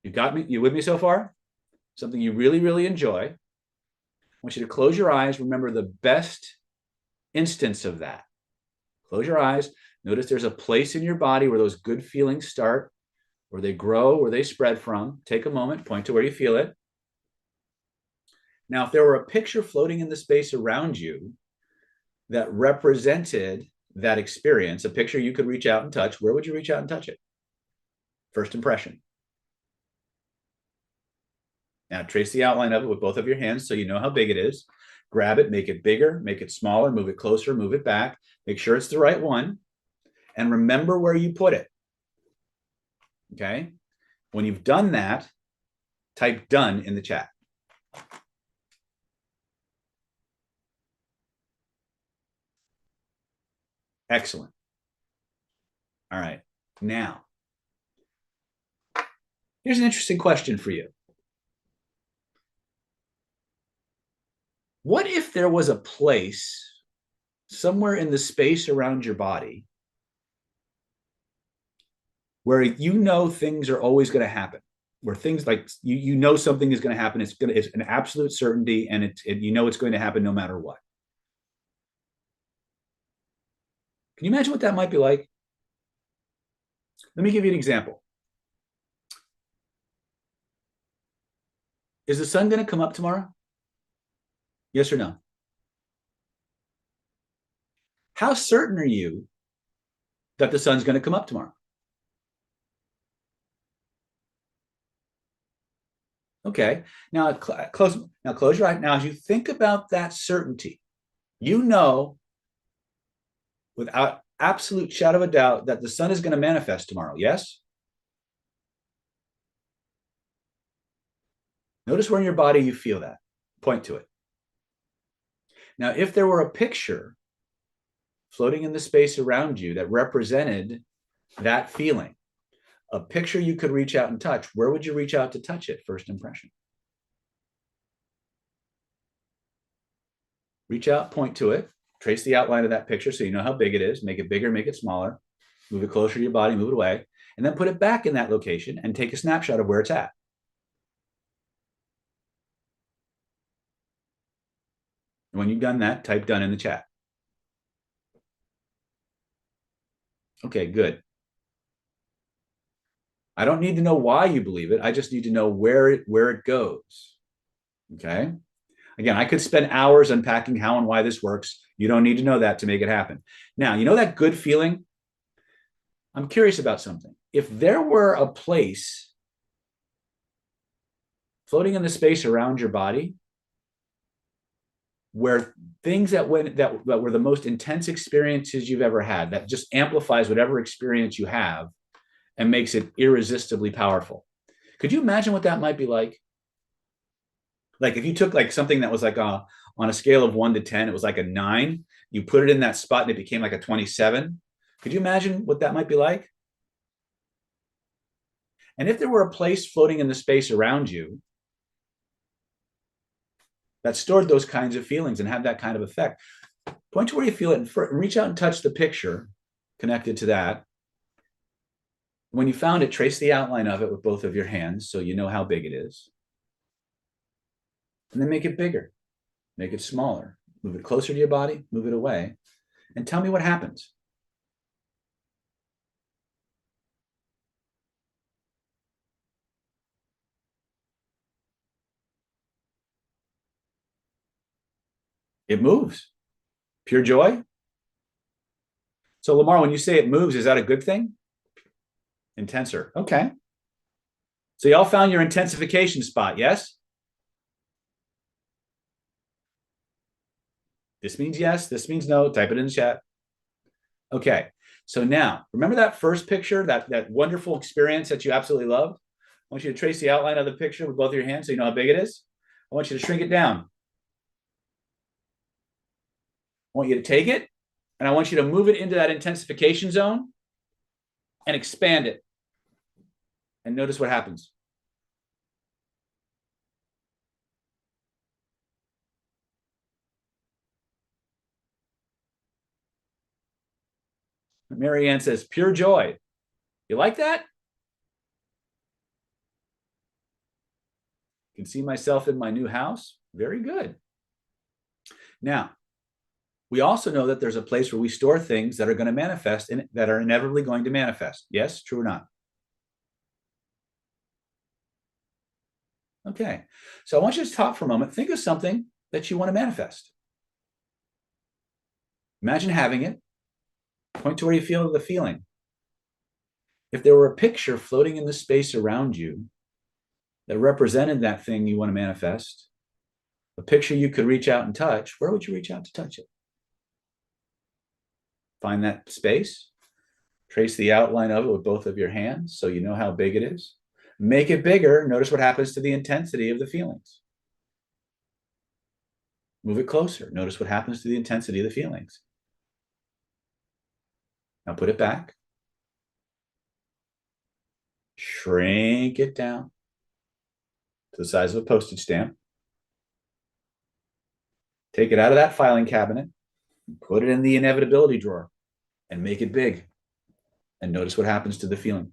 You got me? You with me so far? Something you really, really enjoy. I want you to close your eyes. Remember the best instance of that. Close your eyes. Notice there's a place in your body where those good feelings start, where they grow, where they spread from. Take a moment, point to where you feel it. Now, if there were a picture floating in the space around you that represented that experience, a picture you could reach out and touch, where would you reach out and touch it? First impression. Now, trace the outline of it with both of your hands so you know how big it is. Grab it, make it bigger, make it smaller, move it closer, move it back. Make sure it's the right one. And remember where you put it. Okay? When you've done that, type done in the chat. Excellent. All right. Now, here's an interesting question for you. What if there was a place somewhere in the space around your body where you know things are always going to happen, where things like you know something is going to happen, it's an absolute certainty, and you know it's going to happen no matter what? Can you imagine what that might be like? Let me give you an example. Is the sun going to come up tomorrow? Yes or no? How certain are you that the sun's going to come up tomorrow? Okay. Now close your eyes. Now, as you think about that certainty, you know without absolute shadow of a doubt that the sun is going to manifest tomorrow. Yes? Notice where in your body you feel that. Point to it. Now, if there were a picture floating in the space around you that represented that feeling, a picture you could reach out and touch, where would you reach out to touch it? First impression. Reach out, point to it, trace the outline of that picture so you know how big it is, make it bigger, make it smaller, move it closer to your body, move it away, and then put it back in that location and take a snapshot of where it's at. And when you've done that, type done in the chat. Okay, good. I don't need to know why you believe it. I just need to know where it goes. Okay. Again, I could spend hours unpacking how and why this works. You don't need to know that to make it happen. Now, you know that good feeling? I'm curious about something. If there were a place floating in the space around your body where things that were the most intense experiences you've ever had, that just amplifies whatever experience you have and makes it irresistibly powerful. Could you imagine what that might be like? Like if you took like something that was like on a scale of 1 to 10, it was like a 9, you put it in that spot and it became like a 27. Could you imagine what that might be like? And if there were a place floating in the space around you that stored those kinds of feelings and had that kind of effect, point to where you feel it and reach out and touch the picture connected to that. When you found it, trace the outline of it with both of your hands so you know how big it is. And then make it bigger, make it smaller, move it closer to your body, move it away, and tell me what happens. It moves. Pure joy. So Lamar, when you say it moves, is that a good thing? Intenser. Okay. So y'all found your intensification spot, yes? This means yes, this means no. Type it in the chat. Okay. So now, remember that first picture, that wonderful experience that you absolutely loved? I want you to trace the outline of the picture with both of your hands so you know how big it is. I want you to shrink it down. I want you to take it, and I want you to move it into that intensification zone and expand it. And notice what happens. Mary Ann says, pure joy. You like that? You can see myself in my new house. Very good. Now, we also know that there's a place where we store things that are going to manifest and that are inevitably going to manifest. Yes, true or not? Okay. So I want you to stop for a moment. Think of something that you want to manifest. Imagine having it. Point to where you feel the feeling. If there were a picture floating in the space around you that represented that thing you want to manifest, a picture you could reach out and touch, where would you reach out to touch it? Find that space, trace the outline of it with both of your hands so you know how big it is. Make it bigger. Notice what happens to the intensity of the feelings. Move it closer. Notice what happens to the intensity of the feelings. Now put it back. Shrink it down to the size of a postage stamp. Take it out of that filing cabinet, put it in the inevitability drawer, and make it big. And notice what happens to the feeling.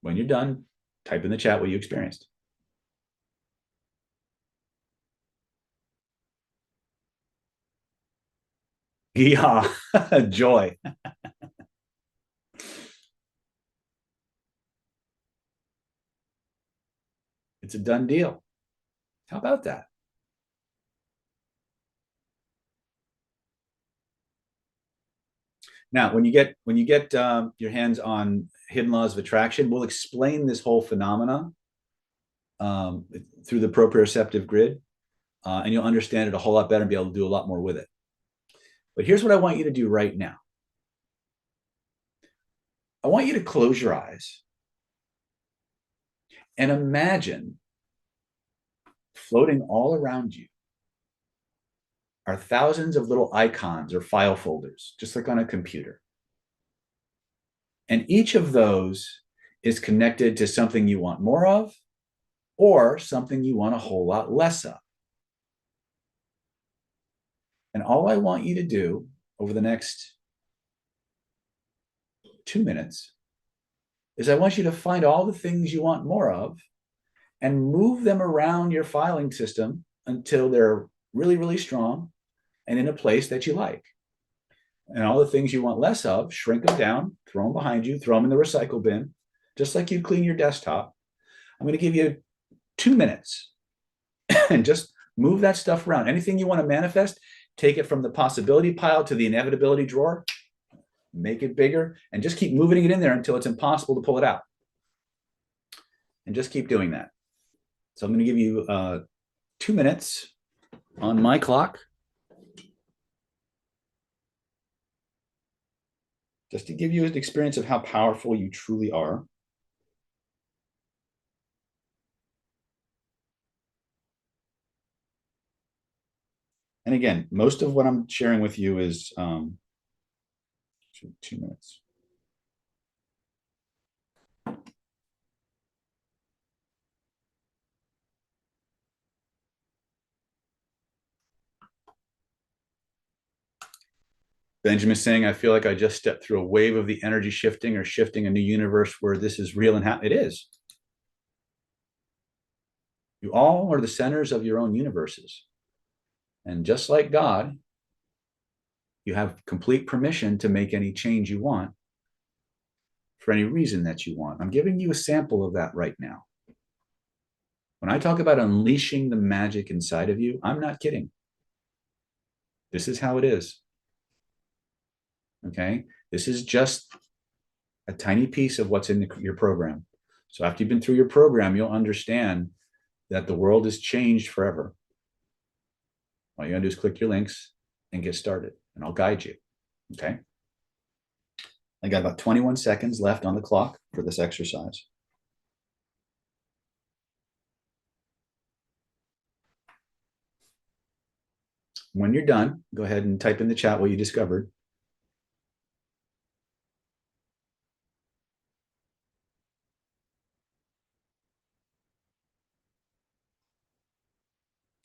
When you're done, type in the chat what you experienced. Yeah, joy. It's a done deal. How about that? Now, when you get your hands on hidden laws of attraction, we'll explain this whole phenomena through the proprioceptive grid, and you'll understand it a whole lot better and be able to do a lot more with it. But here's what I want you to do right now. I want you to close your eyes and imagine floating all around you are thousands of little icons or file folders, just like on a computer. And each of those is connected to something you want more of or something you want a whole lot less of. And all I want you to do over the next 2 minutes is I want you to find all the things you want more of and move them around your filing system until they're really, really strong and in a place that you like. And all the things you want less of, shrink them down, throw them behind you, throw them in the recycle bin, just like you clean your desktop. I'm going to give you 2 minutes and just move that stuff around. Anything you want to manifest, take it from the possibility pile to the inevitability drawer, make it bigger, and just keep moving it in there until it's impossible to pull it out. And just keep doing that. So I'm going to give you 2 minutes on my clock just to give you an experience of how powerful you truly are. And again, most of what I'm sharing with you is 2 minutes. Benjamin saying, I feel like I just stepped through a wave of the energy shifting or shifting a new universe where this is real and it is. You all are the centers of your own universes. And just like God, you have complete permission to make any change you want for any reason that you want. I'm giving you a sample of that right now. When I talk about unleashing the magic inside of you, I'm not kidding. This is how it is. Okay? This is just a tiny piece of what's in your program. So after you've been through your program, you'll understand that the world has changed forever. All you gotta do is click your links and get started, and I'll guide you. Okay? I got about 21 seconds left on the clock for this exercise. When you're done, go ahead and type in the chat what you discovered.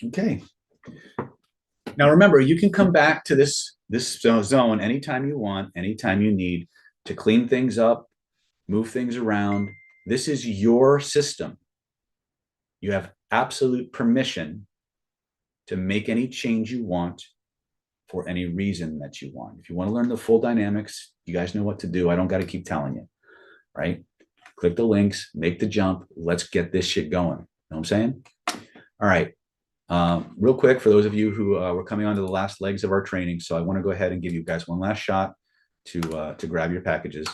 Okay. Now remember, you can come back to this zone anytime you want, anytime you need to clean things up, move things around. This is your system. You have absolute permission to make any change you want for any reason that you want. If you want to learn the full dynamics, you guys know what to do. I don't got to keep telling you, right? Click the links, make the jump. Let's get this shit going. You know what I'm saying? All right. Real quick, for those of you who were coming on to the last legs of our training, so I want to go ahead and give you guys one last shot to grab your packages.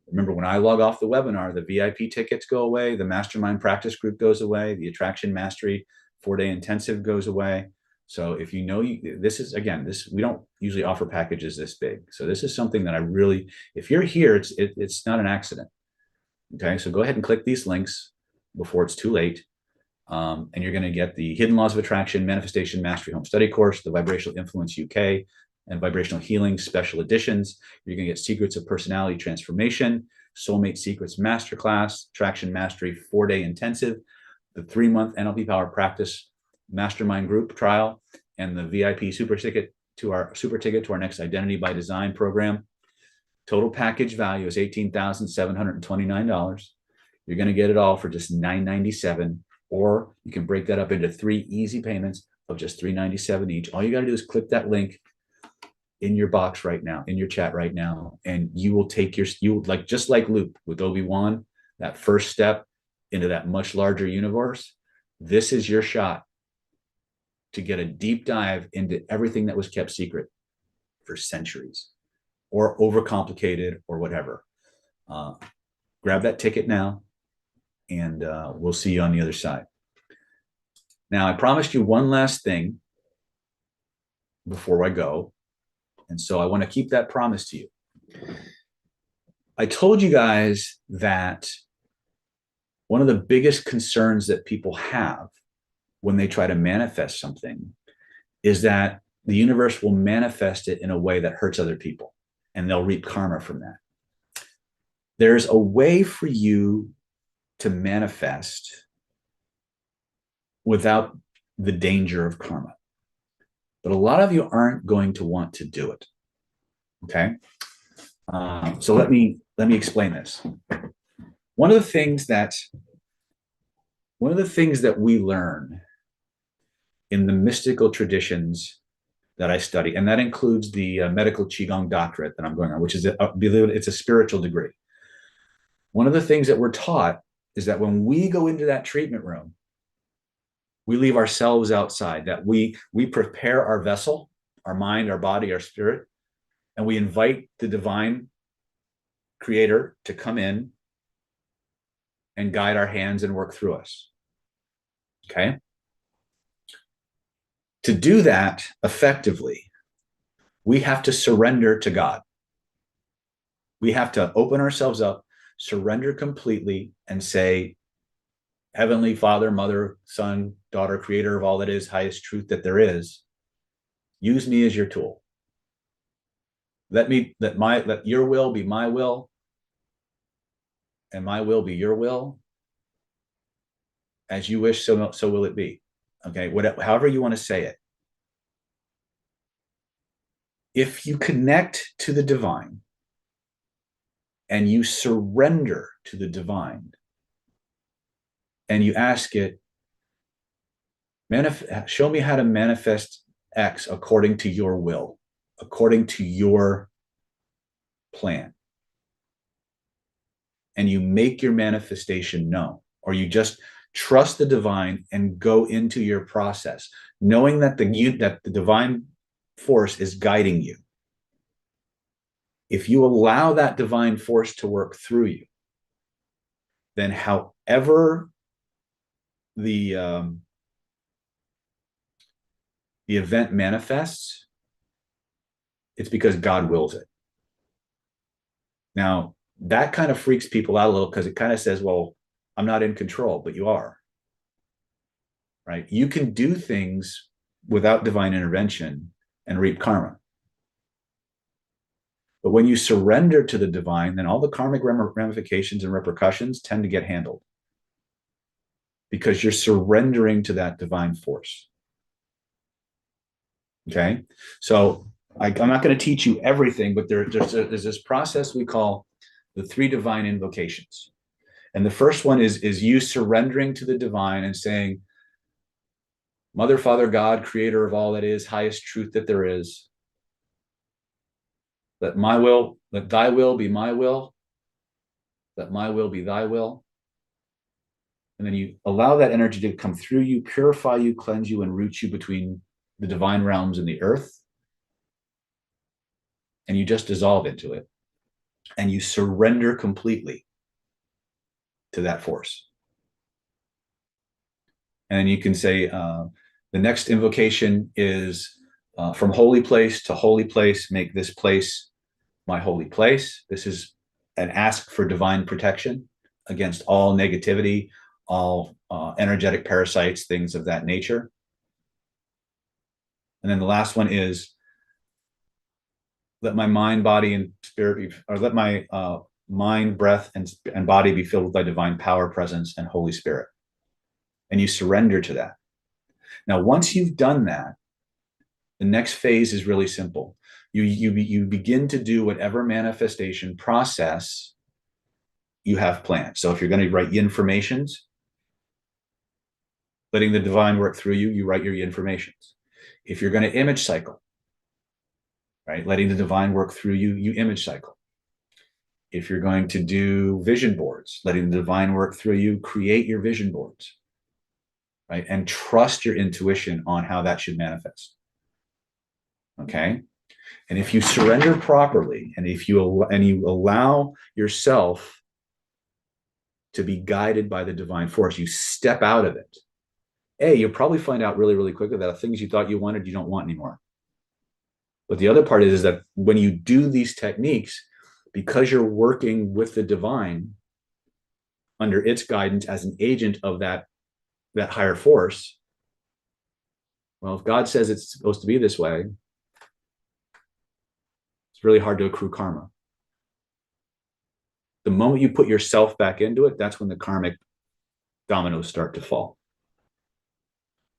Remember, when I log off the webinar, the VIP tickets go away, the mastermind practice group goes away, the attraction mastery 4-day intensive goes away. So if you know, this is, again, we don't usually offer packages this big. So this is something that I really, if you're here, it's not an accident. Okay, so go ahead and click these links before it's too late. And you're going to get the Hidden Laws of Attraction Manifestation Mastery Home Study Course, the Vibrational Influence UK, and Vibrational Healing Special Editions. You're going to get Secrets of Personality Transformation, Soulmate Secrets Masterclass, Attraction Mastery 4-day Intensive, the 3-month NLP Power Practice Mastermind Group Trial, and the VIP super ticket to our next Identity by Design program. Total package value is $18,729. You're going to get it all for just $997. Or you can break that up into 3 easy payments of just $397 each. All you got to do is click that link in your box right now, in your chat right now, and you will take just like Luke with Obi-Wan, that first step into that much larger universe. This is your shot to get a deep dive into everything that was kept secret for centuries or overcomplicated or whatever. Grab that ticket now, and we'll see you on the other side. Now, I promised you one last thing before I go, and so I want to keep that promise to you. I told you guys that one of the biggest concerns that people have when they try to manifest something is that the universe will manifest it in a way that hurts other people, and they'll reap karma from that. There's a way for you to manifest without the danger of karma. But a lot of you aren't going to want to do it. Okay? So let me explain this. One of the things that we learn in the mystical traditions that I study, and that includes the medical Qigong doctorate that I'm going on, which is, it's a spiritual degree. One of the things that we're taught is that when we go into that treatment room, we leave ourselves outside, that we prepare our vessel, our mind, our body, our spirit, and we invite the divine creator to come in and guide our hands and work through us. Okay? To do that effectively, we have to surrender to God. We have to open ourselves up, surrender completely, and say, Heavenly Father, Mother, Son, Daughter, Creator of all that is, highest truth that there is, use me as your tool. Let your will be my will, and my will be your will. As you wish, so will it be. Okay, however you want to say it. If you connect to the divine and you surrender to the divine, and you ask it, Show me how to manifest X according to your will, according to your plan. And you make your manifestation known, or you just trust the divine and go into your process, knowing that the divine force is guiding you. If you allow that divine force to work through you, then however the event manifests, it's because God wills it. Now, that kind of freaks people out a little because it kind of says, well, I'm not in control, but you are. Right? You can do things without divine intervention and reap karma. But when you surrender to the divine, then all the karmic ramifications and repercussions tend to get handled because you're surrendering to that divine force. Okay? So I'm not going to teach you everything, but there's this process we call the 3 divine invocations. And the first one is you surrendering to the divine and saying, Mother, Father, God, creator of all that is, highest truth that there is, let thy will be my will, let my will be thy will. And then you allow that energy to come through you, purify you, cleanse you, and root you between the divine realms and the earth. And you just dissolve into it. And you surrender completely to that force. And you can say, the next invocation is from holy place to holy place, make this place my holy place. This is an ask for divine protection against all negativity, all energetic parasites, things of that nature. And then the last one is, let my mind, body, and spirit, or let my mind, breath, and body be filled with thy divine power, presence, and Holy Spirit. And you surrender to that. Now, once you've done that, the next phase is really simple. You begin to do whatever manifestation process you have planned. So if you're going to write informations, letting the divine work through you, you write your informations. If you're going to image cycle, right, letting the divine work through you, you image cycle. If you're going to do vision boards, letting the divine work through you, create your vision boards, right? And trust your intuition on how that should manifest. Okay? And if you surrender properly, and if you allow yourself to be guided by the divine force, you step out of it. You'll probably find out really, really quickly that things you thought you wanted, you don't want anymore. But the other part is that when you do these techniques, because you're working with the divine under its guidance as an agent of that higher force, well, if God says it's supposed to be this way, it's really hard to accrue karma. The moment you put yourself back into it, that's when the karmic dominoes start to fall.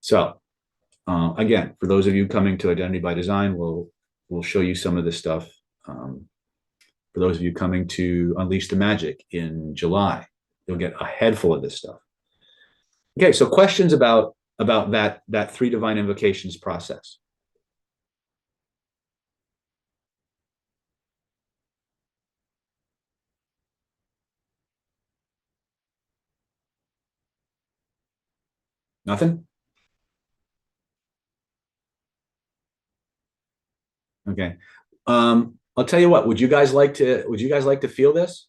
So again, for those of you coming to Identity by Design, we'll show you some of this stuff. For those of you coming to Unleash the Magic in July, you'll get a head full of this stuff. Okay, so questions about that 3 divine invocations process. Nothing? Okay. I'll tell you what, would you guys like to feel this?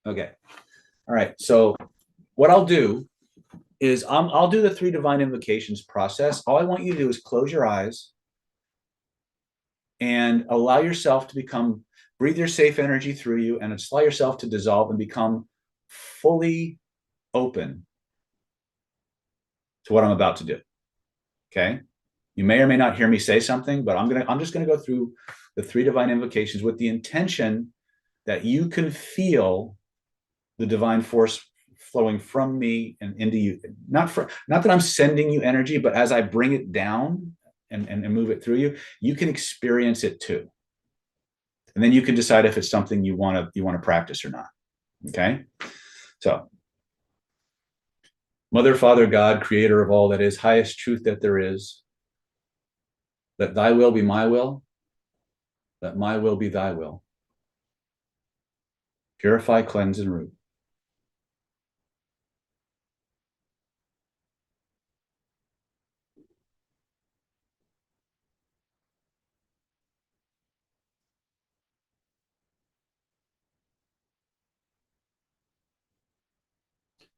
Okay. All right. So what I'll do is I'll do the 3 divine invocations process. All I want you to do is close your eyes and allow yourself to breathe your safe energy through you and allow yourself to dissolve and become fully open to what I'm about to do. Okay. You may or may not hear me say something, but I'm just going to go through the 3 divine invocations with the intention that you can feel the divine force flowing from me and into you. Not that I'm sending you energy, but as I bring it down and move it through you, you can experience it too. And then you can decide if it's something you want to practice or not. Okay. So, Mother, Father, God, creator of all that is, highest truth that there is, let thy will be my will, let my will be thy will. Purify, cleanse, and root.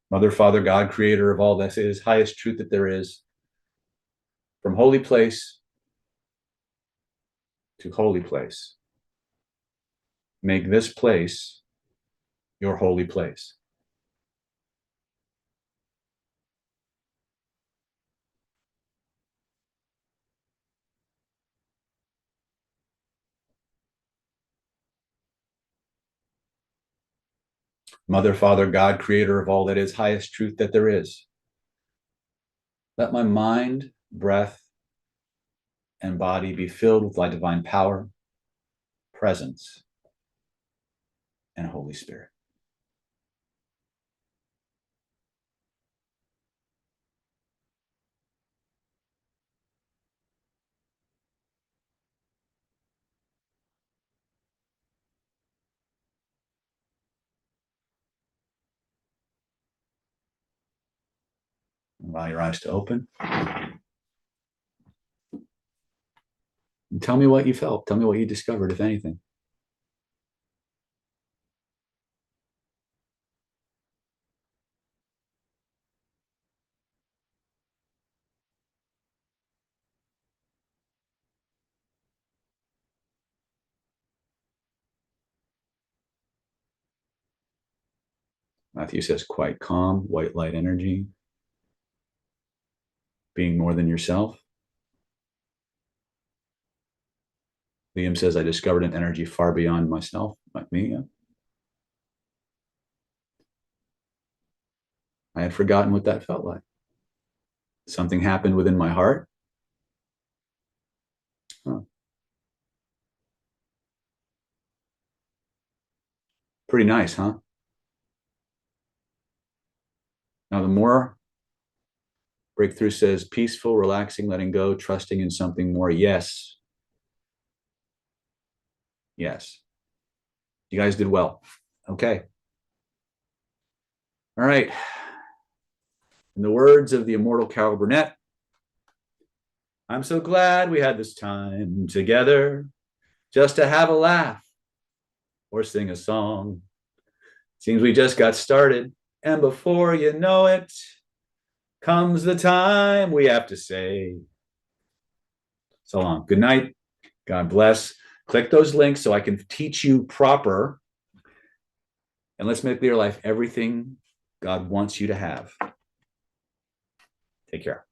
Mother, Father, God, creator of all that is, highest truth that there is, from holy place to holy place. Make this place your holy place. Mother, Father, God, creator of all that is, highest truth that there is. Let my mind, breath, and body be filled with thy divine power, presence, and Holy Spirit. Allow your eyes to open. And tell me what you felt. Tell me what you discovered, if anything. Matthew says, quite calm, white light energy, being more than yourself. Liam says, I discovered an energy far beyond myself, like me. Yeah. I had forgotten what that felt like. Something happened within my heart. Huh. Pretty nice, huh? Now, the more breakthrough says peaceful, relaxing, letting go, trusting in something more. Yes. Yes. You guys did well. Okay. All right. In the words of the immortal Carol Burnett, I'm so glad we had this time together just to have a laugh or sing a song. Seems we just got started, and before you know it, comes the time we have to say so long. Good night. God bless. Click those links so I can teach you proper, and let's make your life everything God wants you to have. Take care.